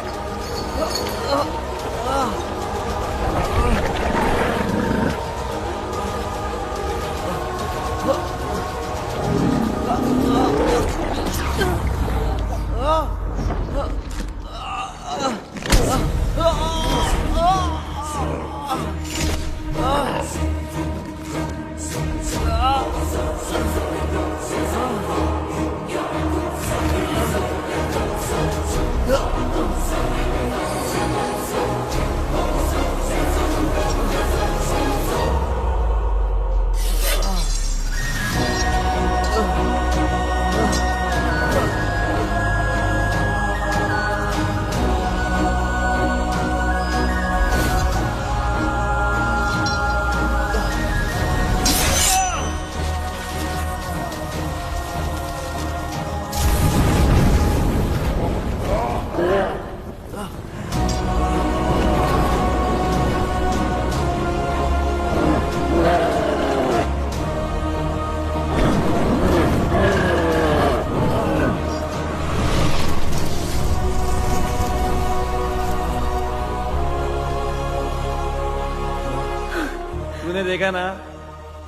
तूने देखा ना,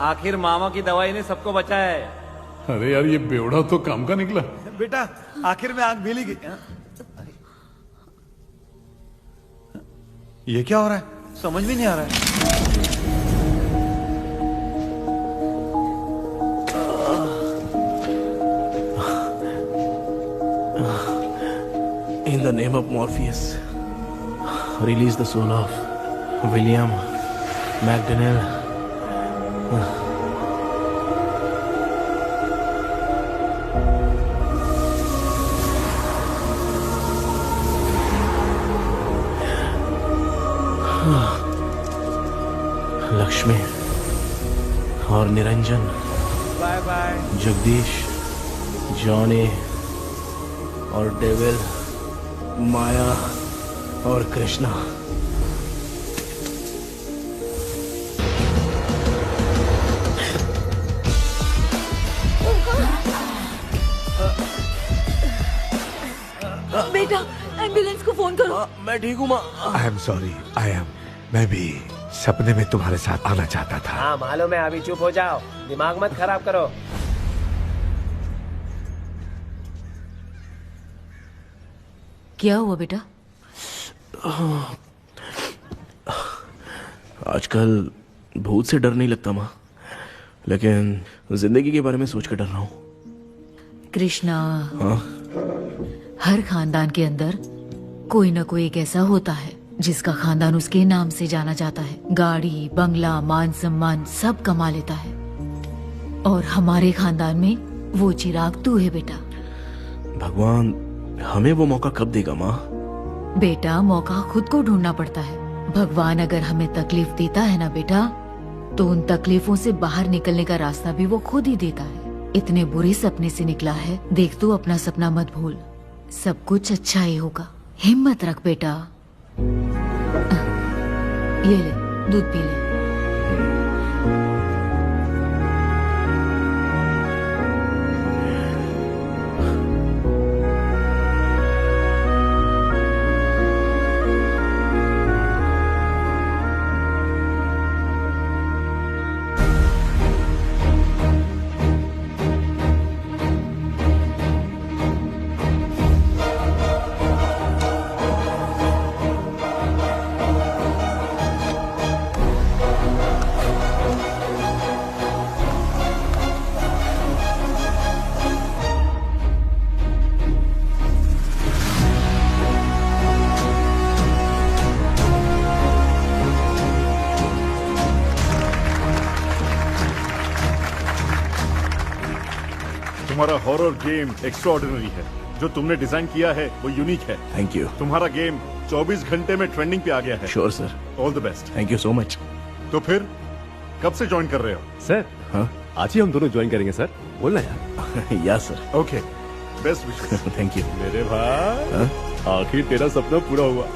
आखिर मामा की दवाई ने सबको बचाया है। अरे यार, ये बेवड़ा तो काम का निकला। बेटा, आखिर में आंख मिली गई। ये क्या हो रहा है? समझ में नहीं आ रहा है। In the name of Morpheus, release the soul of William McDonnell. Lakshmi और Niranjan, bye bye. Jagdish, Johnny और डेविल, माया और कृष्णा। बेटा, एम्बुलेंस को फोन करो। मैं ठीक हूँ माँ। आई एम सॉरी, मैं भी सपने में तुम्हारे साथ आना चाहता था। हाँ मालूम है, अभी चुप हो जाओ, दिमाग मत खराब करो। क्या हुआ बेटा? आजकल भूत से डर नहीं लगता माँ, लेकिन जिंदगी के बारे में सोच कर डर रहा हूँ। कृष्णा, हाँ? हर खानदान के अंदर कोई ना कोई एक ऐसा होता है जिसका खानदान उसके नाम से जाना जाता है। गाड़ी, बंगला, मान सम्मान सब कमा लेता है, और हमारे खानदान में वो चिराग तू है बेटा। भगवान हमें वो मौका कब देगा माँ? बेटा, मौका खुद को ढूंढना पड़ता है। भगवान अगर हमें तकलीफ देता है ना बेटा, तो उन तकलीफों से बाहर निकलने का रास्ता भी वो खुद ही देता है। इतने बुरे सपने से निकला है, देख तू अपना सपना मत भूल, सब कुछ अच्छा ही होगा। हिम्मत रख बेटा। ये ले, दूध पी ले। तुम्हारा हॉरर गेम एक्स्ट्राऑर्डिनरी है। जो तुमने डिजाइन किया है वो यूनिक है। Thank you. तुम्हारा गेम 24 घंटे में ट्रेंडिंग पे आ गया है। Sure sir. All the best. Thank you so much. तो फिर कब से ज्वाइन कर रहे हो? सर हाँ आज ही हम दोनों ज्वाइन करेंगे सर। बोलना यार। या sir. Okay, best wishes. Thank you. मेरे भाई आखिर तेरा सपना पूरा हुआ।